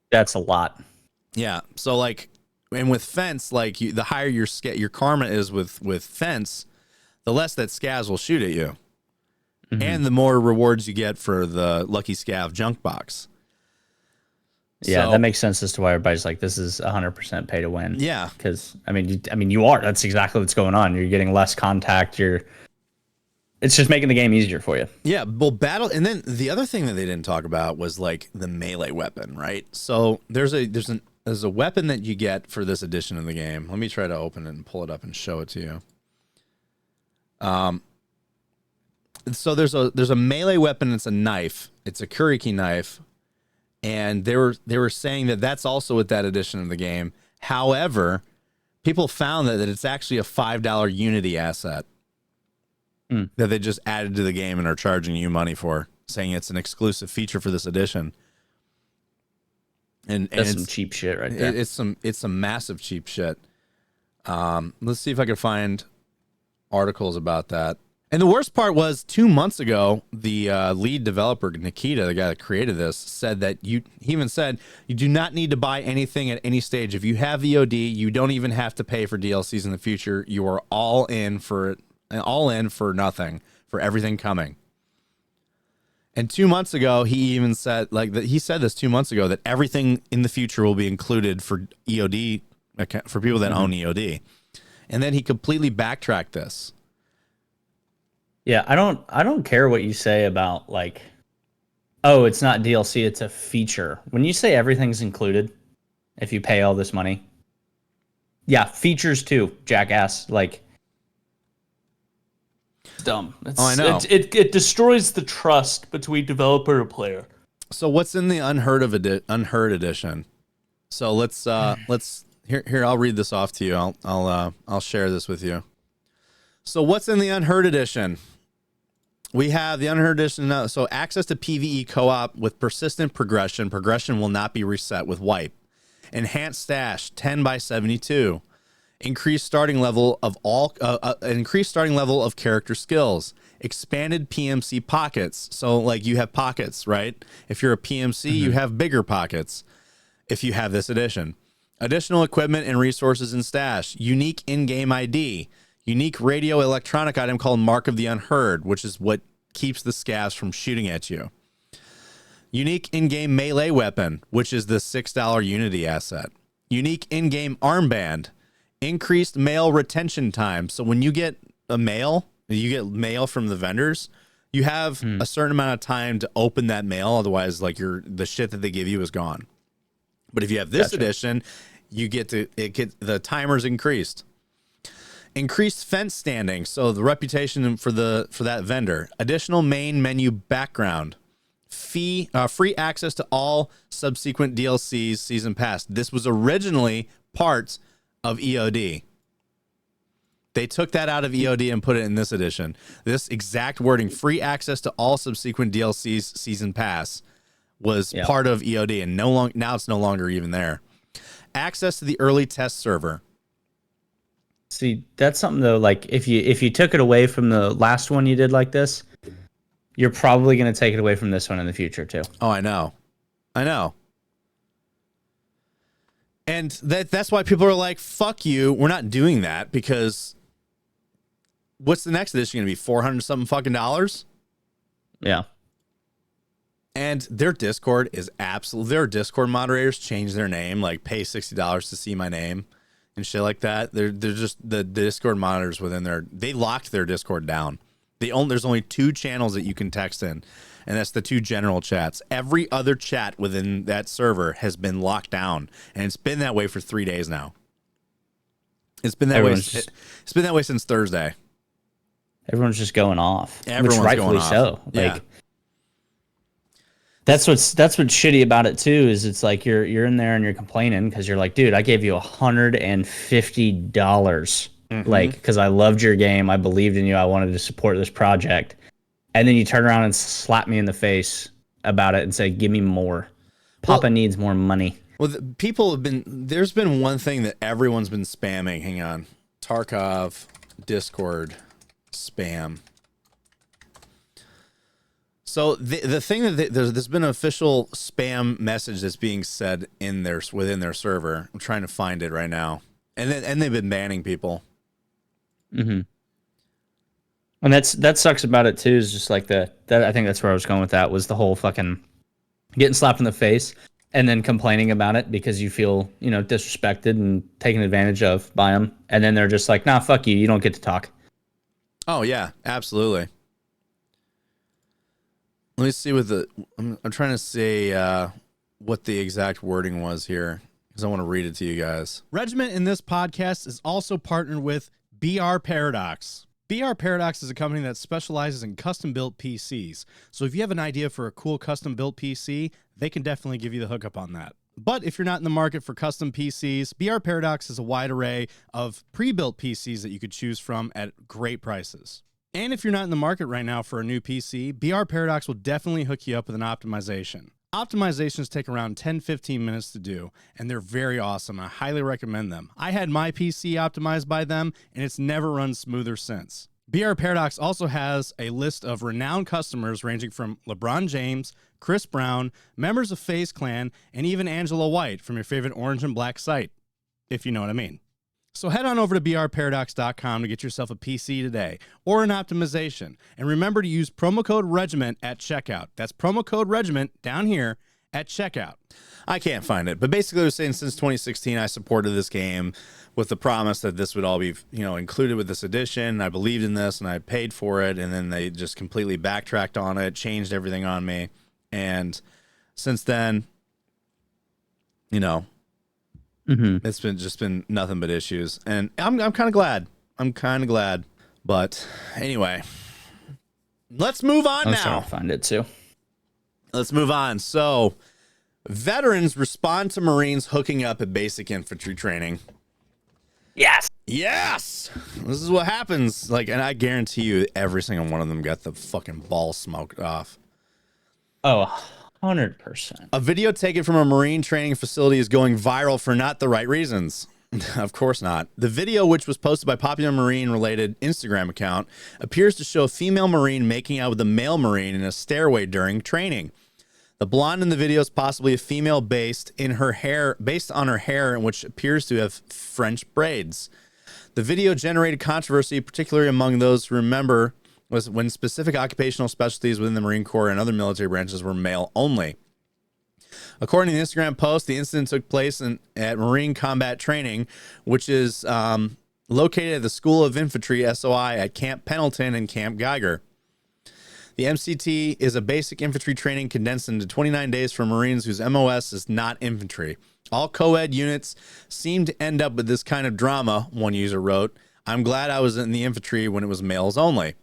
That's a lot. Yeah. So like, and with Fence, like the higher your karma is with Fence, the less that scavs will shoot at you. And the more rewards you get for the Lucky Scav junk box. Yeah, so, that makes sense as to why everybody's like, this is 100% pay to win. Yeah. Because, I mean, you are. That's exactly what's going on. You're getting less contact. It's just making the game easier for you. Yeah, well, and then the other thing that they didn't talk about was like the melee weapon, right? So there's a weapon that you get for this edition of the game. Let me try to open it and pull it up and show it to you. So there's a melee weapon. It's a knife. It's a Kuriki knife. And they were saying that that's also with that edition of the game. However, people found that it's actually a $5 Unity asset that they just added to the game and are charging you money for, saying it's an exclusive feature for this edition. And that's some cheap shit right there. It's some massive cheap shit. Let's see if I can find articles about that. And the worst part was 2 months ago, the lead developer, Nikita, the guy that created this, said that he even said, you do not need to buy anything at any stage. If you have VOD, you don't even have to pay for DLCs in the future. You are all in for nothing, for everything coming. And 2 months ago, he even said, he said this 2 months ago, that everything in the future will be included for EOD, for people that own EOD. And then he completely backtracked this. Yeah, I don't care what you say about like, oh, it's not DLC, it's a feature. When you say everything's included, if you pay all this money, yeah, features too, jackass. Like, it's dumb. I know. It destroys the trust between developer and player. So what's in the Unheard edition? So let's here I'll read this off to you. I'll share this with you. So what's in the Unheard edition? We have the Unheard edition now. So access to PvE co-op with persistent progression. Progression will not be reset with wipe. Enhanced stash 10 by 72. increased starting level of character skills, expanded PMC pockets. So like you have pockets, right? If you're a PMC, you have bigger pockets if you have this edition. Additional equipment and resources in stash, unique in-game ID, unique radio electronic item called Mark of the Unheard, which is what keeps the scavs from shooting at you. Unique in-game melee weapon, which is the $6 Unity asset. Unique in-game armband. Increased mail retention time. So when you get mail from the vendors, you have a certain amount of time to open that mail. Otherwise, like the shit that they give you is gone. But if you have this edition, you get the timers increased. Increased fence standing. So the reputation for that vendor. Additional main menu background. Free access to all subsequent DLCs season pass. This was originally part of EOD. They took that out of EOD and put it in this edition. This exact wording, free access to all subsequent DLCs season pass, was part of EOD, and now it's no longer even there. Access to the early test server. See, that's something though, like if you took it away from the last one you did like this, you're probably going to take it away from this one in the future too. Oh, I know. And that's why people are like, fuck you, we're not doing that, because what's the next edition going to be? $400 something fucking dollars? Yeah. And their Discord is their Discord moderators change their name, like pay $60 to see my name and shit like that. They're just the Discord monitors within they locked their Discord down. There's only 2 channels that you can text in, and that's the 2 general chats. Every other chat within that server has been locked down, and it's been that way for 3 days now. It's been that way. It's been that way since Thursday. Everyone's just going off, Everyone's which rightfully going off. so. Like that's what's shitty about it too. Is it's like you're in there and you're complaining because you're like, dude, I gave you $150. Like, because I loved your game, I believed in you, I wanted to support this project, and then you turn around and slap me in the face about it and say, give me more. Papa needs more money. Well, there's been one thing that everyone's been spamming. Hang on. Tarkov Discord spam. So the thing that there's been an official spam message that's being said within their server. I'm trying to find it right now. And they've been banning people. And that sucks about it too, is just like that I think that's where I was going with that, was the whole fucking getting slapped in the face and then complaining about it because you feel, disrespected and taken advantage of by them, and then they're just like, nah, fuck you, you don't get to talk. Oh yeah, absolutely. Let me see I'm trying to say what the exact wording was here, because I want to read it to you guys. Regiment in this podcast is also partnered with BR Paradox. BR Paradox is a company that specializes in custom-built PCs. So if you have an idea for a cool custom-built PC, they can definitely give you the hookup on that. But if you're not in the market for custom PCs, BR Paradox has a wide array of pre-built PCs that you could choose from at great prices. And if you're not in the market right now for a new PC, BR Paradox will definitely hook you up with an optimization. Optimizations take around 10-15 minutes to do, and they're very awesome. I highly recommend them. I had my PC optimized by them, and it's never run smoother since. BR Paradox also has a list of renowned customers ranging from LeBron James, Chris Brown, members of FaZe Clan, and even Angela White from your favorite orange and black site, if you know what I mean. So head on over to brparadox.com to get yourself a PC today, or an optimization. And remember to use promo code REGIMENT at checkout. That's promo code REGIMENT down here at checkout. I can't find it, but basically I was saying since 2016 I supported this game with the promise that this would all be, included with this edition. I believed in this and I paid for it, and then they just completely backtracked on it, changed everything on me. And since then, it's been nothing but issues, and I'm kind of glad. But anyway, let's move on now. I'm trying to find it too. Let's move on. So, veterans respond to Marines hooking up at basic infantry training. Yes. This is what happens. And I guarantee you, every single one of them got the fucking ball smoked off. Oh, 100%. A video taken from a Marine training facility is going viral for not the right reasons. Of course not. The video, which was posted by popular Marine-related Instagram account, appears to show a female Marine making out with a male Marine in a stairway during training. The blonde in the video is possibly a female based on her hair, which appears to have French braids. The video generated controversy, particularly among those who remember was when specific occupational specialties within the Marine Corps and other military branches were male only. According to the Instagram post, the incident took place at Marine Combat Training, which is located at the School of Infantry, SOI, at Camp Pendleton and Camp Geiger. The MCT is a basic infantry training condensed into 29 days for Marines whose MOS is not infantry. All co-ed units seem to end up with this kind of drama, one user wrote. I'm glad I was in the infantry when it was males only.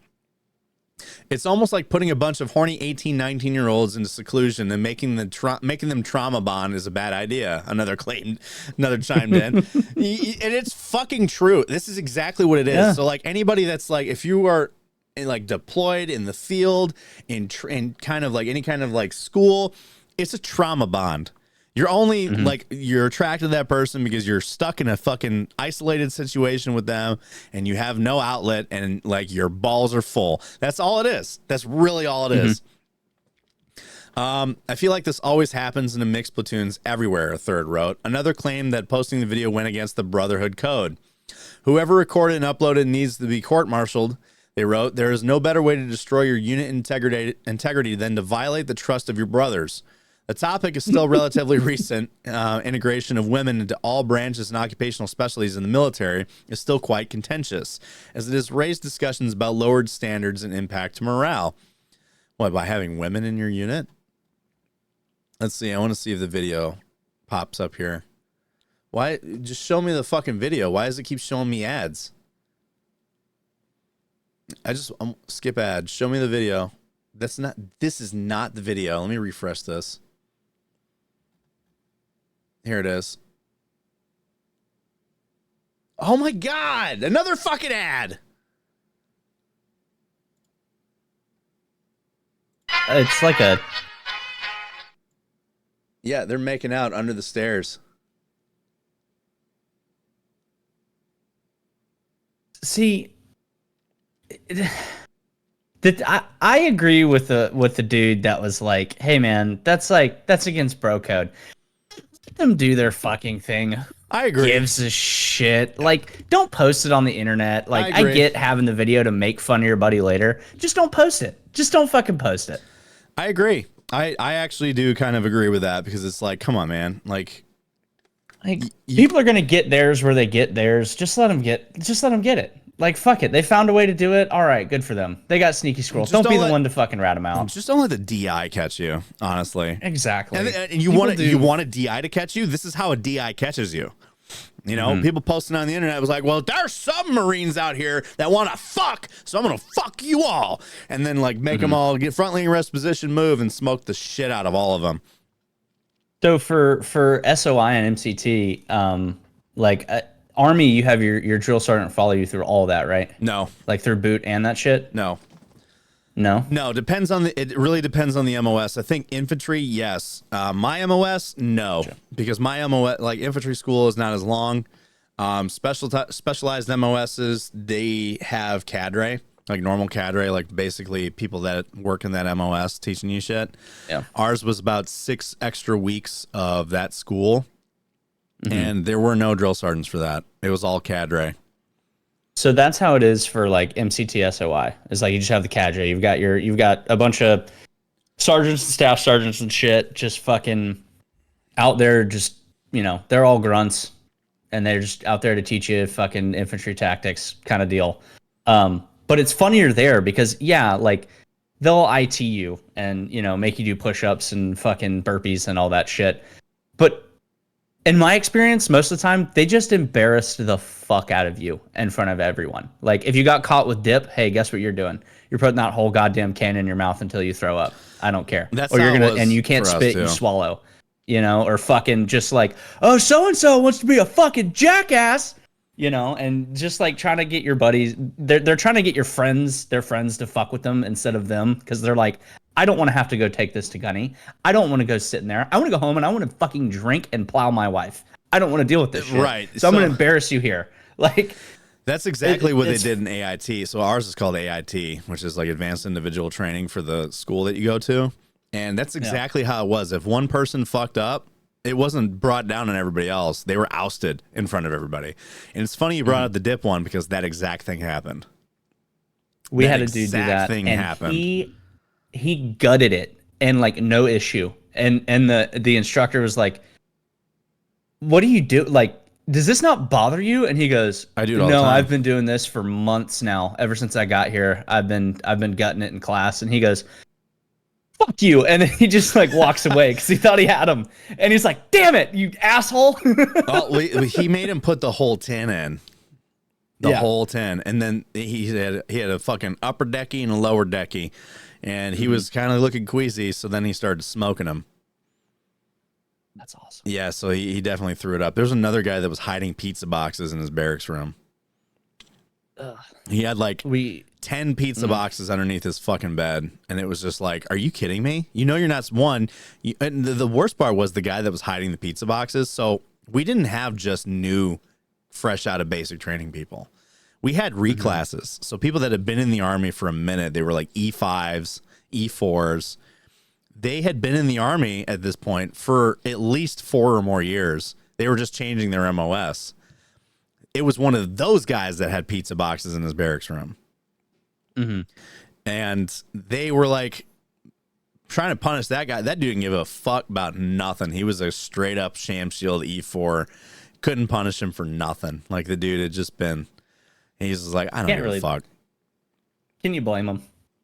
It's almost like putting a bunch of horny 18, 19-year-olds into seclusion and making them trauma bond is a bad idea. Another chimed in. And it's fucking true. This is exactly what it is. Yeah. So like anybody that's like, if you are like deployed in the field, in kind of like any kind of like school, it's a trauma bond. You're only like, you're attracted to that person because you're stuck in a fucking isolated situation with them and you have no outlet and like your balls are full. That's all it is. That's really all it is. I feel like this always happens in the mixed platoons everywhere, a third wrote. Another claimed that posting the video went against the Brotherhood Code. Whoever recorded and uploaded needs to be court-martialed. They wrote, there is no better way to destroy your unit integrity than to violate the trust of your brothers. The topic is still relatively recent. Integration of women into all branches and occupational specialties in the military is still quite contentious, as it has raised discussions about lowered standards and impact to morale. What, by having women in your unit? Let's see. I want to see if the video pops up here. Why? Just show me the fucking video. Why does it keep showing me ads? Skip ads. Show me the video. This is not the video. Let me refresh this. Here it is. Oh my God. Another fucking ad. It's like a... Yeah, they're making out under the stairs. See... I agree with the dude that was like, hey man, that's against bro code. Let them do their fucking thing. I agree. Gives a shit. Like, don't post it on the internet. Like, I get having the video to make fun of your buddy later. Just don't post it. Just don't fucking post it. I agree. I actually do kind of agree with that because it's like, come on, man. Like people are gonna get theirs where they get theirs. Just let them get it. Like, fuck it. They found a way to do it. All right, good for them. They got sneaky squirrels. Don't be the one to fucking rat them out. Just don't let the DI catch you, honestly. Exactly. And you want a DI to catch you? This is how a DI catches you. You know, people posting on the internet was like, well, there's some Marines out here that want to fuck, so I'm going to fuck you all. And then, like, make them all get front line rest position, move, and smoke the shit out of all of them. So for SOI and MCT, Army, you have your drill sergeant follow you through all that, right? No. Like through boot and that shit? No. It really depends on the MOS. I think infantry, yes. My MOS, no. Gotcha. Because my MOS, like infantry school is not as long. Specialized MOSs, they have cadre, like normal cadre, like basically people that work in that MOS teaching you shit. Yeah. Ours was about 6 extra weeks of that school. And there were no drill sergeants for that. It was all cadre. So that's how it is for like MCT SOI. It's like you just have the cadre. You've got a bunch of sergeants and staff sergeants and shit just fucking out there. Just, you know, they're all grunts and they're just out there to teach you fucking infantry tactics kind of deal. But it's funnier there because like they'll IT you and, you know, make you do push-ups and fucking burpees and all that shit. But in my experience, most of the time, they just embarrassed the fuck out of you in front of everyone. Like, if you got caught with dip, hey, guess what you're doing? You're putting that whole goddamn can in your mouth until you throw up. I don't care. And you can't spit, you swallow. You know, or fucking just like, oh, so-and-so wants to be a fucking jackass. You know, and just like trying to get your buddies, they're trying to get their friends to fuck with them instead of them. Because they're like, I don't want to have to go take this to Gunny. I don't want to go sit in there. I want to go home and I want to fucking drink and plow my wife. I don't want to deal with this shit. Right. So I'm going to embarrass you here. Like, that's exactly what they did in AIT. So ours is called AIT, which is like Advanced Individual Training for the school that you go to. And that's exactly how it was. If one person fucked up, it wasn't brought down on everybody else. They were ousted in front of everybody. And it's funny you brought up the dip one because that exact thing happened. We had a dude do that, and happened. He gutted it, and like no issue. And the instructor was like, "What do you do? Like, does this not bother you?" And he goes, "I do it all the time. I've been doing this for months now. Ever since I got here, I've been gutting it in class." And he goes, "Fuck you!" And then he just like walks away because he thought he had him. And he's like, "Damn it, you asshole!" He made him put the whole 10 in. The whole 10, and then he had a fucking upper decky and a lower decky, and he was kind of looking queasy, so then he started smoking them. That's awesome. Yeah, so he definitely threw it up. There's another guy that was hiding pizza boxes in his barracks room. Ugh. He had like 10 pizza boxes underneath his fucking bed, and it was just like, are you kidding me? You know you're not one. And the worst part was the guy that was hiding the pizza boxes, so we didn't have just new, fresh out of basic training people. We had reclasses. So people that had been in the army for a minute, they were like E5s, E4s. They had been in the army at this point for at least 4 or more years. They were just changing their MOS. It was one of those guys that had pizza boxes in his barracks room. And they were like trying to punish that guy. That dude didn't give a fuck about nothing. He was a straight up sham shield E4. Couldn't punish him for nothing. Like the dude had just been... He's just like, I don't give a fuck. Can you blame him,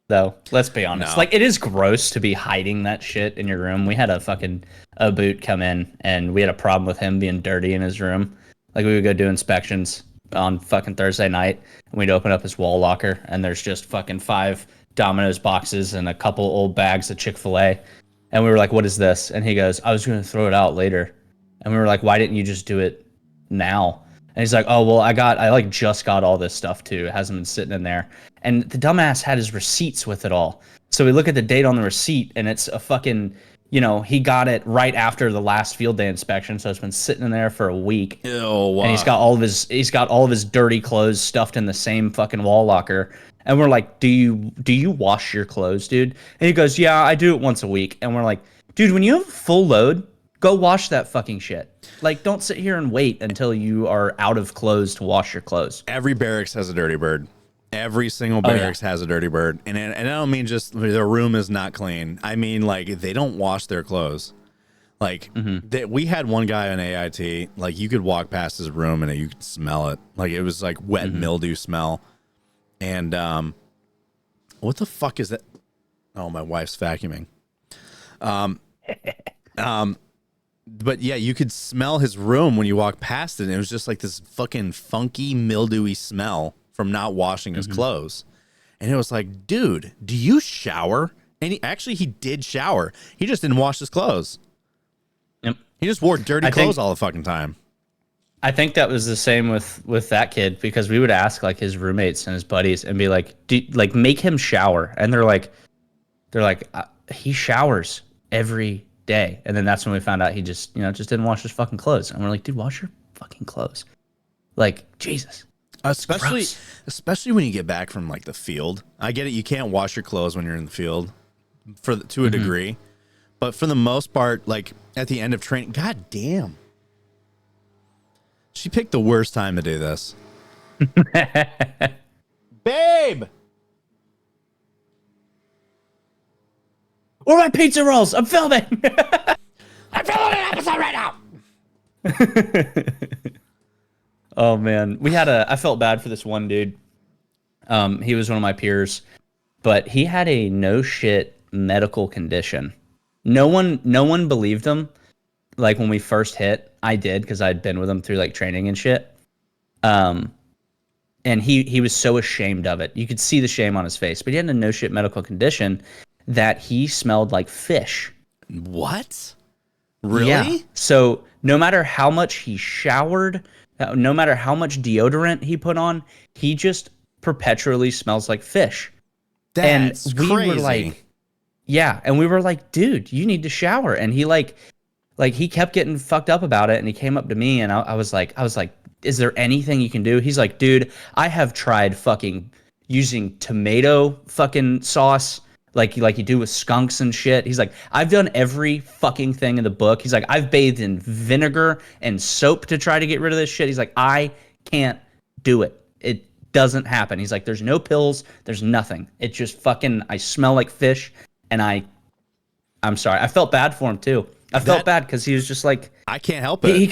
though? Let's be honest. No. Like, it is gross to be hiding that shit in your room. We had a boot come in, and we had a problem with him being dirty in his room. Like, we would go do inspections on fucking Thursday night, and we'd open up his wall locker, and there's just fucking 5 Domino's boxes and a couple old bags of Chick-fil-A. And we were like, what is this? And he goes, I was going to throw it out later. And we were like, why didn't you just do it now? And he's like, oh, well, I just got all this stuff too. It hasn't been sitting in there. And the dumbass had his receipts with it all. So we look at the date on the receipt, and it's a fucking, he got it right after the last field day inspection. So it's been sitting in there for a week. Ew, wow. And he's got all of his dirty clothes stuffed in the same fucking wall locker. And we're like, do you wash your clothes, dude? And he goes, yeah, I do it once a week. And we're like, dude, when you have a full load, go wash that fucking shit. Like, don't sit here and wait until you are out of clothes to wash your clothes. Every barracks has a dirty bird. Every single barracks has a dirty bird. And I don't mean just their room is not clean. I mean, like, they don't wash their clothes. Like, we had one guy on AIT, like, you could walk past his room and you could smell it. Like, it was like wet mildew smell. And what the fuck is that? Oh, my wife's vacuuming. But yeah, you could smell his room when you walk past it. And it was just like this fucking funky, mildewy smell from not washing his clothes. And it was like, dude, do you shower? And he did shower. He just didn't wash his clothes. Yep. He just wore dirty clothes all the fucking time. I think that was the same with that kid, because we would ask like his roommates and his buddies and be like, make him shower. And they're like, he showers every day. And then that's when we found out he just didn't wash his fucking clothes. And we're like, dude, wash your fucking clothes. Like, Jesus. Especially when you get back from like the field. I get it. You can't wash your clothes when you're in the field to a degree. But for the most part, like at the end of training, God damn. She picked the worst time to do this. Babe! Where are my pizza rolls? I'm filming! I'm filming an episode right now! Oh, man. I felt bad for this one dude. He was one of my peers, but he had a no shit medical condition. No one believed him. Like when we first hit, I did, because I'd been with him through like training and shit. And he was so ashamed of it. You could see the shame on his face, but he had a no shit medical condition that he smelled like fish. What? Really? Yeah. So no matter how much he showered, no matter how much deodorant he put on, he just perpetually smells like fish. That's and we crazy. Were like, yeah. And we were like, dude, you need to shower. And he like like he kept getting fucked up about it, and he came up to me, and I was like, is there anything you can do? He's like, dude, I have tried fucking using tomato fucking sauce, like you do with skunks and shit. He's like, I've done every fucking thing in the book. He's like, I've bathed in vinegar and soap to try to get rid of this shit. He's like, I can't do it. It doesn't happen. He's like, there's no pills, there's nothing. It just fucking, I smell like fish, and I'm sorry. I felt bad for him too. I felt bad because he was just like, I can't help it. He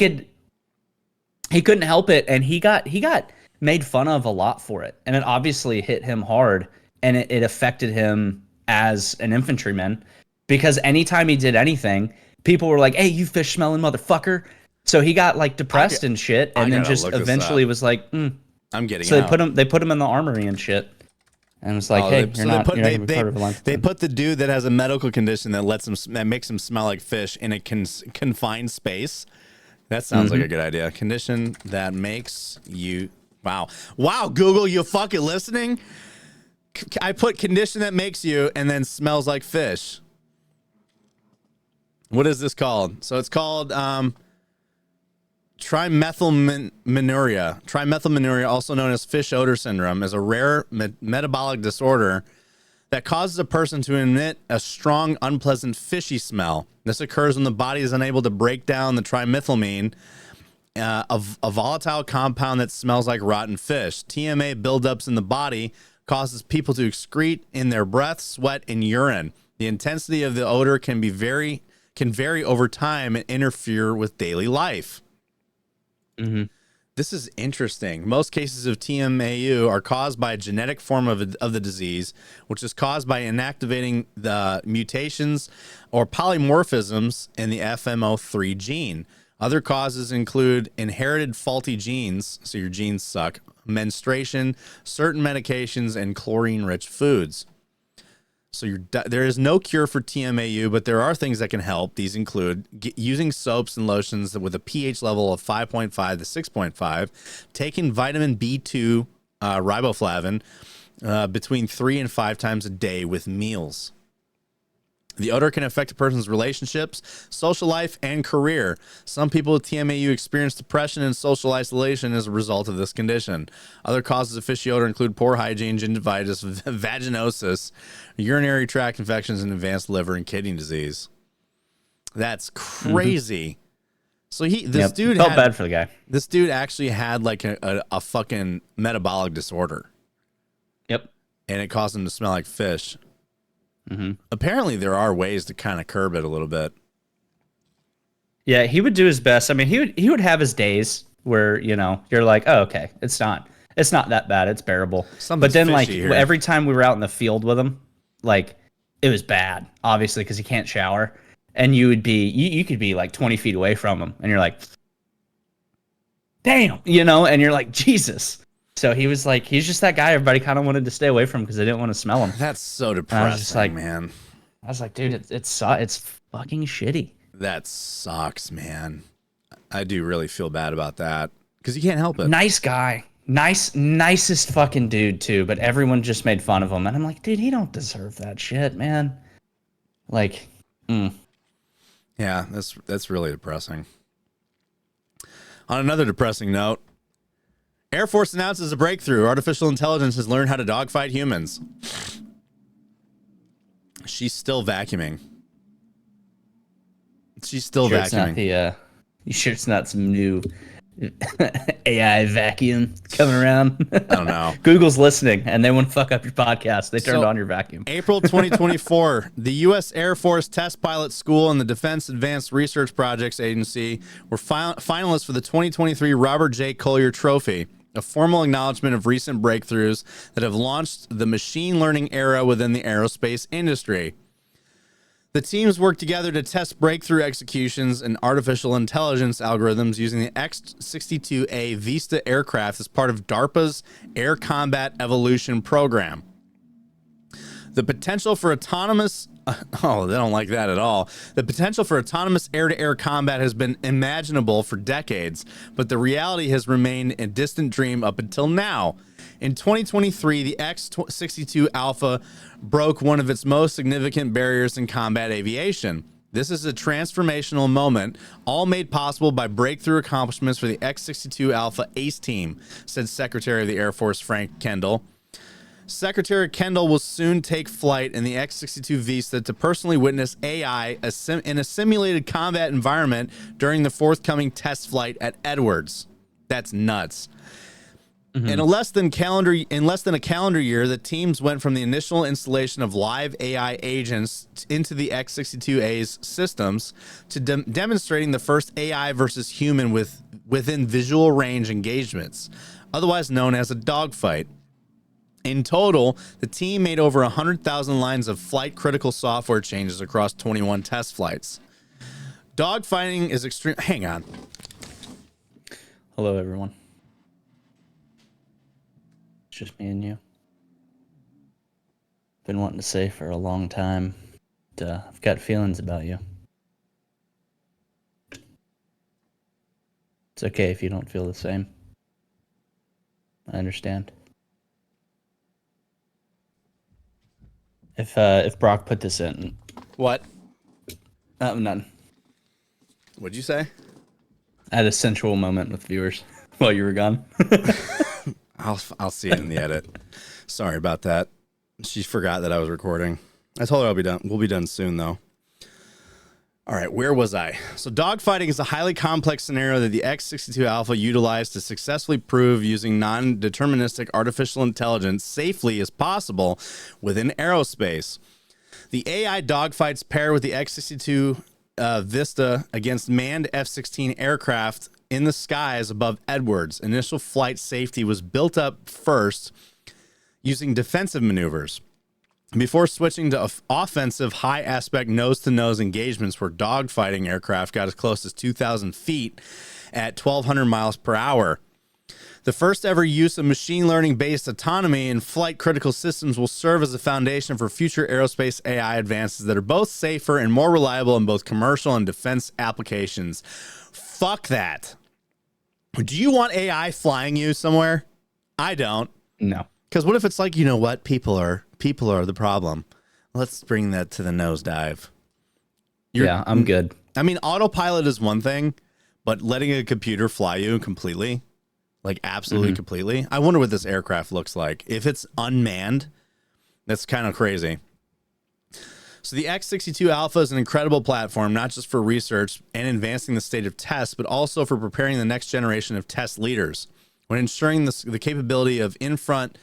couldn't help it, and he got made fun of a lot for it, and it obviously hit him hard, and it affected him as an infantryman, because anytime he did anything, people were like, "Hey, you fish smelling motherfucker!" So he got like depressed and shit, and then just eventually was like, "I'm getting." So they put him in the armory and shit. And it's like, hey, you're not gonna be part of a lunch. They put the dude that has a medical condition that makes him smell like fish in a confined space. That sounds like a good idea. Condition that makes you wow. Google, you fucking listening? I put condition that makes you and then smells like fish. What is this called? So it's called trimethylmenuria. Trimethylmenuria, also known as fish odor syndrome, is a rare metabolic disorder that causes a person to emit a strong, unpleasant, fishy smell. This occurs when the body is unable to break down the trimethylamine, a volatile compound that smells like rotten fish. TMA buildups in the body causes people to excrete in their breath, sweat, and urine. The intensity of the odor can vary over time and interfere with daily life. This is interesting. Most cases of TMAU are caused by a genetic form of the disease, which is caused by inactivating the mutations or polymorphisms in the FMO3 gene. Other causes include inherited faulty genes, so your genes suck, menstruation, certain medications, and chlorine-rich foods. So there is no cure for TMAU, but there are things that can help. These include using soaps and lotions with a pH level of 5.5 to 6.5, taking vitamin B2 riboflavin between 3 and 5 times a day with meals. The odor can affect a person's relationships, social life, and career. Some people with TMAU experience depression and social isolation as a result of this condition. Other causes of fishy odor include poor hygiene, gingivitis, vaginosis, urinary tract infections, and advanced liver and kidney disease. That's crazy. So this dude felt bad for the guy. This dude actually had like a fucking metabolic disorder. Yep. And it caused him to smell like fish. Apparently there are ways to kind of curb it a little bit. Yeah, he would do his best. I mean, he would have his days where, you're like, oh, okay, it's not that bad, it's bearable. But then like every time we were out in the field with him, like it was bad, obviously, because he can't shower, and you could be like 20 feet away from him, and you're like, damn, and you're like, Jesus. So he's just that guy everybody kind of wanted to stay away from because they didn't want to smell him. That's so depressing, man. I was like, dude, it's fucking shitty. That sucks, man. I do really feel bad about that because you can't help it. Nice guy. Nicest fucking dude, too. But everyone just made fun of him. And I'm like, dude, he don't deserve that shit, man. Like, Yeah, that's really depressing. On another depressing note, Air Force announces a breakthrough. Artificial intelligence has learned how to dogfight humans. She's still vacuuming. She's still vacuuming. You sure it's not some new AI vacuum coming around? I don't know. Google's listening, and they want to fuck up your podcast. They turned on your vacuum. April 2024, the U.S. Air Force Test Pilot School and the Defense Advanced Research Projects Agency were finalists for the 2023 Robert J. Collier Trophy, a formal acknowledgement of recent breakthroughs that have launched the machine learning era within the aerospace industry. The teams worked together to test breakthrough executions and artificial intelligence algorithms using the X-62A Vista aircraft as part of DARPA's Air Combat Evolution program. The potential for autonomous... Oh, they don't like that at all. The potential for autonomous air-to-air combat has been imaginable for decades, but the reality has remained a distant dream up until now. In 2023, the X-62 Alpha broke one of its most significant barriers in combat aviation. This is a transformational moment, all made possible by breakthrough accomplishments for the X-62 Alpha Ace team, said Secretary of the Air Force Frank Kendall. Secretary Kendall will soon take flight in the X-62 Vista to personally witness AI in a simulated combat environment during the forthcoming test flight at Edwards. That's nuts. In less than a calendar year, the teams went from the initial installation of live AI agents into the X-62A's systems to demonstrating the first AI versus human within visual range engagements, otherwise known as a dogfight. In total, the team made over 100,000 lines of flight-critical software changes across 21 test flights. Dogfighting is extreme. Hang on. Hello, everyone. It's just me and you. Been wanting to say for a long time. I've got feelings about you. It's okay if you don't feel the same. I understand. If Brock put this in. What? None. What'd you say? I had a sensual moment with viewers while you were gone. I'll see it in the edit. Sorry about that. She forgot that I was recording. I told her I'll be done. We'll be done soon, though. All right, where was I? So dogfighting is a highly complex scenario that the X-62 Alpha utilized to successfully prove using non-deterministic artificial intelligence safely as possible within aerospace. The AI dogfights pair with the X-62 Vista against manned F-16 aircraft in the skies above Edwards. Initial flight safety was built up first using defensive maneuvers, before switching to offensive high-aspect nose-to-nose engagements where dogfighting aircraft got as close as 2,000 feet at 1,200 miles per hour. The first ever use of machine learning-based autonomy in flight-critical systems will serve as a foundation for future aerospace AI advances that are both safer and more reliable in both commercial and defense applications. Fuck that. Do you want AI flying you somewhere? I don't. No. Because what if it's like, you know what? People are the problem. Let's bring that to the nosedive. Yeah, I'm good. I mean, autopilot is one thing, but letting a computer fly you completely, like absolutely completely. I wonder what this aircraft looks like. If it's unmanned, that's kind of crazy. So the X-62 Alpha is an incredible platform, not just for research and advancing the state of tests, but also for preparing the next generation of test leaders. When ensuring the capability in front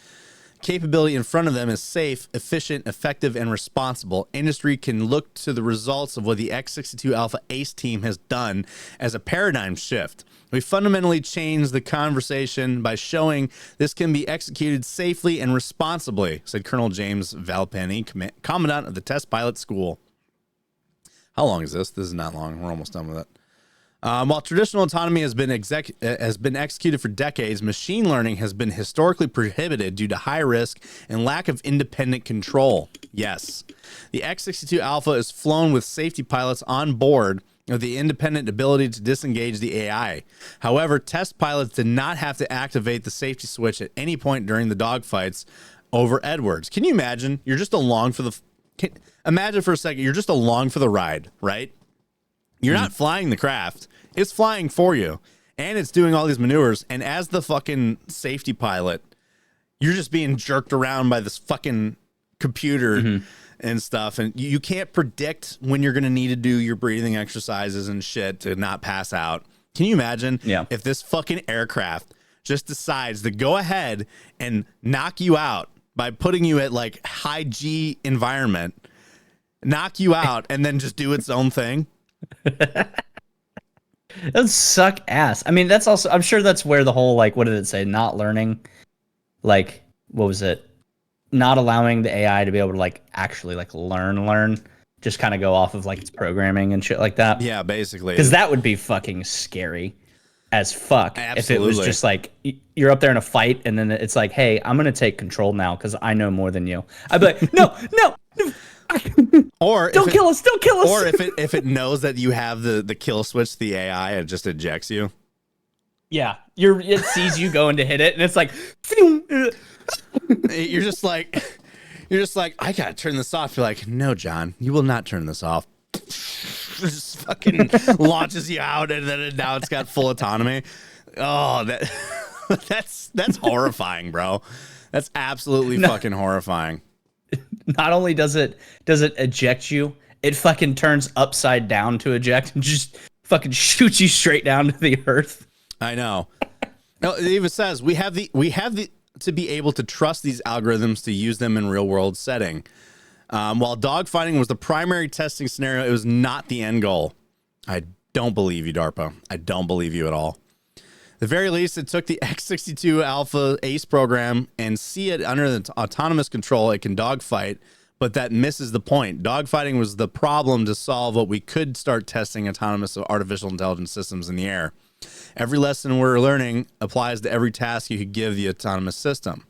of them is safe, efficient, effective, and responsible, industry can look to the results of what the X-62 Alpha Ace team has done as a paradigm shift. We fundamentally changed the conversation by showing this can be executed safely and responsibly, said Colonel James Valpenny, Commandant of the Test Pilot School. How long is this? This is not long. We're almost done with it. While traditional autonomy has been executed for decades, machine learning has been historically prohibited due to high risk and lack of independent control. Yes. The X-62 Alpha is flown with safety pilots on board with the independent ability to disengage the AI. However, test pilots did not have to activate the safety switch at any point during the dogfights over Edwards. Can you imagine? You're just along for imagine for a second, you're just along for the ride, right? You're not flying the craft. It's flying for you. And it's doing all these maneuvers. And as the fucking safety pilot, you're just being jerked around by this fucking computer and stuff. And you can't predict when you're going to need to do your breathing exercises and shit to not pass out. Can you imagine if this fucking aircraft just decides to go ahead and knock you out by putting you at like high G environment, knock you out, and then just do its own thing? That would suck ass. I mean, that's also, I'm sure that's where the whole, like, what did it say? Not learning, like, what was it? Not allowing the AI to be able to, like, actually, like, learn, just kind of go off of, like, its programming and shit like that. Yeah, basically. Because that would be fucking scary as fuck. Absolutely. If it was just like, you're up there in a fight, and then it's like, hey, I'm going to take control now because I know more than you. I'd be like, no. Or don't kill us. Or if it knows that you have the kill switch, the AI, it just ejects you. Yeah, it sees you going to hit it, and it's like, you're just like, I gotta turn this off. You're like, no, John, you will not turn this off. just fucking launches you out, and then now it's got full autonomy. Oh, that's horrifying, bro. That's absolutely fucking horrifying. Not only does it eject you, it fucking turns upside down to eject and just fucking shoots you straight down to the earth. I know. No, it even says we have the to be able to trust these algorithms to use them in real world setting. While dogfighting was the primary testing scenario, it was not the end goal. I don't believe you, DARPA. I don't believe you at all. At the very least, it took the X-62 Alpha ACE program and see it under the autonomous control. It can dogfight, but that misses the point. Dogfighting was the problem to solve what we could start testing autonomous artificial intelligence systems in the air. Every lesson we're learning applies to every task you could give the autonomous system.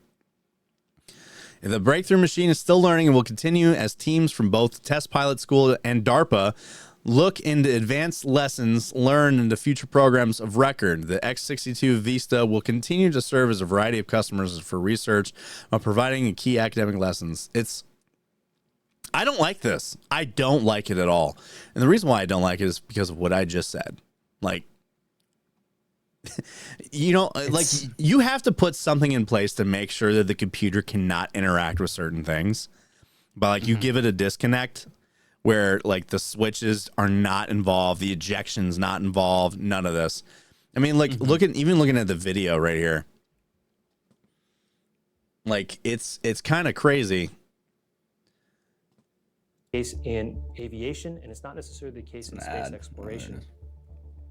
If the breakthrough machine is still learning and will continue as teams from both Test Pilot School and DARPA look into advanced lessons learned into future programs of record, the X-62 Vista will continue to serve as a variety of customers for research while providing key academic lessons. I don't like this. I don't like it at all. And the reason why I don't like it is because of what I just said. Like, you know, like you have to put something in place to make sure that the computer cannot interact with certain things. But like you give it a disconnect where like the switches are not involved, the ejection's not involved, none of this. I mean, like looking at the video right here. Like it's kind of crazy. Case in aviation, and it's not necessarily the case in space exploration.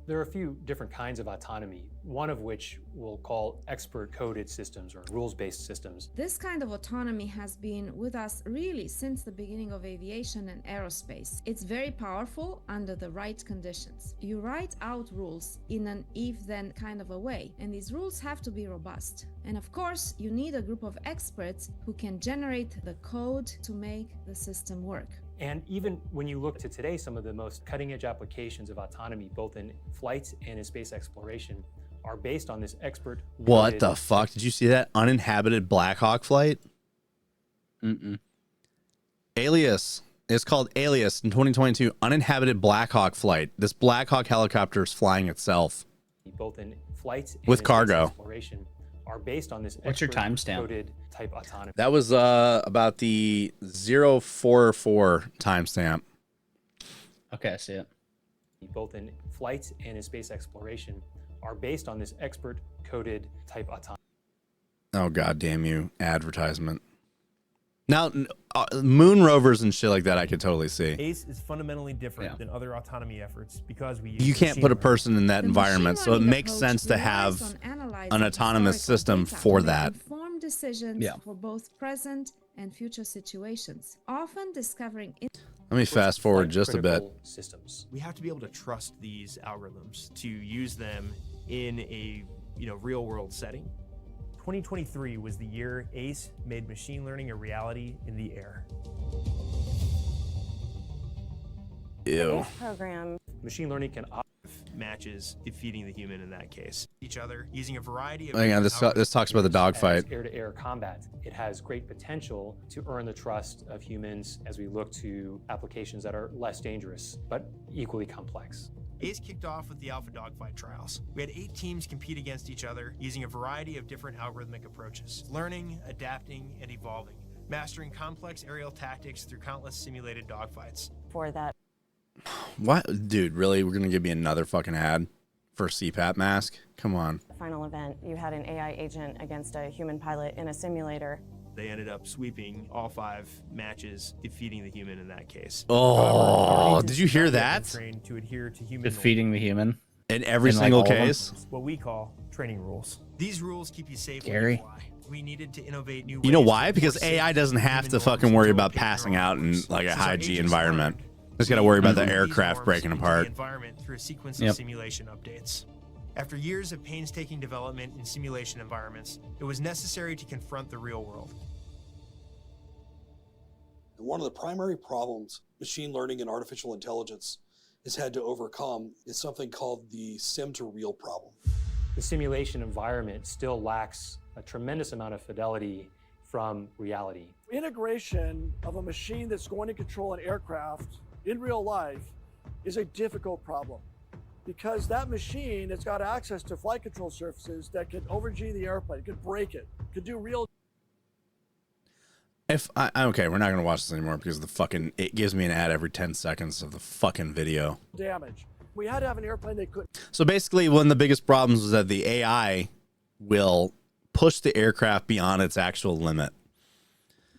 There are a few different kinds of autonomy, one of which we'll call expert-coded systems or rules-based systems. This kind of autonomy has been with us really since the beginning of aviation and aerospace. It's very powerful under the right conditions. You write out rules in an if-then kind of a way, and these rules have to be robust. And of course, you need a group of experts who can generate the code to make the system work. And even when you look to today, some of the most cutting-edge applications of autonomy, both in flight and in space exploration, are based on this expert. What the fuck? Did you see that uninhabited Black Hawk flight? Alias. It's called Alias in 2022. Uninhabited Black Hawk flight. This Black Hawk helicopter is flying itself. Both in flight and with in cargo. Space exploration are based on this What's your timestamp? coded type autonomy. That was about the 044 timestamp. Okay, I see it. Both in flight and in space exploration are based on this expert coded type autonomy. Oh, god damn you, advertisement. Now, moon rovers and shit like that, I could totally see. ACE is fundamentally different than other autonomy efforts because we use You can't put a person in that The environment, machine so it learning makes approach sense to relies have on analyzing an autonomous historical system data for to make that. informed decisions Yeah. for both present and future situations, often discovering Let me fast forward just a bit. Critical systems. We have to be able to trust these algorithms to use them in a real world setting. 2023 was the year ACE made machine learning a reality in the air. Ew. Program. Machine learning can Matches defeating the human in that case. Each other using a variety of. Hang on, this talks about the dogfight. as air-to-air combat. It has great potential to earn the trust of humans as we look to applications that are less dangerous, but equally complex. ACE kicked off with the Alpha Dogfight trials. We had 8 teams compete against each other using a variety of different algorithmic approaches, learning, adapting, and evolving, mastering complex aerial tactics through countless simulated dogfights. For that What? Dude, really? We're going to give me another fucking ad for a CPAP mask? Come on. final event, you had an AI agent against a human pilot in a simulator. They ended up sweeping all 5 matches, defeating the human in that case. Oh, did you hear that? Trained to adhere to human Defeating the human. In every In, like, single all of them? case? norms, what we call training rules. These rules keep you safe when Scary. you fly. We needed to innovate new You know ways why? to Because enforce AI safety doesn't and have human to fucking norms worry to about paint their passing own out in course. like a Since high our G agents environment. learned, Just got to worry about the these aircraft norms breaking into the apart. environment through a sequence Yep. of simulation updates. After years of painstaking development in simulation environments, it was necessary to confront the real world. One of the primary problems machine learning and artificial intelligence has had to overcome is something called the sim to real problem. The simulation environment still lacks a tremendous amount of fidelity from reality. Integration of a machine that's going to control an aircraft in real life is a difficult problem because that machine has got access to flight control surfaces that could over-G the airplane, could break it, could do real. Okay, we're not gonna watch this anymore because it gives me an ad every 10 seconds of the fucking video. Damage. We had to have an airplane that could. So basically, one of the biggest problems was that the AI will push the aircraft beyond its actual limit.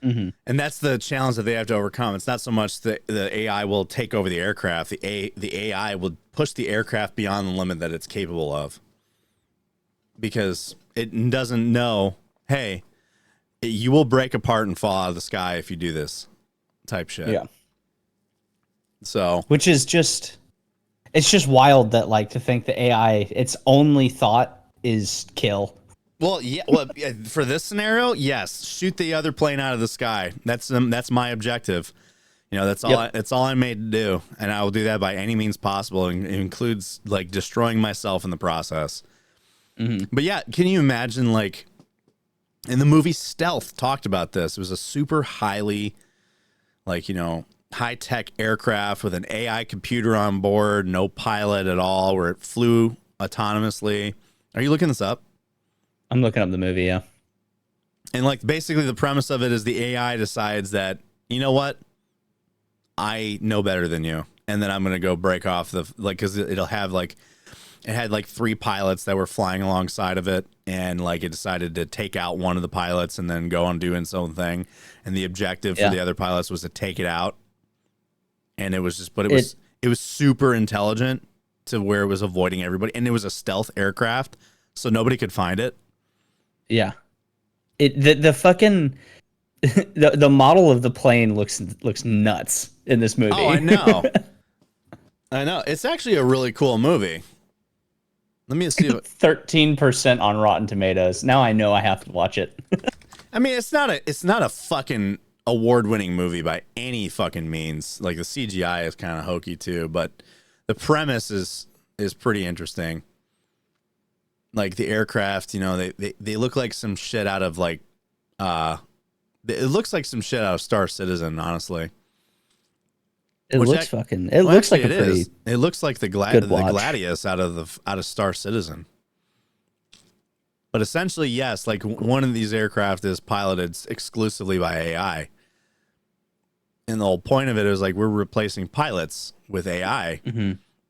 Mm-hmm. And that's the challenge that they have to overcome. It's not so much that the AI will take over the aircraft. The AI will push the aircraft beyond the limit that it's capable of. Because it doesn't know, hey, you will break apart and fall out of the sky if you do this type shit. Yeah. So, which is just, it's just wild that like to think the AI, its only thought is kill. well, yeah. Well, for this scenario, yes, shoot the other plane out of the sky. That's my objective. You know, that's all. Yep. That's all I'm made to do, and I will do that by any means possible. And it includes like destroying myself in the process. Mm-hmm. But yeah, can you imagine like in the movie Stealth talked about this? It was a super highly, like, you know, high-tech aircraft with an AI computer on board, no pilot at all, where it flew autonomously. Are you looking this up? I'm looking up the movie, yeah. And like basically the premise of it is the AI decides that, you know what, I know better than you, and then I'm gonna go break off the like, because it'll have like, it had like 3 pilots that were flying alongside of it, and like it decided to take out one of the pilots and then go on doing its own thing, and the objective for the other pilots was to take it out. And it was just, but it was super intelligent to where it was avoiding everybody, and it was a stealth aircraft, so nobody could find it. Yeah. The fucking the model of the plane looks nuts in this movie. Oh, I know. I know. It's actually a really cool movie. Let me see. 13% on Rotten Tomatoes. Now I know I have to watch it. I mean, it's not a fucking award-winning movie by any fucking means. Like the CGI is kind of hokey too, but the premise is pretty interesting. Like the aircraft, you know, they look like some shit out of like, it looks like some shit out of Star Citizen, honestly. It looks like a pretty. It looks like the Gladius out of Star Citizen. But essentially, yes, like one of these aircraft is piloted exclusively by AI. And the whole point of it is like we're replacing pilots with AI,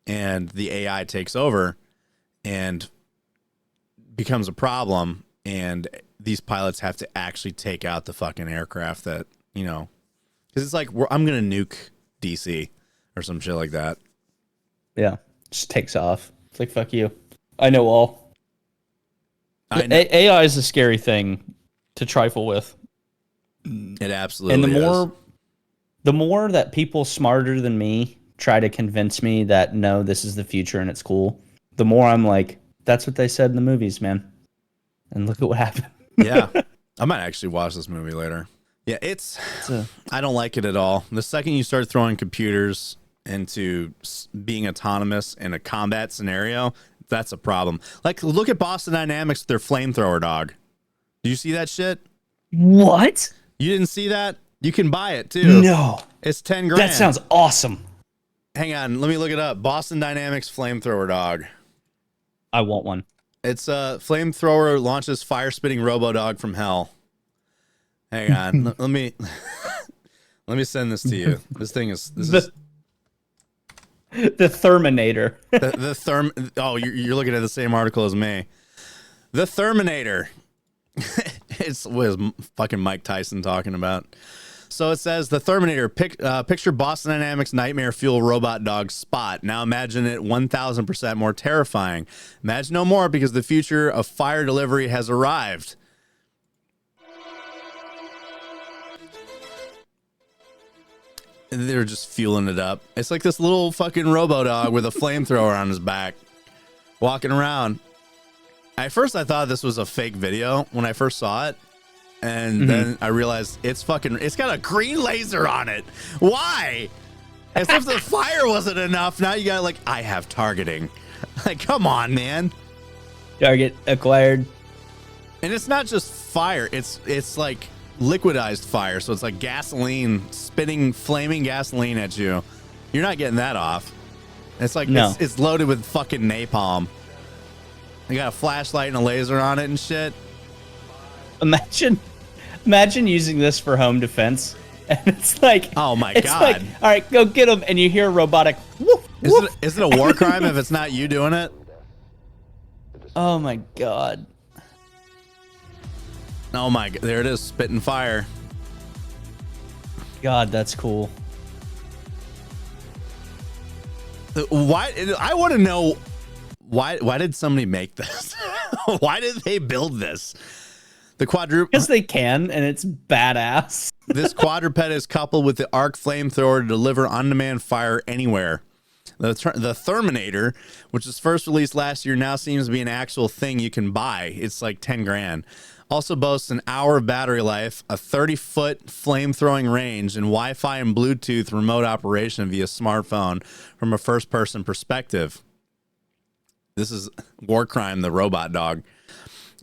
and the AI takes over and becomes a problem, and these pilots have to actually take out the fucking aircraft that, you know, because it's like I'm gonna nuke DC or some shit like that. Yeah, just takes off. It's like, fuck you. I know all. AI is a scary thing to trifle with. It absolutely and the more that people smarter than me try to convince me that no, this is the future and it's cool, the more I'm like, that's what they said in the movies, man. And look at what happened. Yeah. I might actually watch this movie later. Yeah, I don't like it at all. The second you start throwing computers into being autonomous in a combat scenario, that's a problem. Like, look at Boston Dynamics with their flamethrower dog. Did you see that shit? What? You didn't see that? You can buy it too. No. It's 10 grand. That sounds awesome. Hang on, let me look it up. Boston Dynamics flamethrower dog. I want one. It's a flamethrower launches fire spitting robo dog from hell. Hang on, let me send this to you. This is the Therminator. Oh, you're looking at the same article as me. The Therminator. What is fucking Mike Tyson talking about? So it says the Therminator. Picture Boston Dynamics nightmare fuel robot dog Spot. Now imagine it 1,000% more terrifying. Imagine no more, because the future of fire delivery has arrived. And they're just fueling it up. It's like this little fucking robo dog with a flamethrower on his back, walking around. At first, I thought this was a fake video when I first saw it. And then I realized it's got a green laser on it. Why? As if the fire wasn't enough. Now you got like, I have targeting. Like, come on, man. Target acquired. And it's not just fire. It's like liquidized fire. So it's like gasoline, spitting flaming gasoline at you. You're not getting that off. It's like No. it's loaded with fucking napalm. You got a flashlight and a laser on it and shit. Imagine using this for home defense, and it's like, Oh my it's God. like, all right, go get him, and you hear a robotic woof, woof. Is it a war crime if it's not you doing it? Oh my God. Oh my God, there it is, spitting fire. God, that's cool. Why? I want to know why did somebody make this? Why did they build this? The quadruped. Because they can, and it's badass. This quadruped is coupled with the arc flamethrower to deliver on-demand fire anywhere. The Terminator, which was first released last year, now seems to be an actual thing you can buy. It's like 10 grand. Also boasts an hour of battery life, a 30-foot flame-throwing range, and Wi-Fi and Bluetooth remote operation via smartphone from a first-person perspective. This is War Crime, the robot dog.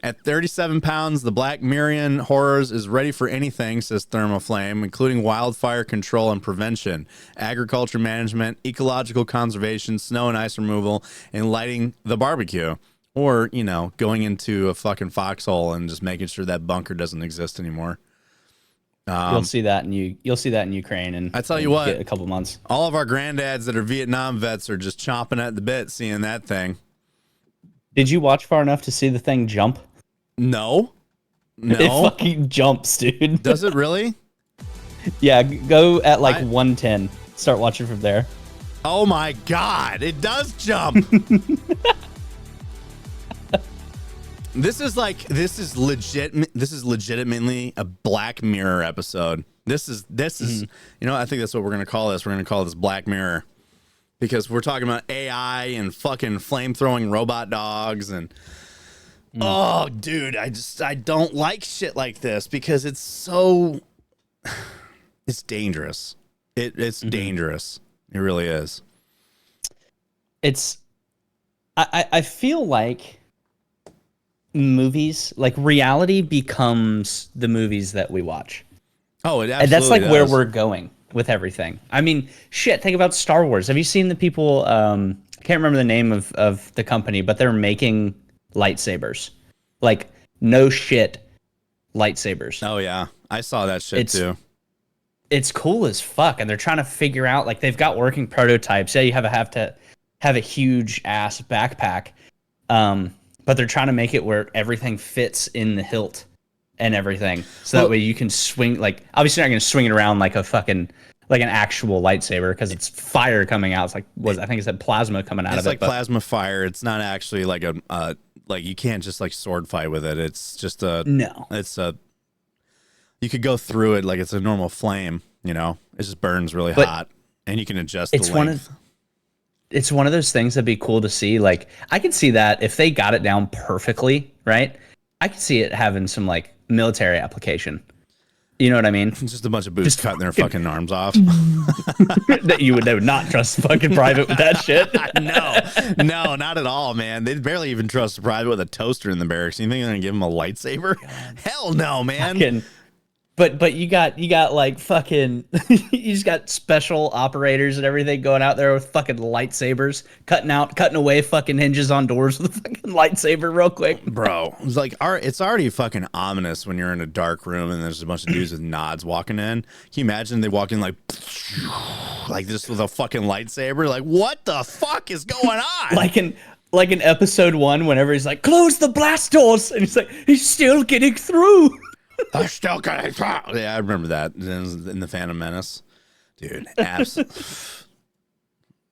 At 37 pounds, the Black Mirror Horrors is ready for anything, says Thermoflame, including wildfire control and prevention, agriculture management, ecological conservation, snow and ice removal, and lighting the barbecue. Or, you know, going into a fucking foxhole and just making sure that bunker doesn't exist anymore. You'll see that in Ukraine, and I tell you what, a couple months. All of our granddads that are Vietnam vets are just chomping at the bit seeing that thing. Did you watch far enough to see the thing jump? No. It fucking jumps, dude. Does it really? Yeah, go at like 110. Start watching from there. Oh my God, it does jump. This is legitimately a Black Mirror episode. This is you know, I think that's what we're going to call this. We're going to call this Black Mirror because we're talking about AI and fucking flame-throwing robot dogs and oh, dude, I don't like shit like this because it's so it's dangerous. It's dangerous. It really is. I feel like movies, like reality becomes the movies that we watch. Oh, it absolutely and that's like does. where we're going with everything. I mean, shit, think about Star Wars. Have you seen the people, I can't remember the name of the company, but they're making lightsabers. Like, no shit lightsabers. Oh, yeah. I saw that shit too. It's cool as fuck, and they're trying to figure out, like, they've got working prototypes. Yeah, you have to have a huge ass backpack, but they're trying to make it where everything fits in the hilt and everything, so that way you can swing. Like, obviously, you're not going to swing it around like a fucking an actual lightsaber because it's fire coming out. It's like I think it's a plasma coming out of it. It's like plasma fire. It's not actually like a like you can't just like sword fight with it. It's just you could go through it like it's a normal flame, you know. It just burns really hot, and you can adjust the length. It's one of those things that'd be cool to see. Like, I could see that if they got it down perfectly, right? I could see it having some like military application. You know what I mean? Just a bunch of boots cutting their fucking arms off. They would not trust fucking private with that shit. No, not at all, man. They'd barely even trust a private with a toaster in the barracks. You think they're gonna give him a lightsaber? Hell no, man. But you got like fucking you just got special operators and everything going out there with fucking lightsabers, cutting away fucking hinges on doors with a fucking lightsaber real quick. Bro, it's like it's already fucking ominous when you're in a dark room and there's a bunch of dudes with nods walking in. Can you imagine they walk in like this with a fucking lightsaber? Like, what the fuck is going on? Like in episode 1, whenever he's like, close the blast doors, and he's like, he's still getting through. I still got it. Yeah, I remember that in the Phantom Menace, dude.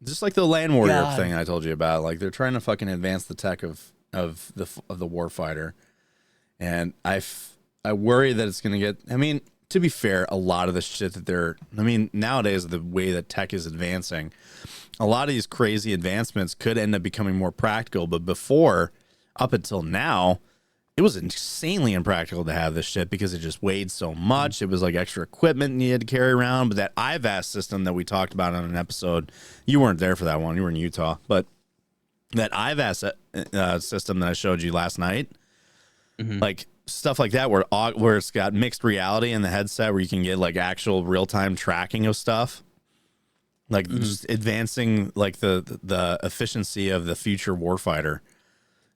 Just like the Land Warrior thing I told you about. Like, they're trying to fucking advance the tech of the warfighter, and I worry that it's gonna get. I mean, to be fair, a lot of the shit that nowadays the way that tech is advancing, a lot of these crazy advancements could end up becoming more practical. But before, up until now, it was insanely impractical to have this shit because it just weighed so much. It was like extra equipment you had to carry around. But that IVAS system that we talked about on an episode, you weren't there for that one. You were in Utah. But that IVAS system that I showed you last night, like stuff like that where it's got mixed reality in the headset where you can get like actual real-time tracking of stuff. like just advancing like the efficiency of the future warfighter.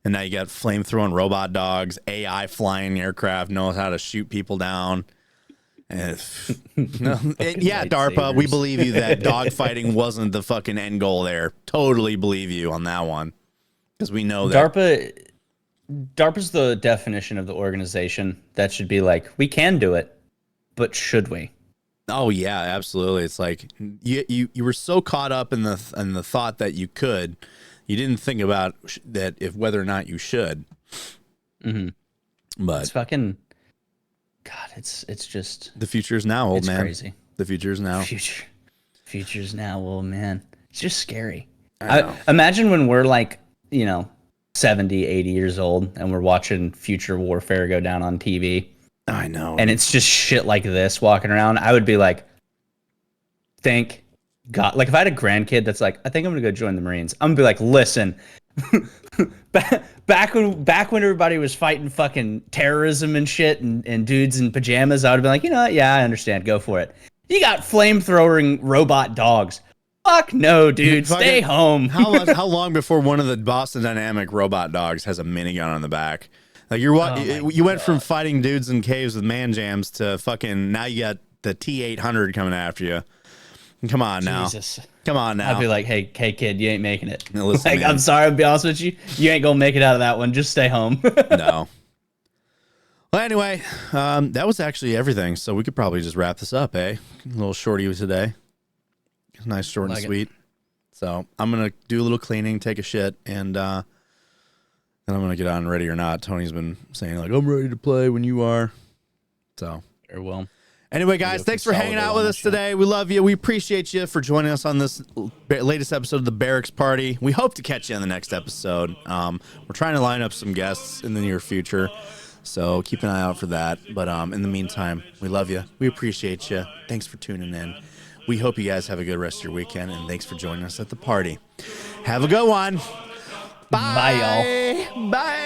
And now you got flame-throwing robot dogs, AI flying aircraft, knows how to shoot people down. And yeah, DARPA, we believe you that dogfighting wasn't the fucking end goal there. Totally believe you on that one. Because we know that DARPA's the definition of the organization that should be like, we can do it, but should we? Oh yeah, absolutely. It's like you were so caught up in the thought that you could, you didn't think about that if whether or not you should. But it's fucking God. It's just the future is now, old it's man. Crazy. The future is now. Future's now, old man. It's just scary. I imagine when we're like, 70, 80 years old, and we're watching future warfare go down on TV. I know. And it's just shit like this walking around. I would be like, thank God. Like, if I had a grandkid that's like, I think I'm going to go join the Marines, I'm going to be like, listen, back when everybody was fighting fucking terrorism and shit and dudes in pajamas, I would have been like, you know what? Yeah, I understand. Go for it. You got flamethrowing robot dogs. Fuck no, dude. Stay home. How long before one of the Boston Dynamic robot dogs has a minigun on the back? Like you went from fighting dudes in caves with man jams to fucking now you got the T-800 coming after you. Come on now. Jesus. Come on now. I'd be like, hey kid, you ain't making it. Now listen, like, man. I'm sorry, I'll be honest with you. You ain't gonna make it out of that one. Just stay home. No. Well, anyway, that was actually everything. So we could probably just wrap this up, eh? A little shorty today. Nice, short and sweet. So I'm gonna do a little cleaning, take a shit, and then I'm gonna get on Ready or Not. Tony's been saying like, I'm ready to play when you are. So very well. Anyway, guys, thanks for hanging out with us today. We love you. We appreciate you for joining us on this latest episode of the Barracks Party. We hope to catch you on the next episode. We're trying to line up some guests in the near future, so keep an eye out for that. But in the meantime, we love you. We appreciate you. Thanks for tuning in. We hope you guys have a good rest of your weekend, and thanks for joining us at the party. Have a good one. Bye, Bye y'all. Bye.